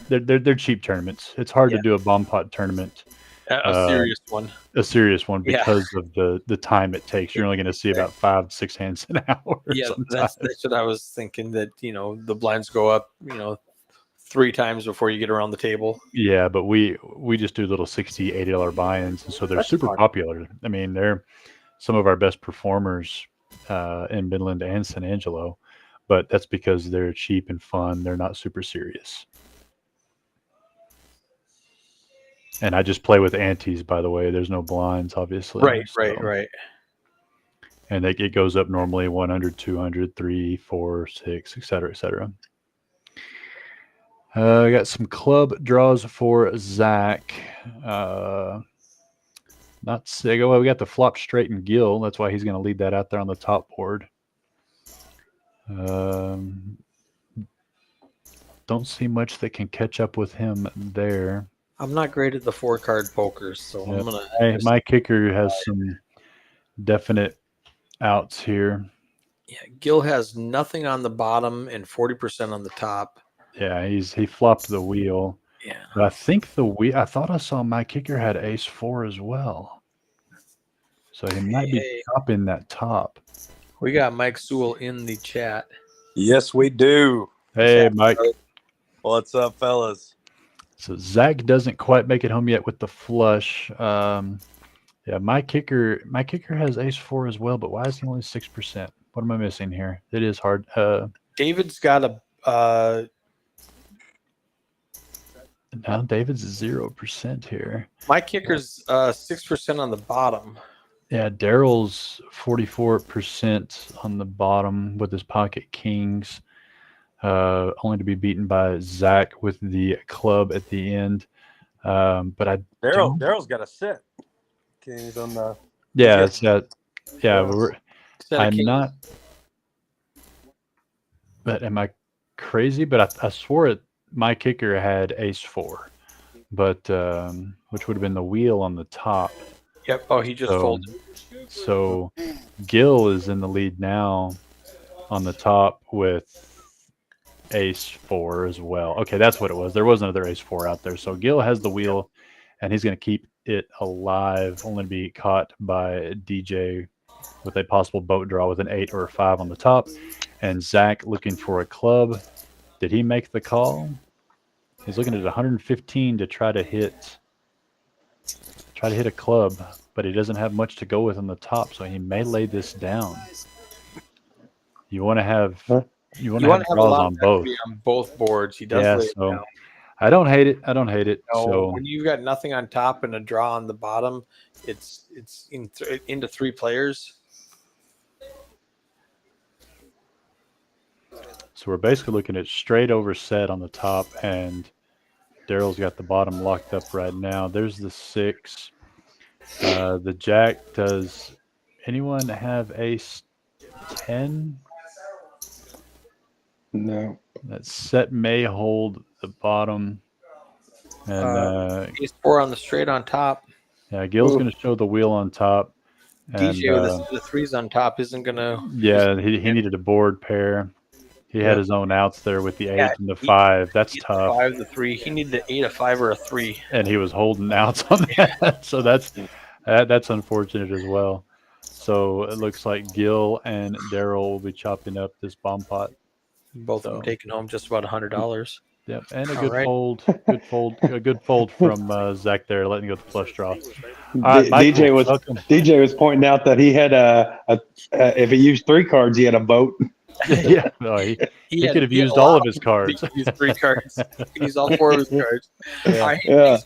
they're cheap tournaments. It's hard to do a bomb pot tournament. A serious one Because of the time it takes. You're only going to see about 5-6 hands an hour. Yeah, that's what I was thinking. That the blinds go up 3 times before you get around the table. Yeah, but we just do little $60, $80 buy-ins, and so they're super popular. I mean, they're some of our best performers in Midland and San Angelo, but that's because they're cheap and fun. They're not super serious. And I just play with antes, by the way. There's no blinds, obviously. Right. And it goes up normally 100, 200, 3, 4, 6, et cetera, et cetera. I got some club draws for Zach. Not sick. Well, we got the flop straight and Gill. That's why he's going to lead that out there on the top board. Don't see much that can catch up with him there. I'm not great at the 4-card pokers, so I'm gonna. My kicker has some definite outs here. Yeah, Gil has nothing on the bottom and 40% on the top. Yeah, he flopped the wheel. Yeah, but I think I thought I saw my kicker had ace-4 as well, so he might be topping that top. We got Mike Sewell in the chat. Yes, we do. Hey, Mike. What's up, fellas? So Zach doesn't quite make it home yet with the flush. Yeah, my kicker has ace-4 as well, but why is he only 6%? What am I missing here? It is hard. David's got a. Now David's 0% here. My kicker's 6% on the bottom. Yeah, Daryl's 44% on the bottom with his pocket kings. Only to be beaten by Zach with the club at the end. But Daryl's got a set. Kings on the. Yeah, it's got. Yeah, I'm not. But am I crazy? But I swore my kicker had ace-4, but which would have been the wheel on the top. Yep. Oh, he just folded. So Gil is in the lead now on the top with ace-4 as well. Okay, that's what it was. There was another ace-4 out there. So Gil has the wheel, and he's going to keep it alive, only to be caught by DJ with a possible boat draw with an 8 or a 5 on the top. And Zach looking for a club. Did he make the call? He's looking at 115 to try to hit a club, but he doesn't have much to go with on the top, so he may lay this down. You want to have draws on both. On both boards. He does lay it down. I don't hate it. No, so when you've got nothing on top and a draw on the bottom, it's into 3 players. So we're basically looking at straight over set on the top, and Daryl's got the bottom locked up right now. There's the 6. The jack. Does anyone have ace-10? No. That set may hold the bottom. And ace-4 on the straight on top. Yeah, Gil's going to show the wheel on top. And, DJ with the 3s on top isn't going to. Yeah, he needed a board pair. He had his own outs there with the 8 and the 5. That's tough. 5, the 3. He needed the 8, a 5, or a 3. And he was holding outs on that. So that's unfortunate as well. So it looks like Gil and Daryl will be chopping up this bomb pot. Both of them taking home just about $100. Yep, and a All good right. fold, a good fold from Zach there, letting go the flush draw. All right, DJ Michael, was welcome. DJ was pointing out that he had if he used 3 cards, he had a vote. Yeah, no, he could have used all of his cards. He used 3 cards. He could use all 4 of his cards. All right. Yeah.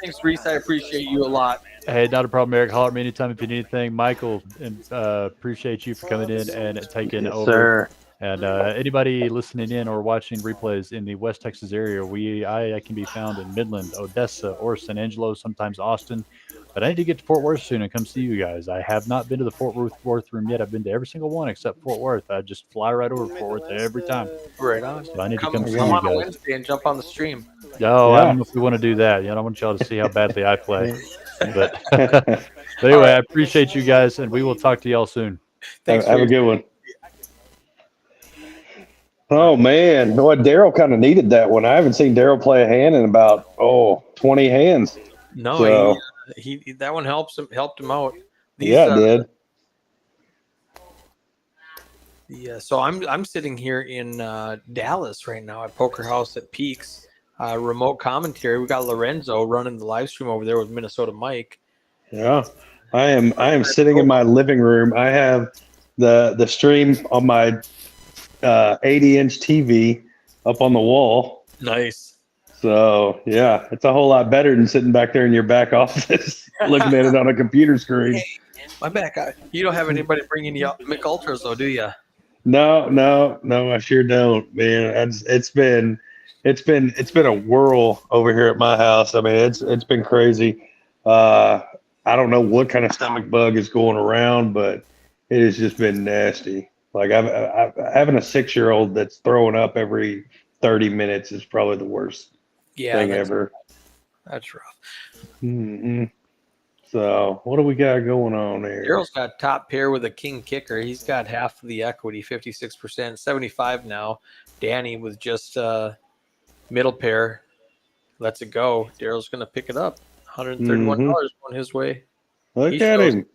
Thanks, Reese. I appreciate you a lot. Hey, not a problem, Eric. Holler at me anytime if you need anything. Michael, and appreciate you for coming in and taking over. Sir. And anybody listening in or watching replays in the West Texas area, I can be found in Midland, Odessa, or San Angelo, sometimes Austin. But I need to get to Fort Worth soon and come see you guys. I have not been to the Fort Worth room yet. I've been to every single one except Fort Worth. I just fly right over to Fort Worth every time. Right on. So I need to Come come see you on a guys. Wednesday and jump on the stream. Oh, I Yeah. don't know if we want to do that. I want y'all to see how badly I play. But, but anyway, I appreciate you guys, and we will talk to y'all soon. Thanks. Have a good one. Oh man, boy, Daryl kind of needed that one. I haven't seen Daryl play a hand in about 20 hands. No, So- he that one helped him out. Yeah, it did. Yeah, so I'm sitting here in Dallas right now at Poker House at Peaks. Remote commentary. We got Lorenzo running the live stream over there with Minnesota Mike. Yeah, I am sitting in my living room. I have the stream on my 80-inch TV up on the wall. Nice. So yeah, it's a whole lot better than sitting back there in your back office looking at it on a computer screen. My back. You don't have anybody bringing you up Mick Ultras though, do you? No, I sure don't, man. It's been a whirl over here at my house. I mean, it's been crazy. I don't know what kind of stomach bug is going around, but it has just been nasty. Like having a 6-year-old that's throwing up every 30 minutes is probably the worst thing ever. That's rough. Mm-hmm. So what do we got going on there? Daryl's got top pair with a king kicker. He's got half of the equity, 56%, 75 now. Danny with just middle pair lets it go. Daryl's going to pick it up. $131 going his way. Look at him.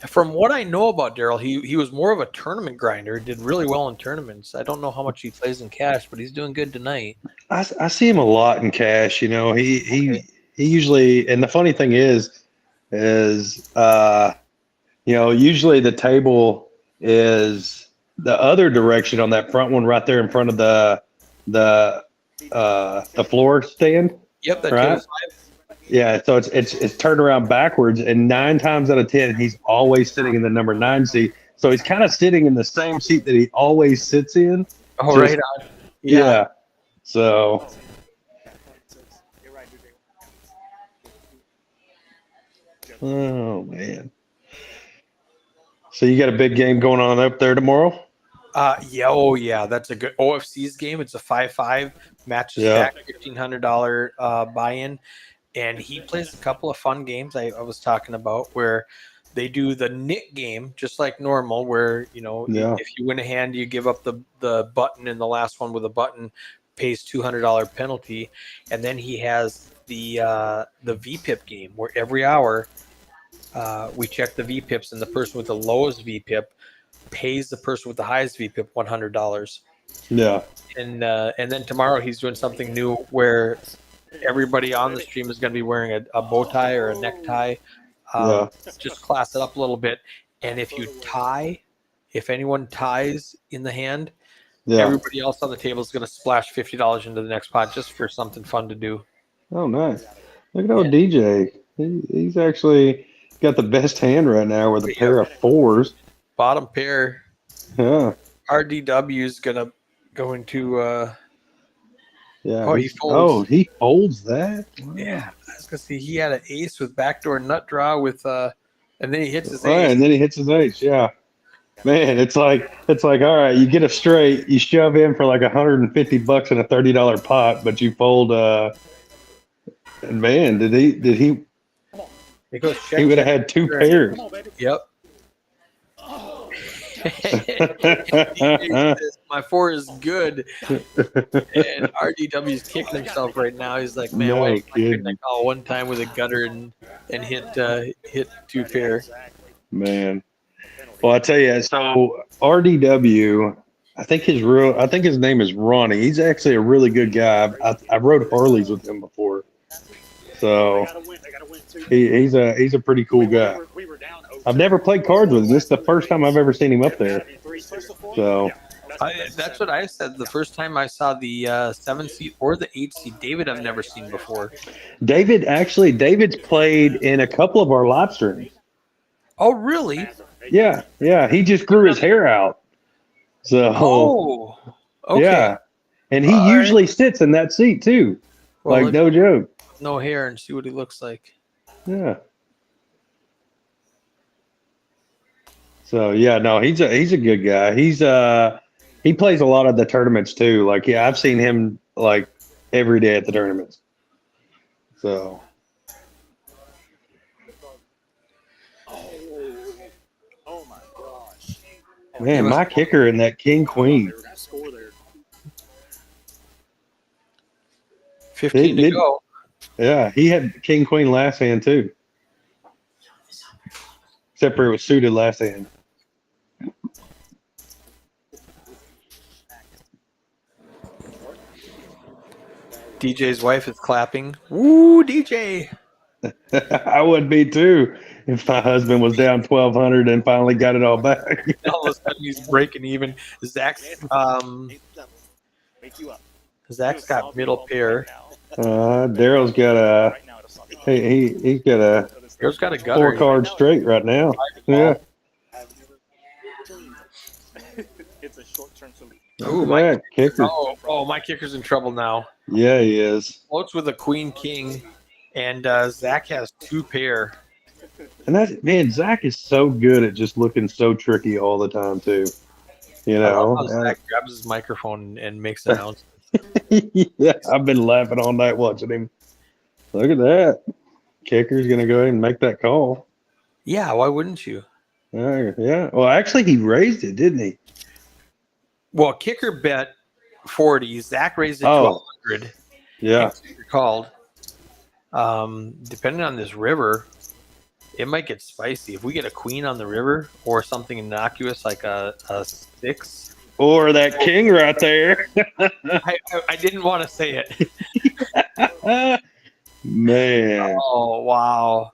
From what I know about Daryl, he was more of a tournament grinder. Did really well in tournaments. I don't know how much he plays in cash, but he's doing good tonight. I see him a lot in cash. You know, he usually, and the funny thing is usually the table is the other direction on that front one right there in front of the floor stand. Yep, that right? 2-5. Yeah, so it's turned around backwards, and 9 times out of 10, he's always sitting in the number 9 seat. So he's kind of sitting in the same seat that he always sits in. Oh, Just- right on. Yeah. So oh man. So you got a big game going on up there tomorrow? Yeah, that's a good OFC's game. It's a 5-5 matches back $1,500 buy-in, and he plays a couple of fun games I was talking about where they do the knit game just like normal, where if you win a hand, you give up the button, and the last one with a button pays $200 penalty, and then he has the VPIP game where every hour we check the VPIPs, and the person with the lowest VPIP pays the person with the highest VPIP $100. Yeah. And then tomorrow he's doing something new where everybody on the stream is going to be wearing a bow tie or a necktie. Just class it up a little bit. And if anyone ties in the hand, everybody else on the table is going to splash $50 into the next pot just for something fun to do. Oh, nice. Look at old DJ. He's actually got the best hand right now with a pair of 4s. Bottom pair. Yeah. RDW is going to go into Yeah. Oh, he folds. he folds that? Wow. Yeah, I was gonna see he had an ace with backdoor nut draw with and then he hits his Right, ace. and then he hits his ace. Yeah. Man, it's like all right, you get a straight, you shove in for like $150 in a $30 pot, but you fold and man, did he It goes check, he would have check. had 2 pairs. Yep. My 4 is good, and RDW's kicking himself right now. He's like, man, No why couldn't I kidding. call one time with a gutter and hit 2 pair? Man. Well, I tell you, so RDW, I think his name is Ronnie. He's actually a really good guy. I rode Harleys with him before, so They gotta win too. he's a pretty cool guy. We were down. I've never played cards with him. This is the first time I've ever seen him up there. So That's what I said. The first time I saw the 7-seat or the 8-seat, David, I've never seen before. David's played in a couple of our live streams. Oh, really? Yeah. He just grew his hair out. So okay. yeah, and he usually sits in that seat too. Well, like no joke. No hair and see what he looks like. Yeah. So yeah, no, he's a good guy. He plays a lot of the tournaments too. Like I've seen him like every day at the tournaments. So Oh my gosh. man, my kicker in that King Queen. 15 to go. Yeah, he had King Queen last hand too. Except for it was suited last hand. DJ's wife is clapping. Woo, DJ! I would be too if my husband was down 1,200 and finally got it all back. All of a sudden he's breaking even. Zach's got middle pair. Daryl's got a he's got a Daryl's got a gutter. 4 card straight right now. Yeah. It's a short-term solution. Ooh, my kicker. Oh, my kicker's in trouble now. Yeah, he is. Floats with a queen king, and Zach has 2 pair. And Zach is so good at just looking so tricky all the time too. You know, Zach grabs his microphone and makes an announcement. yeah, I've been laughing all night watching him. Look at that. Kicker's gonna go ahead and make that call. Yeah, why wouldn't you? Yeah. Well, actually, he raised it, didn't he? Well, kicker bet 40. Zach raised it to 100. Yeah. Called. Depending on this river, it might get spicy. If we get a queen on the river or something innocuous like a 6. Or that king right there. I didn't want to say it. Man. Oh, wow.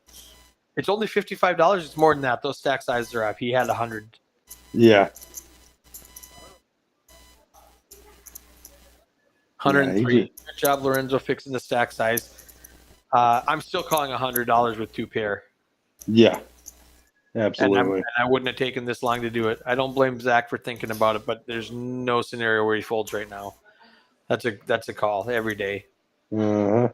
It's only $55. It's more than that. Those stack sizes are up. He had 100. Yeah. 103. Good job, Lorenzo, fixing the stack size. I'm still calling $100 with 2 pair. Yeah. Absolutely. And I wouldn't have taken this long to do it. I don't blame Zach for thinking about it, but there's no scenario where he folds right now. That's a call every day. Uh-huh.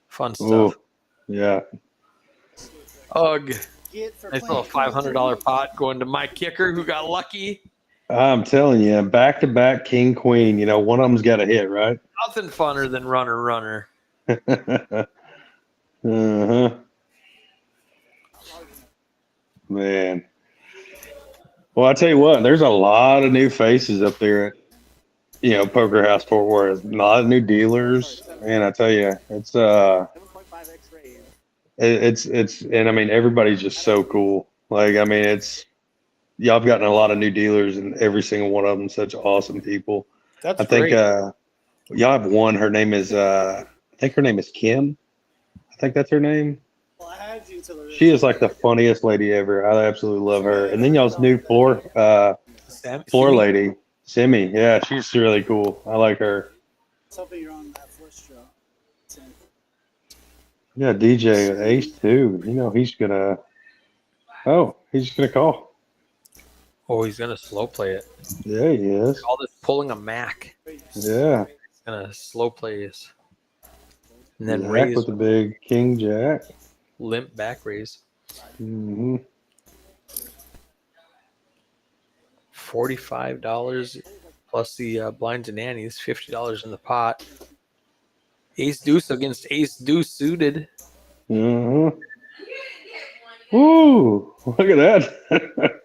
Fun stuff. Ooh, yeah. Ugh. Nice little $500 pot going to my kicker who got lucky. I'm telling you, back-to-back King Queen. You know, one of them's got a hit, right? Nothing funner than runner. Uh-huh. Man. Well, I tell you what, there's a lot of new faces up there at, Poker House Fort Worth. A lot of new dealers. Man, I tell you, it's and I mean, everybody's just so cool. Like, I mean, y'all have gotten a lot of new dealers and every single one of them such awesome people. That's I think great. y'all have one. Her name is I think her name is Kim. I think that's her name. She is like the funniest lady ever. I absolutely love her. And then y'all's new floor lady, Simi. Yeah, she's really cool. I like her. Something you're on that first show. Yeah, DJ Ace too. He's gonna call. Oh, he's gonna slow play it. Yeah, he is. All this pulling a Mac. Yeah. He's gonna slow play this. And then Jack raise with the big King Jack. Limp back raise. Mm-hmm. $45 plus the blinds and nannies. $50 in the pot. Ace deuce against ace deuce suited. Mm-hmm. Woo! Look at that.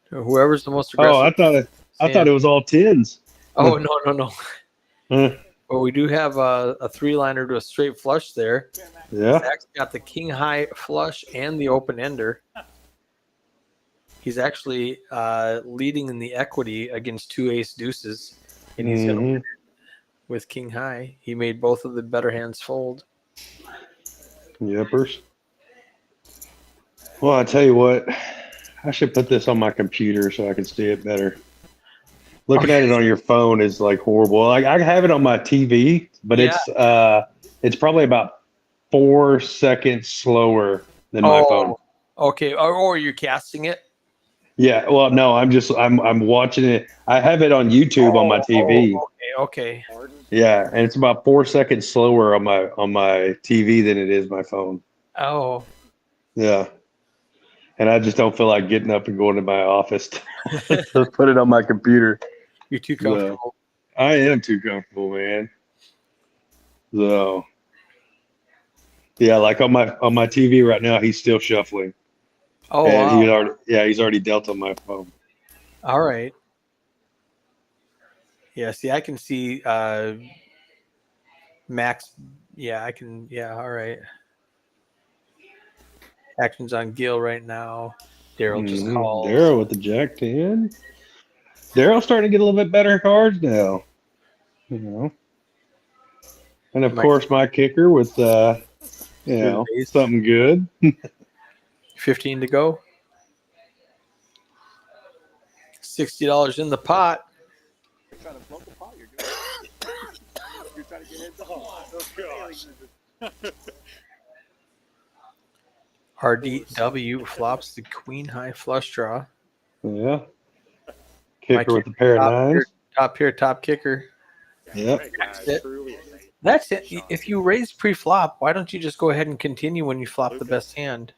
Whoever's the most aggressive. I thought it was all tens. Oh no. Well, we do have a 3-liner to a straight flush there. Yeah. Zach's got the king high flush and the open ender. He's actually leading in the equity against 2 ace deuces, and he's going to win with king high. He made both of the better hands fold. Yepers. Well, I tell you what, I should put this on my computer so I can see it better. Looking at it on your phone is like horrible. Like I have it on my TV, but it's probably about 4 seconds slower than my phone. Okay. Or you're casting it? Yeah. Well, no, I'm watching it. I have it on YouTube on my TV. Okay. Yeah, and it's about 4 seconds slower on my TV than it is my phone. Oh. Yeah. And I just don't feel like getting up and going to my office to put it on my computer. You're too comfortable. I am too comfortable, man. So, yeah, like on my TV right now, he's still shuffling. Oh, and wow. he's already dealt on my phone. All right. Yeah, see, I can see Max. Yeah, I can. Yeah, all right. Actions on Gil right now. Daryl just called. Daryl with the Jack 10. Daryl's starting to get a little bit better cards now. You know. And of course, my kicker with something good. 15 to go. $60 in the pot. You're trying to float the pot. You're doing it. You're trying to get into the pot. RDW flops the queen high flush draw. Yeah. Kicker with the pair of nines. Top kicker. Yeah. That's it. If you raise pre-flop, why don't you just go ahead and continue when you flop the best hand?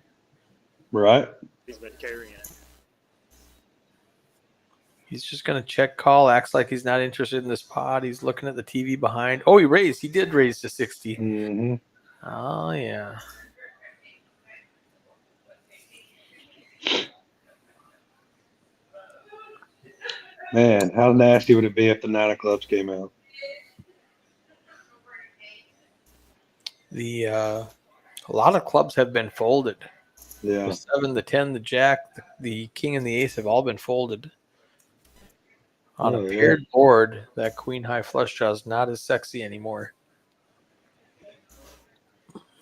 Right. He's been carrying it. He's just going to check call, acts like he's not interested in this pot. He's looking at the TV behind. Oh, he raised. He did raise to 60. Mm-hmm. Oh, yeah. Man, how nasty would it be if the 9 of clubs came out? A lot of clubs have been folded. Yeah. The 7, the 10, the jack, the king, and the ace have all been folded. On a paired board, that queen high flush draw is not as sexy anymore.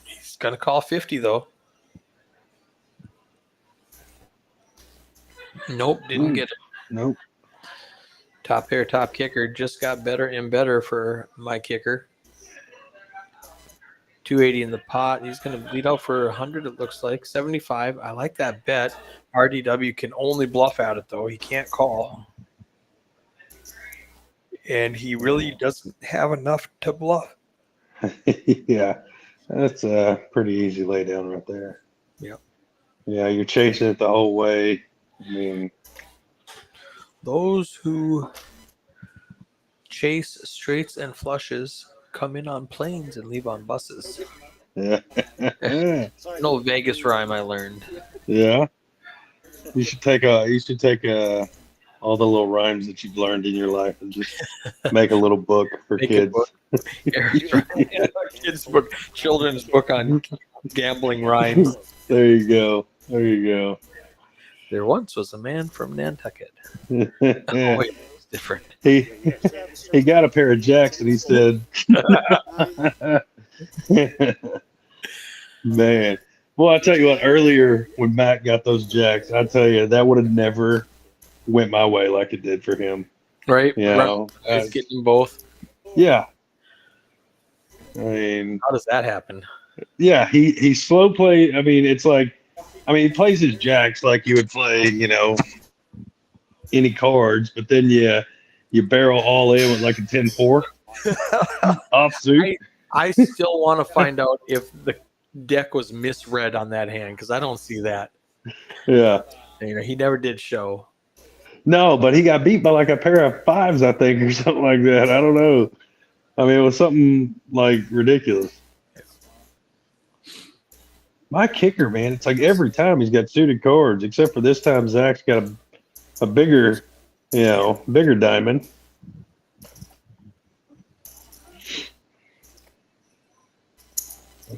He's going to call 50, though. Nope, didn't get it. Nope. Top pair, top kicker just got better and better for my kicker. 280 in the pot. He's going to lead out for 100, it looks like. 75. I like that bet. RDW can only bluff at it, though. He can't call. And he really doesn't have enough to bluff. Yeah. That's a pretty easy lay down right there. Yep. Yeah, you're chasing it the whole way. I mean, those who chase straights and flushes come in on planes and leave on buses. yeah. An old Vegas rhyme I learned. Yeah. You should take all the little rhymes that you've learned in your life and just make a little book for kids. Kids book, children's book on gambling rhymes. There you go. There you go. There once was a man from Nantucket. Oh, wait, it's different. He got a pair of jacks and he said, man. Well, I tell you what, earlier when Matt got those jacks, I tell you, that would have never went my way like it did for him. Right? You know, He's getting both. Yeah. I mean, how does that happen? Yeah, he slow play. I mean, it's like, he plays his jacks like you would play, any cards, but then you barrel all in with like a 10-4 offsuit. I still want to find out if the deck was misread on that hand because I don't see that. Yeah. He never did show. No, but he got beat by like a pair of 5s, I think, or something like that. I don't know. It was something like ridiculous. My kicker, man, it's like every time he's got suited cards, except for this time Zach's got a bigger diamond.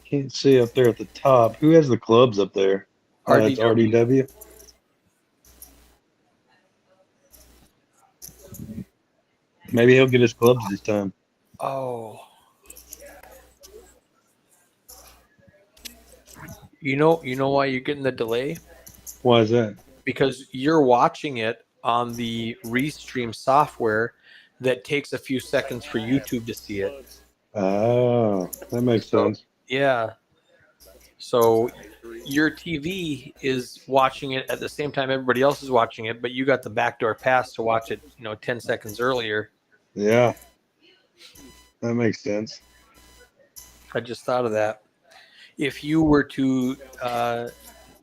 Can't see up there at the top. Who has the clubs up there? Oh, that's RDW. RDW. Maybe he'll get his clubs this time. Oh. You know why you're getting the delay? Why is that? Because you're watching it on the Restream software that takes a few seconds for YouTube to see it. Oh, that makes sense. Yeah. So your TV is watching it at the same time everybody else is watching it, but you got the backdoor pass to watch it, 10 seconds earlier. Yeah, that makes sense. I just thought of that. If you were to,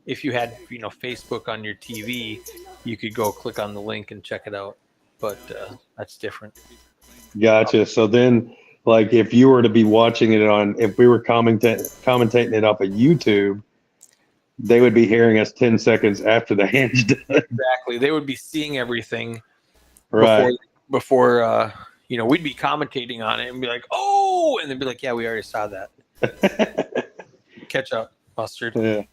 if you had, Facebook on your TV, you could go click on the link and check it out. But that's different. Gotcha. So then, like, if you were to be watching it if we were commentating it off of YouTube, they would be hearing us 10 seconds after the hand's done. Exactly. They would be seeing everything Right. before we'd be commentating on it and be like, oh, and they'd be like, yeah, we already saw that. Catch up, mustard. Yeah.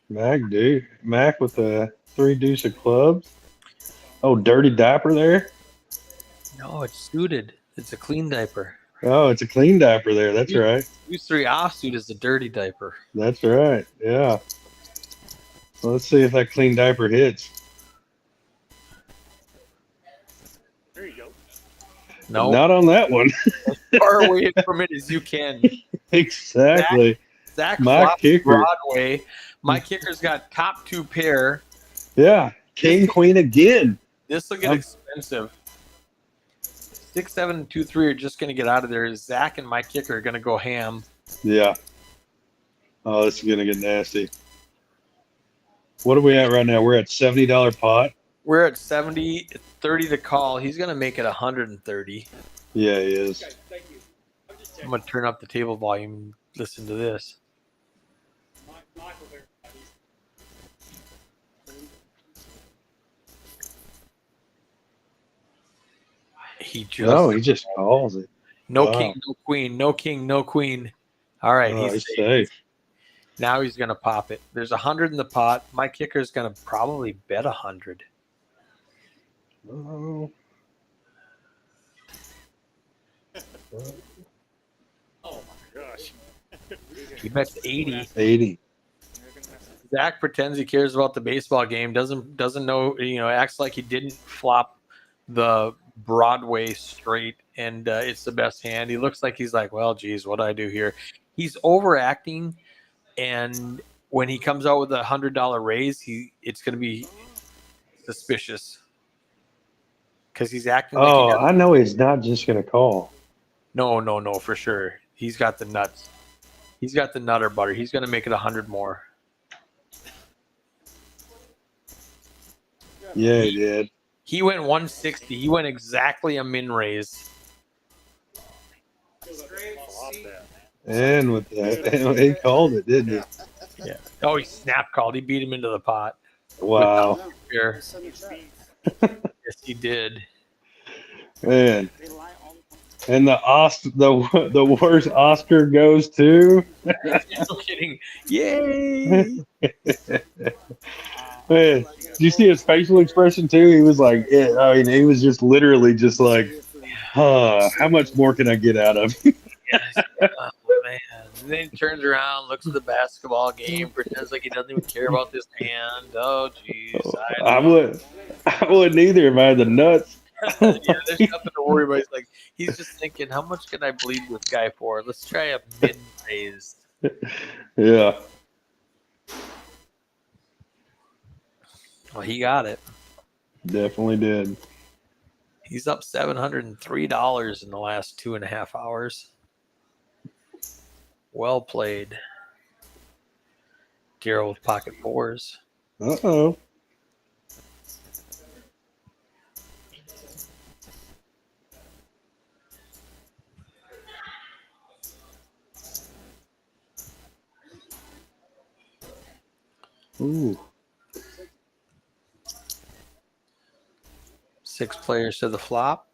Mac with a 3 deuce of clubs. Oh, dirty diaper there. No, it's suited. It's a clean diaper. Oh, it's a clean diaper there. That's right. Use 3 offsuit is a dirty diaper. That's right. Yeah. Well, let's see if that clean diaper hits. There you go. No, Not on that one. as far away from it as you can. Exactly. Zach My flops kicker. Broadway. My kicker's got top 2 pair. Yeah. King, queen again. This will get expensive. 6, 7, and 2, 3 are just going to get out of there. Zach and my kicker are going to go ham. Yeah. Oh, this is going to get nasty. What are we at right now? We're at $70 pot. We're at 70, 30 to call. He's going to make it 130. Yeah, he is. I'm going to turn up the table volume and listen to this. He just calls it. no Wow. king, no queen, no king, no queen. All right, Oh, he's he's safe. safe. Now he's going to pop it. There's 100 in the pot. My kicker's going to probably bet 100. Oh. Oh my gosh. He bets 80. 80. Zach pretends he cares about the baseball game. Doesn't know. Acts like he didn't flop the Broadway straight, and it's the best hand. He looks like he's like, well, geez, what do I do here? He's overacting, and when he comes out with a $100 raise, it's going to be suspicious because he's acting like. Oh, I know he's not just going to call. No, for sure. He's got the nuts. He's got the nutter butter. He's going to make it 100 more. Yeah, he did. He went 160. He went exactly a min raise. And with that, he called it, didn't he? Yeah. Oh, he snap called. He beat him into the pot. Wow. Here. Yes, he did. Man. And the worst Oscar goes to. No kidding. Yay! Man, did you see his facial expression too? He was like, he was just literally just like, how much more can I get out of you? Oh, man. And then he turns around, looks at the basketball game, pretends like he doesn't even care about this hand. Oh, jeez. I wouldn't either if I had the nuts. Yeah, there's nothing to worry about. He's just thinking, how much can I bleed this guy for? Let's try a mid raise. Yeah. Well, he got it. Definitely did. He's up $703 in the last 2.5 hours. Well played. Darryl with pocket 4s. Uh-oh. Ooh. 6 players to the flop.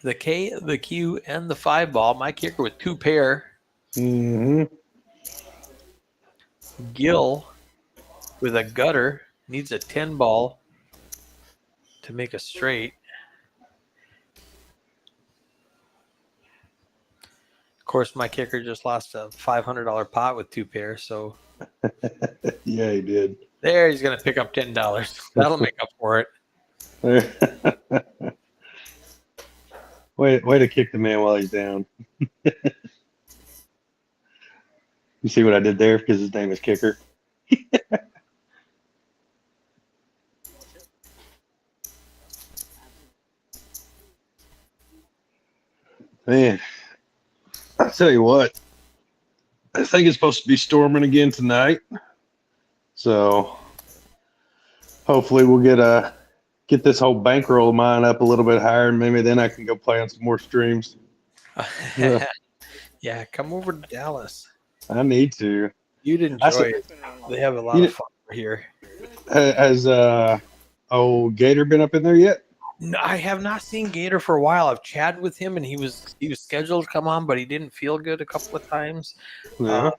the K, the Q, and the 5 ball. My kicker with 2 pair. Mm-hmm. Gil with a gutter needs a 10 ball to make a straight. Of course, my kicker just lost a $500 pot with 2 pairs, so Yeah, he did. there he's gonna pick up $10. That'll make up for it. Way to kick the man while he's down. You see what I did there? Because his name is Kicker. Man, I tell you what, I think it's supposed to be storming again tonight. So hopefully we'll get this whole bankroll of mine up a little bit higher, and maybe then I can go play on some more streams. Yeah. Yeah, come over to Dallas. I need to. You'd enjoy it. They have a lot of fun here. Has old Gator been up in there yet? No, I have not seen Gator for a while. I've chatted with him, and he was scheduled to come on, but he didn't feel good a couple of times. Yeah.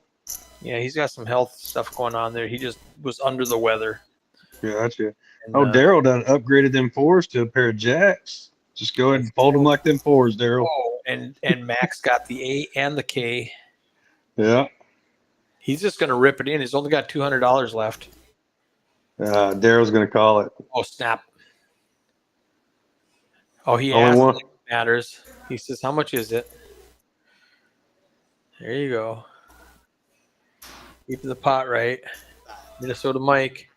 Yeah, he's got some health stuff going on there. He just was under the weather. Gotcha. And, Daryl done upgraded them 4s to a pair of jacks. Just go ahead and fold them like them 4s, Daryl. and Max got the A and the K. Yeah. He's just going to rip it in. He's only got $200 left. Daryl's going to call it. Oh, snap. Oh, he Only asked one. like it matters. He says, how much is it? There you go. Keeping the pot right. Minnesota Mike.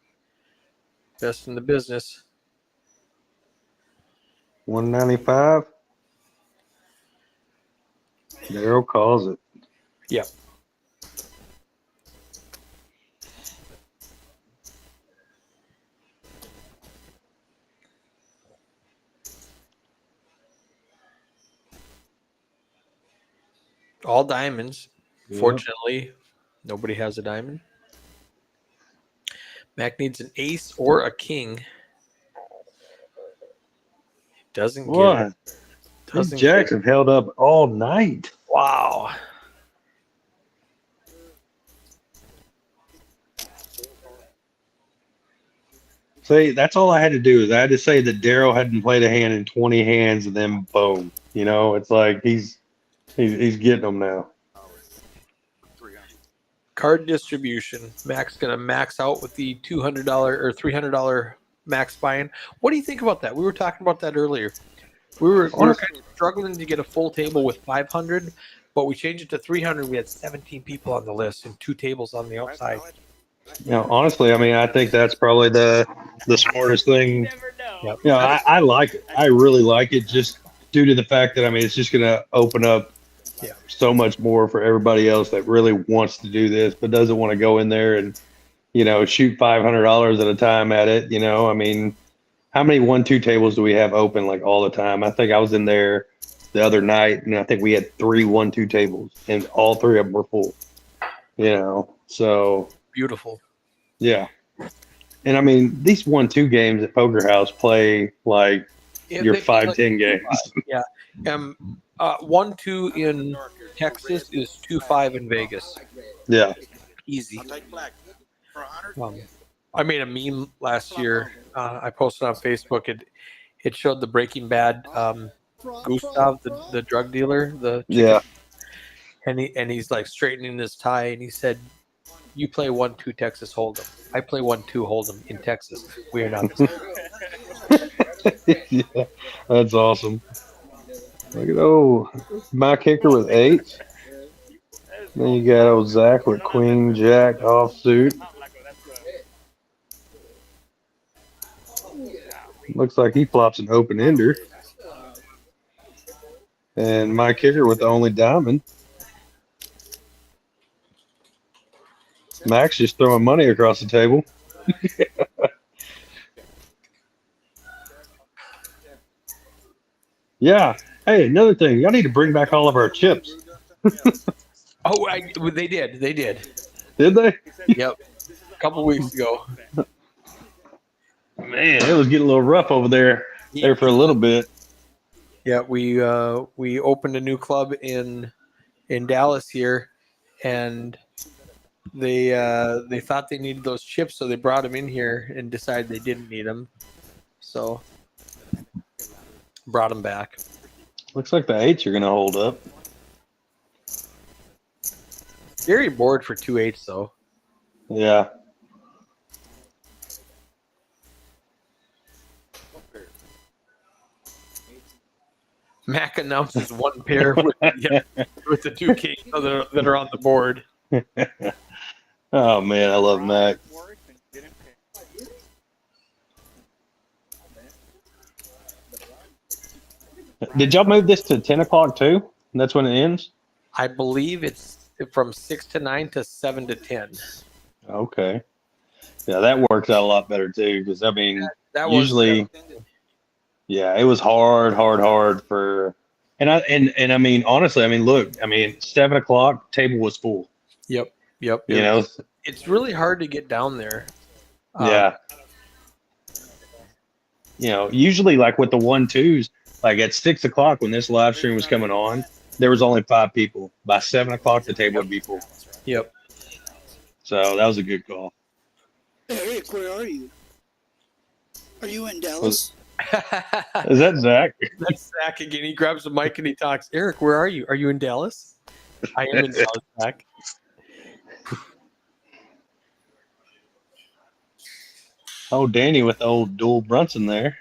Best in the business. 195. Daryl calls it. Yep. All diamonds. Yeah. Fortunately, nobody has a diamond. Mac needs an ace or a king. Doesn't get What? it. These Doesn't jacks get it. have held up all night. Wow. See, that's all I had to do is I had to say that Daryl hadn't played a hand in 20 hands, and then boom. You know, it's like he's getting them now. Card distribution. Mac's gonna max out with the $200 or $300 max buy-in. What do you think about that? We were talking about that earlier. We were kind of struggling to get a full table with 500, but we changed it to 300. We had 17 people on the list and 2 tables on the outside. You know, honestly, I mean, I think that's probably the smartest thing. Yep. You know, I like it. I really like it, just due to the fact that I mean, it's just going to open up so much more for everybody else that really wants to do this, but doesn't want to go in there and, you know, shoot $500 at a time at it. You know, I mean, how many 1-2 tables do we have open like all the time? I think I was in there the other night, and I think we had 3 1-2 tables, and all 3 of them were full. You know, so Beautiful. yeah. And I mean, these 1-2 games at Poker House play like your 5-10 games. Yeah. 1-2 in Texas is 2-5 in Vegas. Yeah. Easy. I made a meme last year. I posted on Facebook. It showed the Breaking Bad Gustav, the drug dealer. And he's like straightening his tie, and he said, "You play 1-2 Texas Hold'em. I play 1-2 Hold'em in Texas. We are not the same." Yeah, that's awesome. Look at my kicker with 8. Then you got old Zach with Queen Jack offsuit. Looks like he flops an open ender. And my kicker with the only diamond. Max just throwing money across the table. Yeah. Hey, another thing. Y'all need to bring back all of our chips. They did. They did. Did they? Yep. A couple weeks ago. Man, it was getting a little rough over there for a little bit. Yeah, we opened a new club in Dallas here, and they thought they needed those chips, so they brought them in here and decided they didn't need them, so brought them back. Looks like the 8s are gonna hold up. Very bored for 2/8 though. Yeah. Mac announces one pair with with the 2 kings that are on the board. Oh man, I love Mac. Did y'all move this to 10 o'clock too? That's when it ends? I believe it's from 6 to 9 to 7 to 10. Okay. Yeah, that works out a lot better too, because I mean, That usually, yeah, it was hard for, and I mean, honestly, I mean, look, I mean, 7 o'clock table was full. Yep. You know, It's really hard to get down there. yeah. You know, usually like with the 1-2s, like at 6 o'clock when this live stream was coming on, there was only 5 people. By 7 o'clock, the table would be full. Yep. So that was a good call. Eric, where are you? Are you in Dallas? Is that Zach? That's Zach again. He grabs the mic and he talks. Eric, where are you? Are you in Dallas? I am in Dallas, Zach. Oh, Danny with the old dual Brunson there.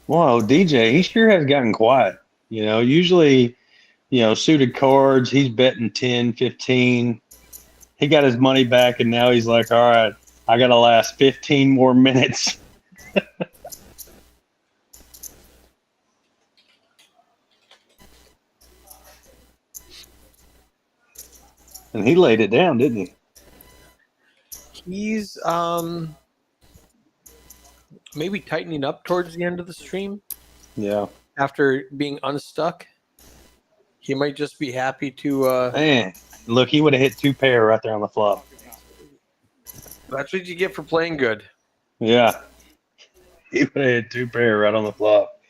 Wow, DJ, he sure has gotten quiet. You know, usually, you know, suited cards, he's betting 10, 15. He got his money back, and now he's like, all right, I got to last 15 more minutes. And he laid it down, didn't he? He's maybe tightening up towards the end of the stream Yeah. after being unstuck. He might just be happy to. Man, look, he would have hit 2 pair right there on the flop. That's what you get for playing good. Yeah. He would have hit 2 pair right on the flop.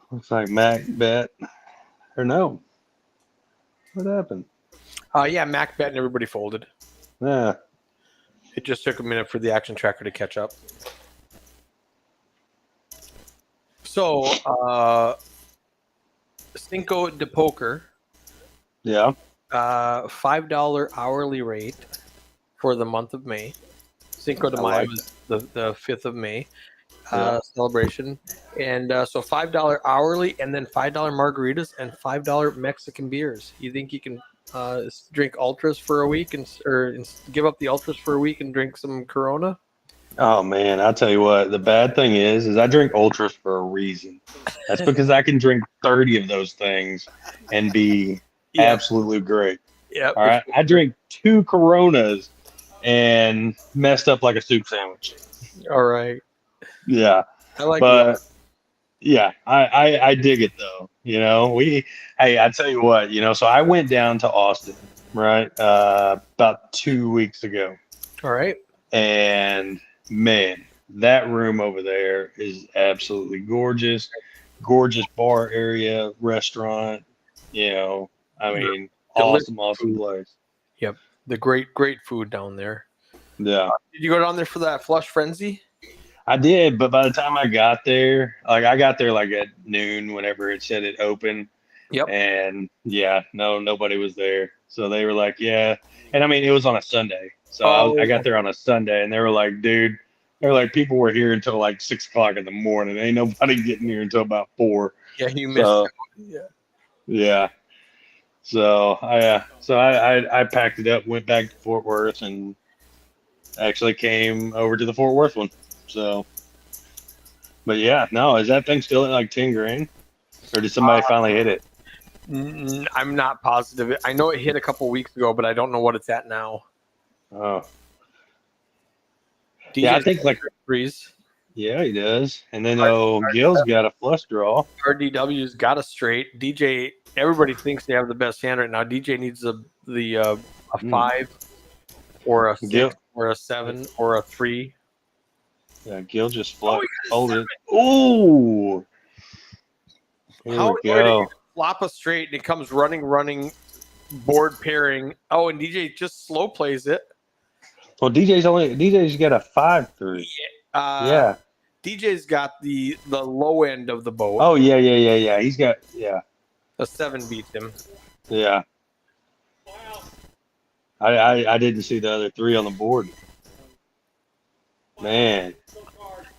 Looks like Mac bet. Or no. What happened? Yeah, Mac bet and everybody folded. Yeah. It just took a minute for the action tracker to catch up. So, Cinco de Poker, Yeah. $5 hourly rate for the month of May. Cinco de I Mayo like is the 5th of May Yeah. celebration. And so $5 hourly and then $5 margaritas and $5 Mexican beers. You think you can drink ultras for a week or give up the ultras for a week and drink some Corona? Oh man, I'll tell you what, the bad thing is I drink ultras for a reason. That's because I can drink 30 of those things and be absolutely great. Yeah. All right. I drink 2 Coronas and messed up like a soup sandwich. All right. Yeah. I like But yeah, I dig it though. You know, hey, I tell you what, you know, so I went down to Austin, right? About 2 weeks ago. All right. And man, that room over there is absolutely gorgeous. Gorgeous bar area, restaurant, you know, I mean, awesome place. Yep. The great food down there. Yeah. Did you go down there for that flush frenzy? I did, but by the time I got there, like I got there like at noon whenever it said it opened. Yep. And yeah, nobody was there. So they were like, yeah. And I mean, it was on a Sunday. So I got there on a Sunday and they were like, dude, they're like, people were here until like 6 o'clock in the morning. Ain't nobody getting here until about 4. Yeah, you missed it. Yeah. So I packed it up, went back to Fort Worth, and actually came over to the Fort Worth one. So, but yeah, no, is that thing still at like 10 grand, or did somebody finally hit it? I'm not positive. I know it hit a couple weeks ago, but I don't know what it's at now. Oh, DJ's yeah, I think like breeze. Yeah, he does. And then Gil's got a flush draw. RDW's got a straight. DJ, everybody thinks they have the best hand right now. DJ needs a 5 or a 6 Gil, or a 7 or a 3. yeah, Gil just folded. Ooh. Here How we annoyed are go. you to flop a straight and it comes running, board pairing. Oh, and DJ just slow plays it. Well, DJ's got a 5-3. Yeah. DJ's got the low end of the boat. Oh yeah. He's got A 7 beats him. Yeah. I didn't see the other 3 on the board. Man.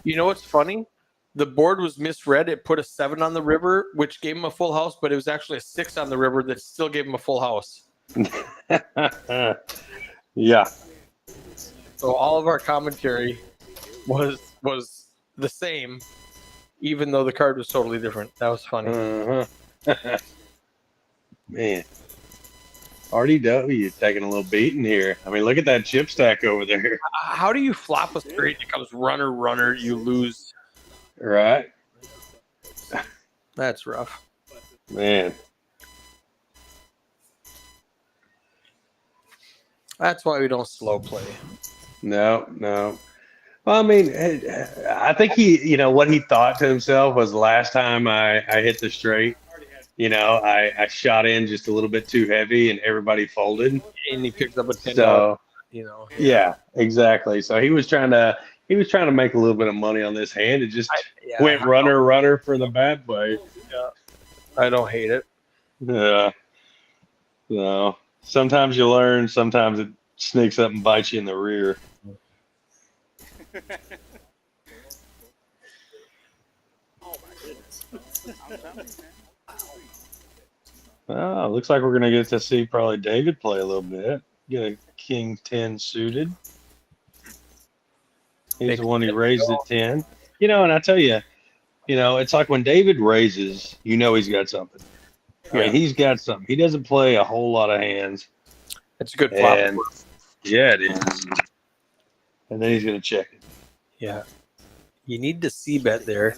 You know what's funny? The board was misread. It put a 7 on the river, which gave him a full house, but it was actually a 6 on the river that still gave him a full house. Yeah. So all of our commentary was the same, even though the card was totally different. That was funny. Man. RDW taking a little beating here. I mean, look at that chip stack over there. How do you flop a straight that comes runner, you lose? Right? That's rough. Man. That's why we don't slow play. No. Well, I mean, I think what he thought to himself was last time I hit the straight, I shot in just a little bit too heavy and everybody folded. And he picked up a $10. So, Yeah, exactly. So he was trying to make a little bit of money on this hand. It just went runner for the bad play. Yeah. I don't hate it. Yeah. No. Sometimes you learn. Sometimes it sneaks up and bites you in the rear. Oh my goodness. Oh, looks like we're gonna get to see probably David play a little bit. Get a King 10 suited. He's the one who raised at 10. And I tell you, it's like when David raises, he's got something. I mean, he's got something. He doesn't play a whole lot of hands. It's a good flop. And yeah, it is. And then he's gonna check it. Yeah. You need to see bet there.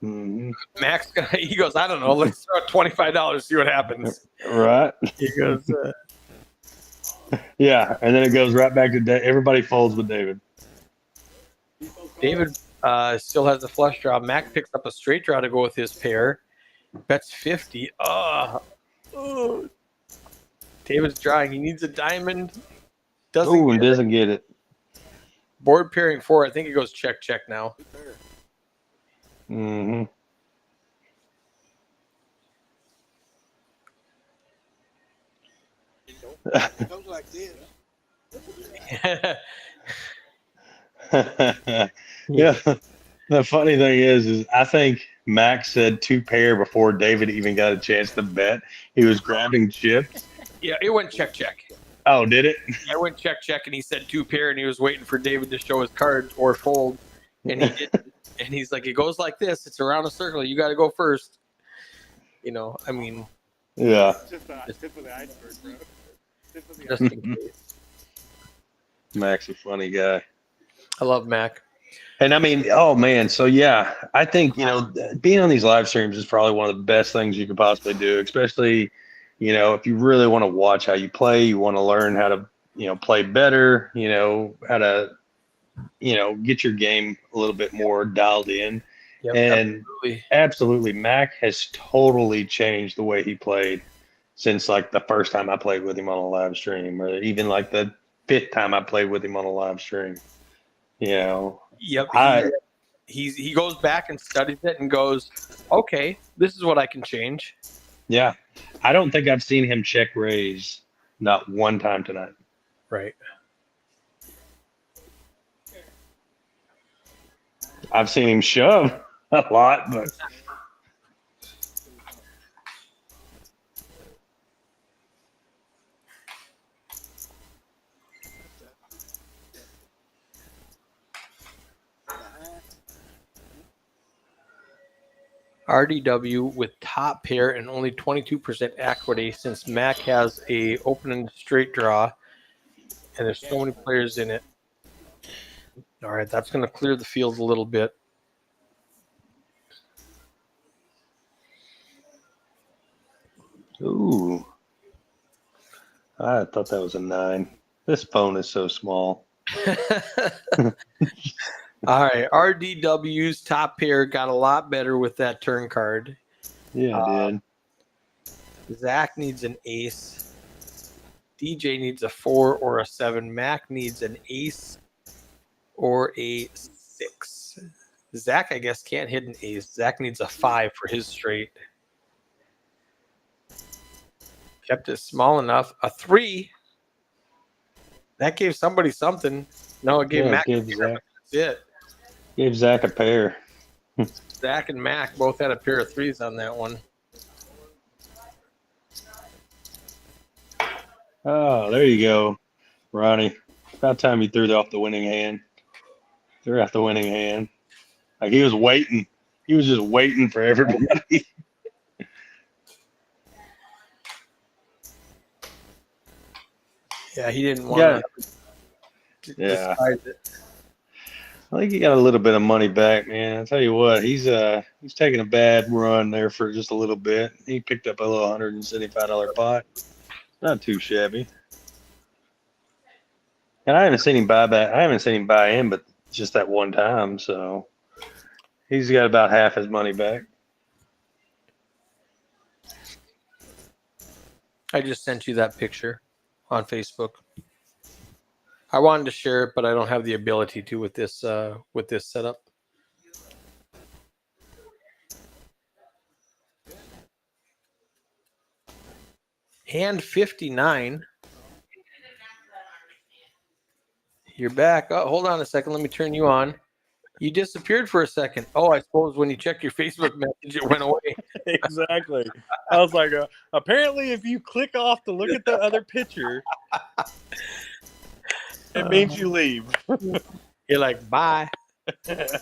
Mm-hmm. Max, he goes, I don't know. Let's throw out $25, see what happens. Right. He goes, yeah, and then it goes right back to everybody folds with David. David still has the flush draw. Mac picks up a straight draw to go with his pair. Bets 50. David's drawing. He needs a diamond. Doesn't get it. Board pairing 4. I think it goes check now. Mm-hmm. It goes like this. Yeah. The funny thing is I think Max said 2 pair before David even got a chance to bet. He was grabbing chips. Yeah, it went check. Oh, did it? I went check, and he said 2 pair, and he was waiting for David to show his cards or fold, and he didn't. And he's like, it goes like this. It's around a circle. You got to go first. I mean. Yeah. Just the tip of the iceberg, bro. Tip of the Just in case. Mac's a funny guy. I love Mac. And I mean, oh man, so yeah, I think, being on these live streams is probably one of the best things you could possibly do, especially, if you really want to watch how you play, you want to learn how to, play better, how to, get your game a little bit more dialed in. Yep, And absolutely, Mac has totally changed the way he played since like the first time I played with him on a live stream, or even like the 5th time I played with him on a live stream. Yep. He goes back and studies it and goes, okay, this is what I can change. Yeah. I don't think I've seen him check raise not one time tonight. Right. I've seen him shove a lot, but RDW with top pair and only 22% equity since Mac has a open and straight draw, and there's so many players in it. All right, that's going to clear the field a little bit. Ooh. I thought that was a 9. This phone is so small. All right, RDW's top pair got a lot better with that turn card. Yeah, it did. Zach needs an ace. DJ needs a 4 or a 7. Mac needs an ace or a 6. Zach, I guess, can't hit an ace. Zach needs a 5 for his straight. Kept it small enough. A 3. That gave somebody something. No, it gave Mac a pair, but that's it. Gave Zach a pair. Zach and Mac both had a pair of 3s on that one. Oh, there you go, Ronnie. About time you threw off the winning hand. Threw off the winning hand. Like he was waiting. He was just waiting for everybody. Yeah, he didn't want to despise it. I think he got a little bit of money back, man. I tell you what, he's taking a bad run there for just a little bit. He picked up a little $175 pot. Not too shabby. And I haven't seen him buy back. I haven't seen him buy in, but just that one time. So he's got about half his money back. I just sent you that picture on Facebook. I wanted to share it, but I don't have the ability to with this setup. Hand 59. You're back. Oh, hold on a second. Let me turn you on. You disappeared for a second. Oh, I suppose when you check your Facebook message, it went away. Exactly. I was like, apparently, if you click off to look at the other picture, it means you leave. You're like, bye. There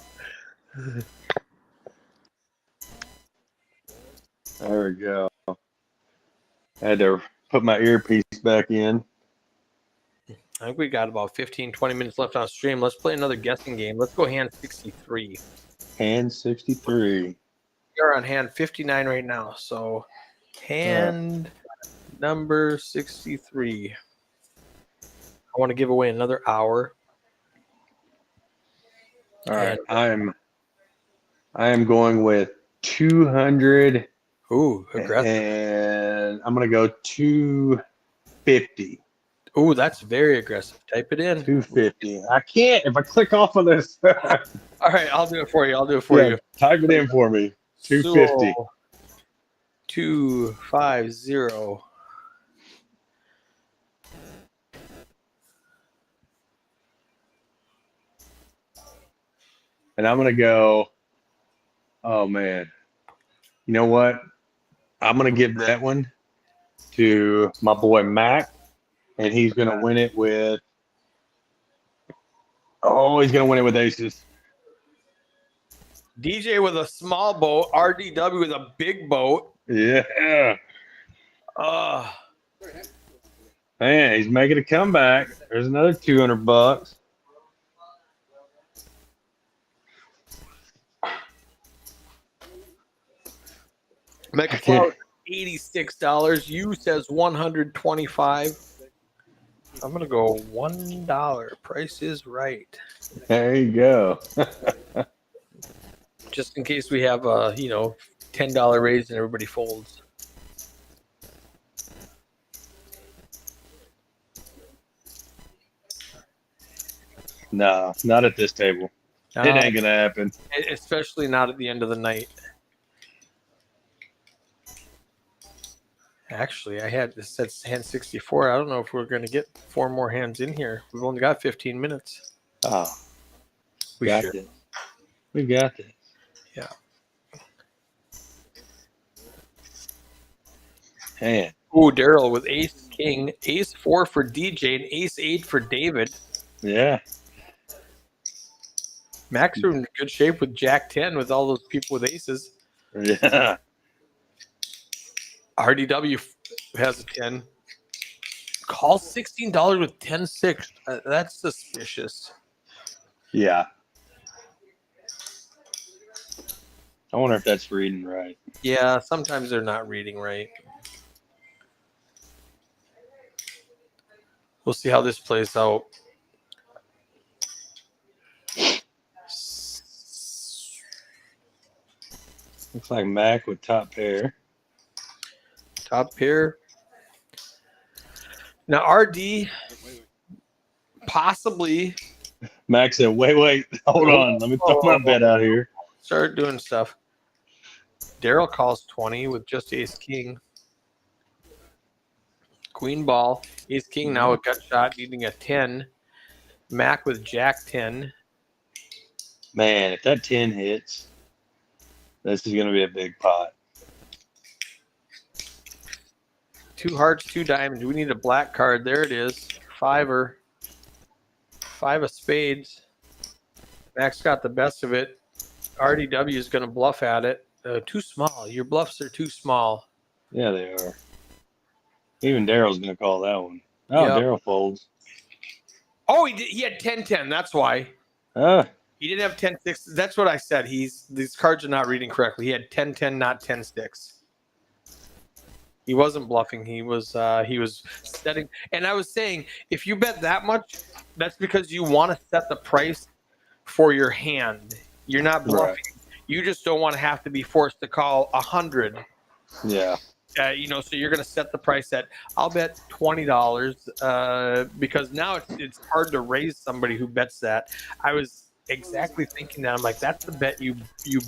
we go. I had to put my earpiece back in. I think we got about 15, 20 minutes left on stream. Let's play another guessing game. Let's go hand 63. Hand 63. We're on hand 59 right now. So hand number 63. I want to give away another hour. All right. I am going with 200. Ooh, aggressive. And I'm going to go 250. Ooh, that's very aggressive. Type it in. 250. I can't if I click off of this. All right, I'll do it for you. You. Type it in for me. 250. So, 250. And I'm going to go, oh, man. You know what? I'm going to give that one to my boy Mac, and he's going to win it with, aces. DJ with a small boat, RDW with a big boat. Yeah. Man, he's making a comeback. There's another $200. Make a close. $86. You says $125. I'm gonna go $1. Price is right. There you go. Just in case we have a $10 raise and everybody folds. No, not at this table. It ain't gonna happen. Especially not at the end of the night. Actually, I had this said hand 64. I don't know if we're going to get 4 more hands in here. We've only got 15 minutes. Oh, We got should. this. We got this. Yeah. Man. Ooh, Daryl with ace king, ace 4 for DJ, and ace 8 for David. Yeah. Max are in good shape with Jack 10 with all those people with aces. Yeah. RDW has a 10. Call $16 with 10-6. That's suspicious. Yeah. I wonder if that's reading right. Yeah, sometimes they're not reading right. We'll see how this plays out. Looks like Mac with top pair. Top pair. Now RD possibly Mac said, wait, hold on. Let me throw my bet out here. start doing stuff. Daryl calls 20 with just ace king. Queen ball. Ace king now a gut shot needing a 10. Mac with jack 10. Man, if that 10 hits, this is going to be a big pot. 2 hearts, 2 diamonds. We need a black card. There it is. 5 of spades. Mac's got the best of it. RDW is going to bluff at it. Too small. Your bluffs are too small. Yeah, they are. Even Daryl's going to call that one. Oh, Yep. Daryl folds. Oh, he had 10-10. That's why. He didn't have 10-6. That's what I said. These cards are not reading correctly. He had 10-10, not 10-6. He wasn't bluffing. He was setting. And I was saying, if you bet that much, that's because you want to set the price for your hand. You're not bluffing. Right. You just don't want to have to be forced to call 100. Yeah. So you're going to set the price at, I'll bet $20 because now it's hard to raise somebody who bets that. I was exactly thinking that. I'm like, that's the bet you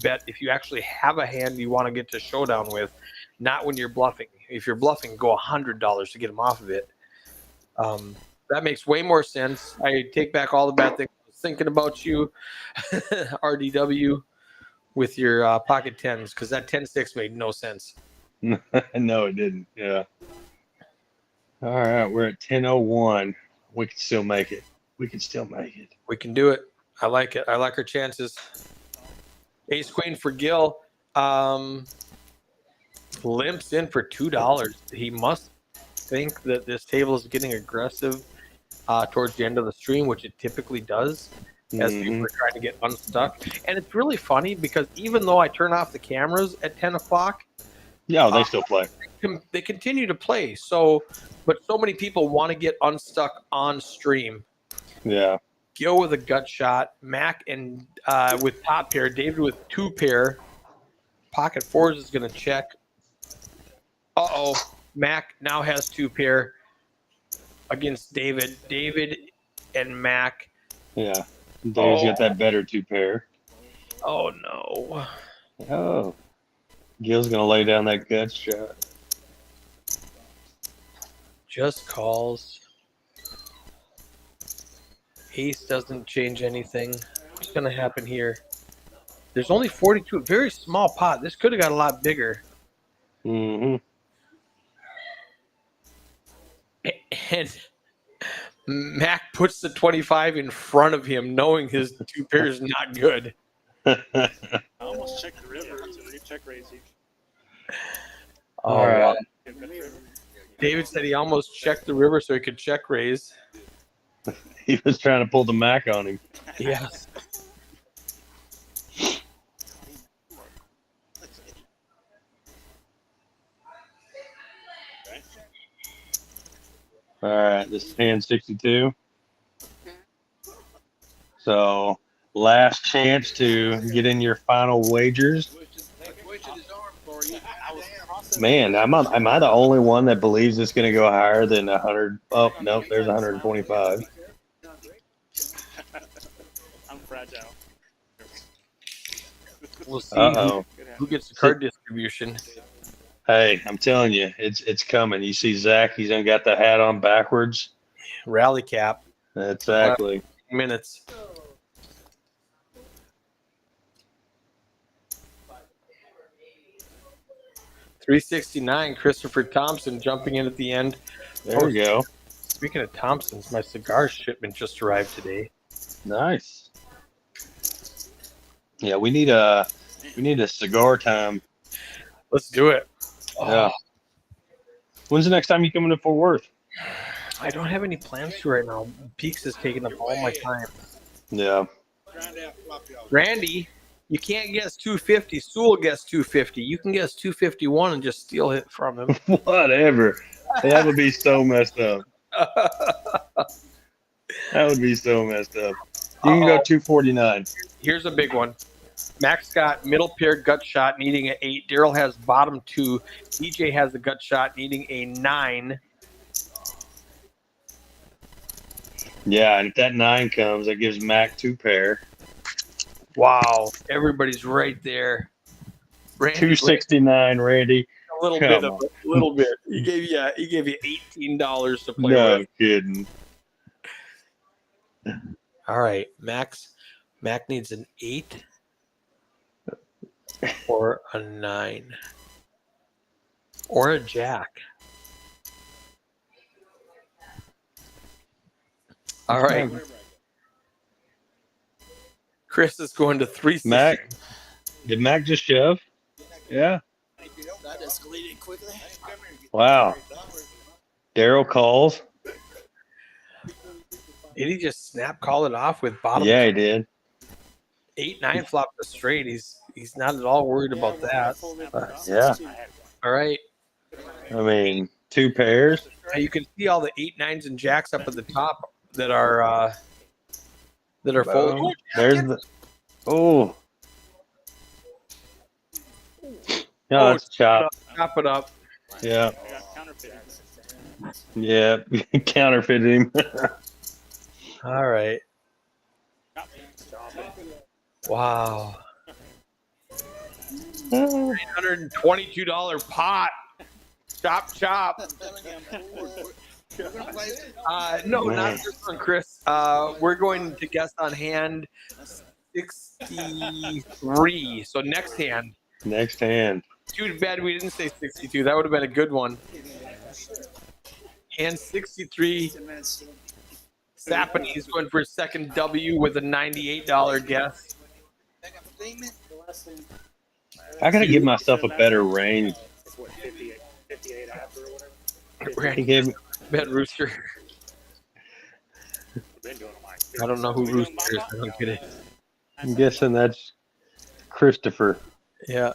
bet if you actually have a hand you want to get to showdown with, not when you're bluffing. If you're bluffing, go $100 to get them off of it. That makes way more sense. I take back all the bad things I was thinking about you, RDW, with your pocket tens, because that 10-6 made no sense. No, it didn't. Yeah. All right, we're at 10:01. We can still make it. We can do it. I like it. I like our chances. Ace queen for Gil. Limps in for $2. He must think that this table is getting aggressive towards the end of the stream, which it typically does, as people are trying to get unstuck. And it's really funny because even though I turn off the cameras at 10 o'clock, yeah, they still play. They continue to play. But so many people want to get unstuck on stream. Yeah. Gil with a gut shot, Mac and with top pair, David with 2 pair. Pocket fours is going to check. Mac now has 2 pair against David. David and Mac. Yeah. Dave's got that better 2 pair. Oh, no. Oh. Gil's going to lay down that gut shot. Just calls. Ace doesn't change anything. What's going to happen here? There's only 42. Very small pot. This could have got a lot bigger. Mm-hmm. And Mac puts the 25 in front of him, knowing his 2 pairs not good. I almost checked the river to check raising. All right. David said he almost checked the river so he could check raise. He was trying to pull the Mac on him. Yes. All right, this is hand 62. So, last chance to get in your final wagers. Man, am I the only one that believes it's going to go higher than 100? Oh, no, there's 125. I'm fragile. We'll see who gets the card distribution. Hey, I'm telling you, it's coming. You see Zach, he's done got the hat on backwards. Rally cap. Exactly. Minutes. $369. Christopher Thompson jumping in at the end. There we go. Speaking of Thompsons, my cigar shipment just arrived today. Nice. Yeah, we need a cigar time. Let's do it. Yeah. When's the next time you coming to Fort Worth? I don't have any plans to right now. Peaks is taking up all my time. Yeah. Randy, you can't guess 250. Sewell guessed 250. You can guess 251 and just steal it from him. Whatever. That would be so messed up. That would be so messed up. You can go 249. Here's a big one. Max got middle pair gut shot needing an 8. Daryl has bottom 2. DJ has the gut shot needing a 9. Yeah, and if that 9 comes, that gives Mac 2 pair. Wow, everybody's right there. Randy, 269, Randy. a little bit of a little bit. He gave you $18 to play No with. kidding. All right, Max. Mac needs an 8 or a 9 or a jack. All right. Chris is going to 360. Mac, did Mac just shove? Yeah. That escalated quickly. Wow. Daryl calls. Did he just snap call it off with bottom? Yeah, he did. 8-9 flop to straight. He's not at all worried about that. Yeah. All right. I mean, 2 pairs. Now you can see all the 8-9s and jacks up at the top that are folded. There's the. Oh. No, that's chop. Chop it up. Yeah. Yeah. Counterfeited him. All right. Wow. $322 pot. Chop, chop. No, not this one, Chris. We're going to guess on hand 63. So next hand. Next hand. Too bad we didn't say 62. That would have been a good one. Hand 63. Sapany is going for a second W with a $98 guess. I gotta give myself a better range. He gave me. Bet Rooster. I don't know who Rooster is. I don't get it. I'm guessing that's Christopher. Yeah.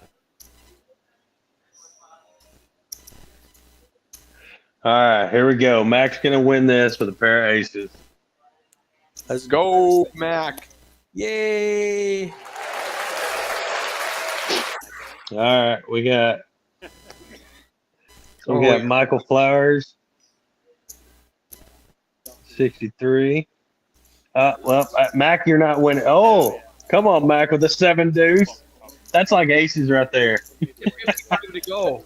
All right, here we go. Mac's gonna win this with a pair of aces. Let's go, Mac. Yay. All right, we got Michael Flowers, 63. Mac, you're not winning. Oh, come on, Mac, with a 7 deuce. That's like aces right there. 55 to go.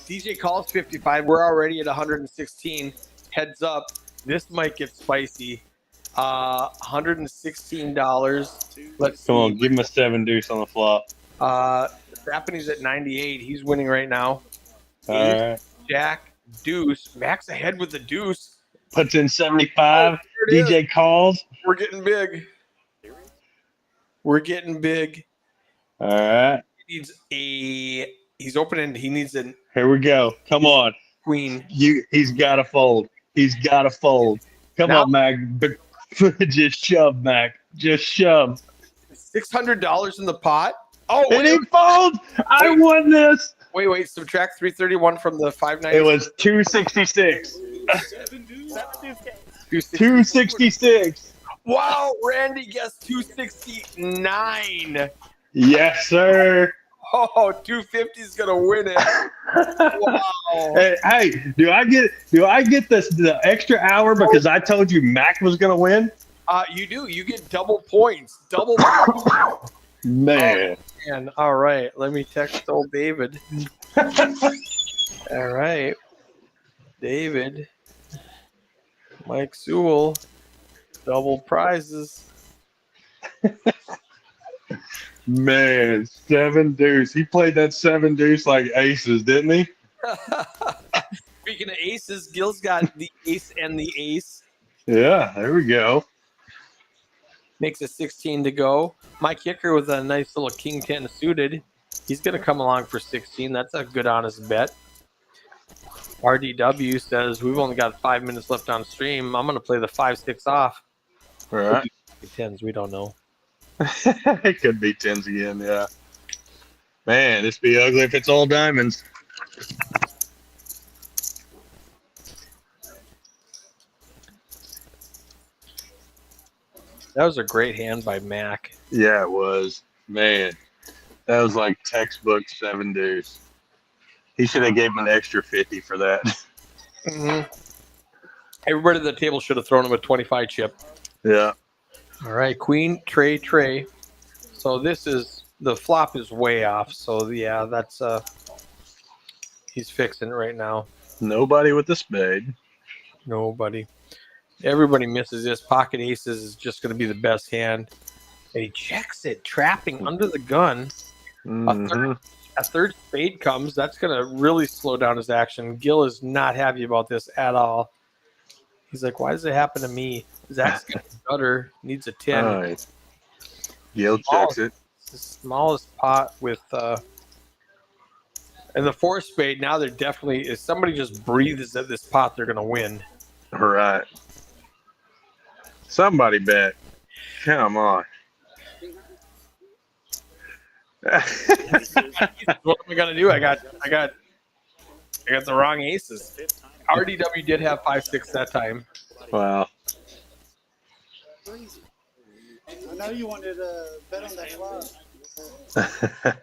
DJ calls 55. We're already at 116. Heads up. This might get spicy. $116. Let's see. Come on, give him a 7 deuce on the flop. Japanese at 98. He's winning right now. All right. Jack, deuce. Max ahead with the deuce. Puts in 75. There it DJ calls. We're getting big. We're getting big. All right. He's opening. He needs a Here we go. Come on. queen. He's got to fold. He's got to fold. Come Now- on, Mac. Just shove, Mac. Just shove. $600 in the pot. Oh, And he folds. I won this. wait. Subtract 331 from the 590. It was 266. 260. 266. Wow, Randy guessed 269. Yes, sir. Oh, 250 is gonna win it. Wow. Hey, do I get the extra hour because I told you Mac was gonna win? You do. You get double points. Double points. Man. Man, all right. Let me text old David. All right, David. Mike Sewell. Double prizes. Man, 7 deuce. He played that 7 deuce like aces, didn't he? Speaking of aces, Gil's got the ace and the ace. Yeah, there we go. Makes it 16 to go. My kicker with a nice little king 10 suited. He's going to come along for 16. That's a good, honest bet. RDW says, we've only got 5 minutes left on stream. I'm going to play the 5-6 off. All right. Tens, we don't know. It could be tens again. Yeah. Man, this be ugly if it's all diamonds. That was a great hand by Mac. Yeah, it was. Man, that was like textbook 7 deuce. He should have gave him an extra 50 for that. Mm-hmm. Everybody at the table should have thrown him a 25 chip. Yeah. All right, queen, tray. So this is the flop is way off. So yeah, that's he's fixing it right now. Nobody with the spade. Nobody. Everybody misses this. Pocket aces is just going to be the best hand. And he checks it, trapping under the gun. Mhm. A third spade comes. That's going to really slow down his action. Gil is not happy about this at all. He's like, why does it happen to me? Zach's got a gutter, needs a 10. All right. Gil checks it. It's the smallest pot with and the 4 spade. Now they're definitely, if somebody just breathes at this pot, they're going to win. All right. Somebody bet. Come on. What am I going to do? I got the wrong aces. RDW did have 5-6 that time. Wow. I know you wanted to bet on that flop.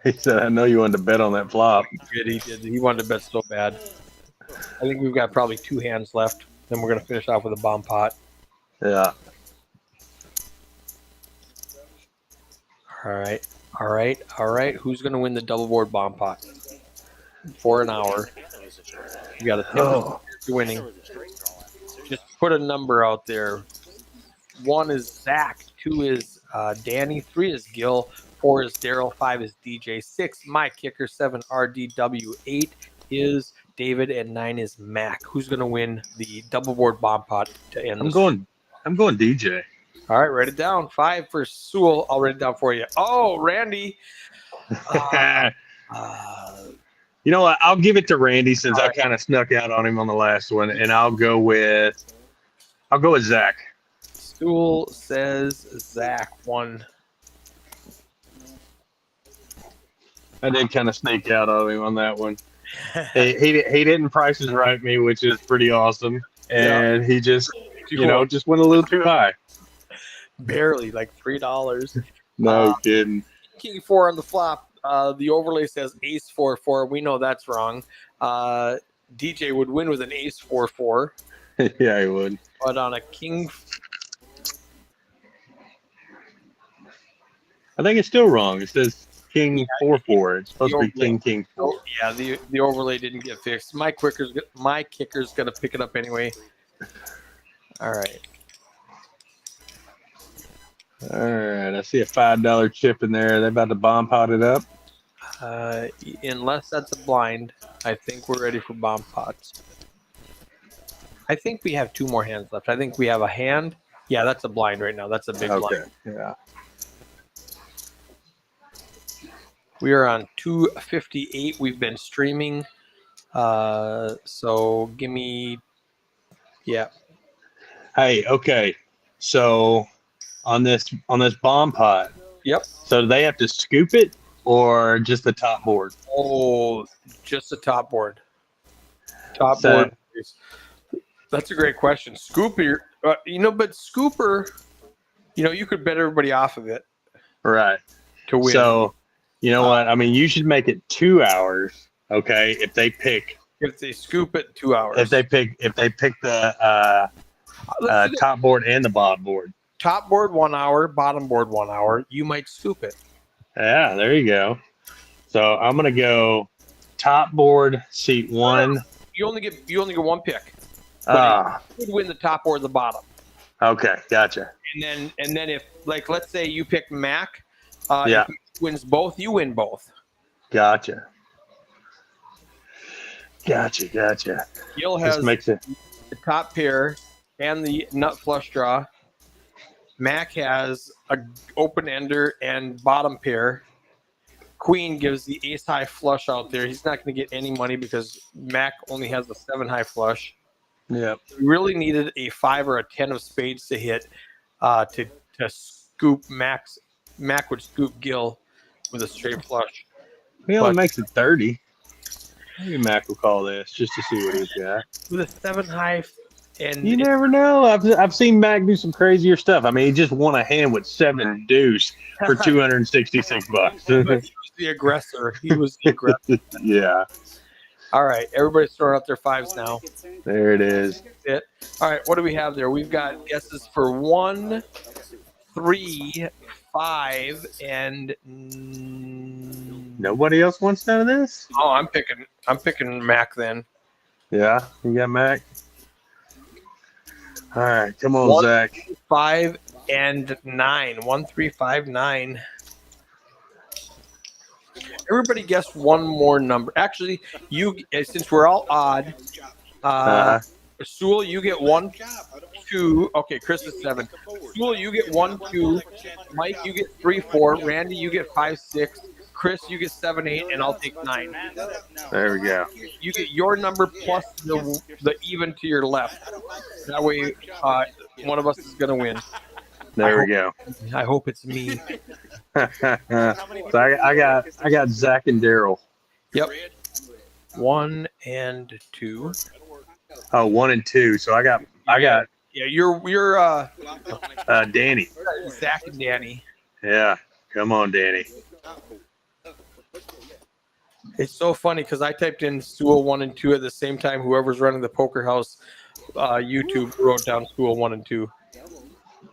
He said, I know you wanted to bet on that flop. He did. He wanted to bet so bad. I think we've got probably 2 hands left. Then we're going to finish off with a bomb pot. Yeah. All right. Who's going to win the double board bomb pot? For an hour. You got a 10% winning. Just put a number out there. 1 is Zach. 2 is Danny. 3 is Gil. 4 is Daryl. 5 is DJ. 6, my kicker. 7, RDW. 8 is David. And 9 is Mac. Who's going to win the double board bomb pot to end I'm this? going DJ. All right, write it down. 5 for Sewell. I'll write it down for you. Oh, Randy. You know what? I'll give it to Randy since I kind of snuck out on him on the last one, and I'll go with Zach. Sewell says Zach won. I did kind of sneak out on him on that one. he didn't prices right me, which is pretty awesome, and he just just went a little too high. Barely, like $3. No kidding. King 4 on the flop. The overlay says ace 4-4. We know that's wrong. DJ would win with an ace 4-4. Yeah, he would. But on a king, I think it's still wrong. It says king 4-4. It's supposed to be king 4. yeah, the overlay didn't get fixed. My kicker's gonna pick it up anyway. All right. All right, I see a $5 chip in there. They're about to bomb pot it up. Unless that's a blind, I think we're ready for bomb pots. I think we have 2 more hands left. I think we have a hand. Yeah, that's a blind right now. That's a big blind. Yeah. We are on 258. We've been streaming. So give me, yeah. Hey, okay. So on this bomb pot. Yep. So do they have to scoop it or just the top board? Oh, just the top board. Top board. That's a great question. Scooper, but Scooper, you could bet everybody off of it. Right. To win. So, you know what? I mean, you should make it 2 hours. Okay. If they scoop it 2 hours. If they pick the top board and the bottom board. Top board 1 hour, bottom board 1 hour. You might scoop it. Yeah, there you go. So I'm gonna go top board seat 1. You only get 1 pick. Ah. You would win the top or the bottom. Okay, gotcha. And then if let's say you pick Mac, yeah, if he wins both, you win both. Gotcha. Gil has the top pair and the nut flush draw. Mac has a open ender and bottom pair. Queen gives the ace high flush out there. He's not going to get any money because Mac only has the 7 high flush. Yeah. We really needed a 5 or a 10 of spades to hit to to scoop Max. Mac would scoop Gil with a straight flush. He only But- makes it 30. Maybe Mac will call this just to see what he's got. With a 7 high, and You never know. I've seen Mac do some crazier stuff. I mean, he just won a hand with 7 deuce for $266. But he was the aggressor. He was the aggressor. Yeah, All right, everybody's throwing out their fives now. there it is. All right, what do we have there? We've got guesses for 1, 3, 5, and Nobody else wants none of this? oh, I'm picking Mac then. Yeah, you got Mac. All right, come on, 1, Zach. 5, and 9. 1, 3, 5, 9. Everybody guess one more number. Actually, since we're all odd, Sewell, you get 1, 2. Okay, Chris is 7. Sewell, you get 1, 2. Mike, you get 3, 4. Randy, you get 5, 6. Chris, you get 7, 8, and I'll take 9. There we go. You get your number plus the even to your left. That way, one of us is going to win. There we go. I hope it's me. So I got Zach and Daryl. Yep. 1 and 2. Oh, 1 and 2. So I got Yeah, you're Danny. Zach and Danny. Yeah, come on, Danny. It's so funny because I typed in Sewell 1 and 2 at the same time. Whoever's running the Poker House YouTube wrote down Sewell 1 and 2.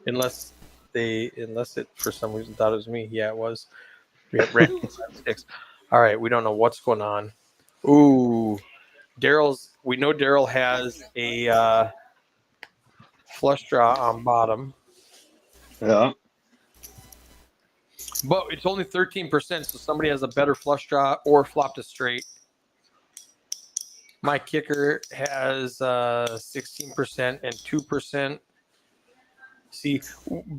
Unless it for some reason thought it was me. Yeah, it was. We got Randy 6. All right, we don't know what's going on. Ooh, we know Daryl has a flush draw on bottom. Yeah. But it's only 13%, so somebody has a better flush draw or flopped a straight. My kicker has 16% and 2%. See,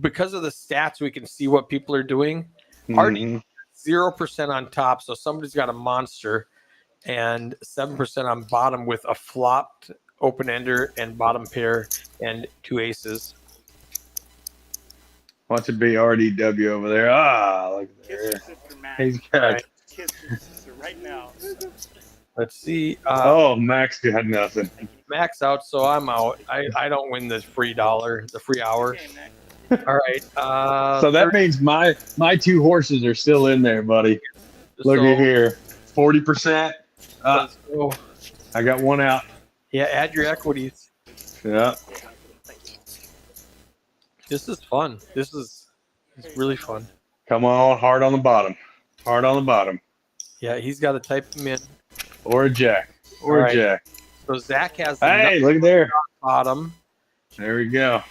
because of the stats, we can see what people are doing. Already 0% on top, so somebody's got a monster, and 7% on bottom with a flopped open ender and bottom pair and 2 aces. Watch it be RDW over there. Ah, look at there. He's got. Right now. Let's see. Oh, Max got nothing. Max out, so I'm out. I don't win the free dollar, the free hour. All right. So that means my 2 horses are still in there, buddy. Look at here, 40%. Let's go. I got 1 out. Yeah, add your equities. Yeah. This is fun. It's really fun. Come on, hard on the bottom. Hard on the bottom. Yeah, he's got to type them in. Or a jack. Or All right. a jack. So Zach has the Hey, look there. bottom. There we go.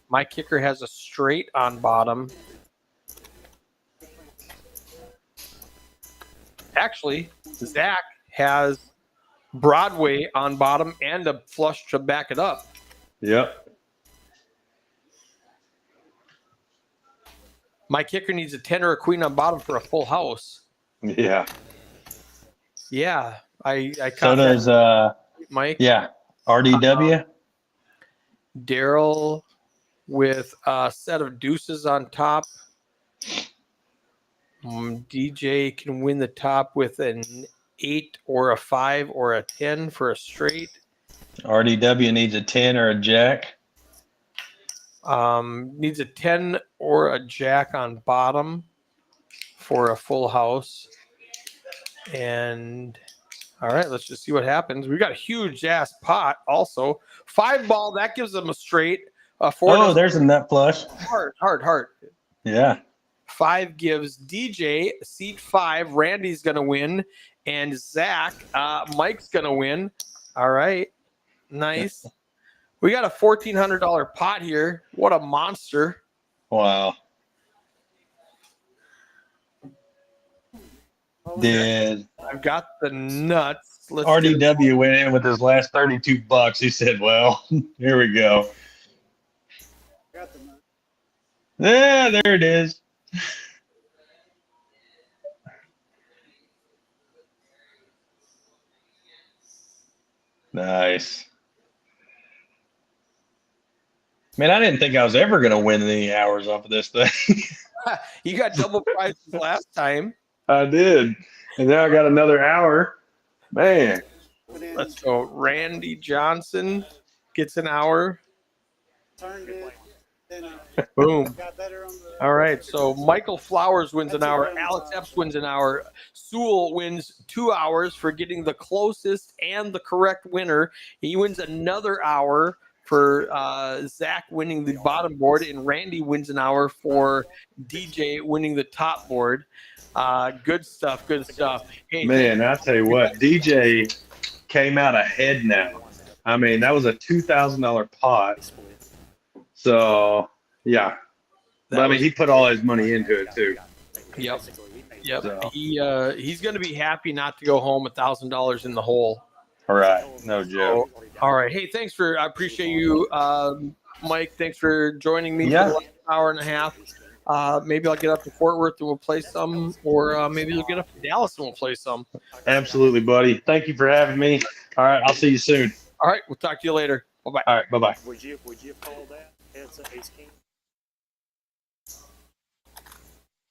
My kicker has a straight on bottom. Actually, Zach has Broadway on bottom and a flush to back it up. Yep. My kicker needs a 10 or a queen on bottom for a full house. Yeah. Yeah, I So caught does that, Mike. yeah, RDW. Daryl with a set of deuces on top. DJ can win the top with an 8 or a 5 or a 10 for a straight. RDW needs a 10 or a jack. Needs a 10 or a jack on bottom for a full house. And all right, let's just see what happens. We got a huge ass pot also. 5 ball, that gives them a straight. 4 There's a nut flush. Heart. Yeah. 5 gives DJ seat 5. Randy's gonna win, and Zach, Mike's gonna win. All right, nice. We got a $1,400 pot here. What a monster! Wow. Did I've got the nuts. Let's RDW went in with his last $32? He said, "Well, here we go." Yeah, there it is. Nice. Man, I didn't think I was ever going to win any hours off of this thing. You got double prizes last time. I did. And now I got another hour. Man. Put in, Let's go. Randy Johnson gets an hour. turned it, then Boom. got better on the. All right. So Michael Flowers wins an hour. Alex Epps wins an hour. Sewell wins 2 hours for getting the closest and the correct winner. He wins another hour for Zach winning the bottom board, and Randy wins an hour for DJ winning the top board. Good stuff. Good stuff. Hey, Man, I tell you what, DJ came out ahead now. I mean, that was a $2,000 pot. So, yeah. But, I mean, he put all his money into it, too. Yep. Yep. So. He's going to be happy not to go home $1,000 in the hole. All right. No joke. All right. Hey, I appreciate you, Mike. Thanks for joining me Yeah. for the last hour and a half. Maybe I'll get up to Fort Worth and we'll play some, or maybe you'll get up to Dallas and we'll play some. Absolutely, buddy. Thank you for having me. All right. I'll see you soon. All right. We'll talk to you later. Bye-bye. All right. Bye-bye. Would you call that? It's an ace king.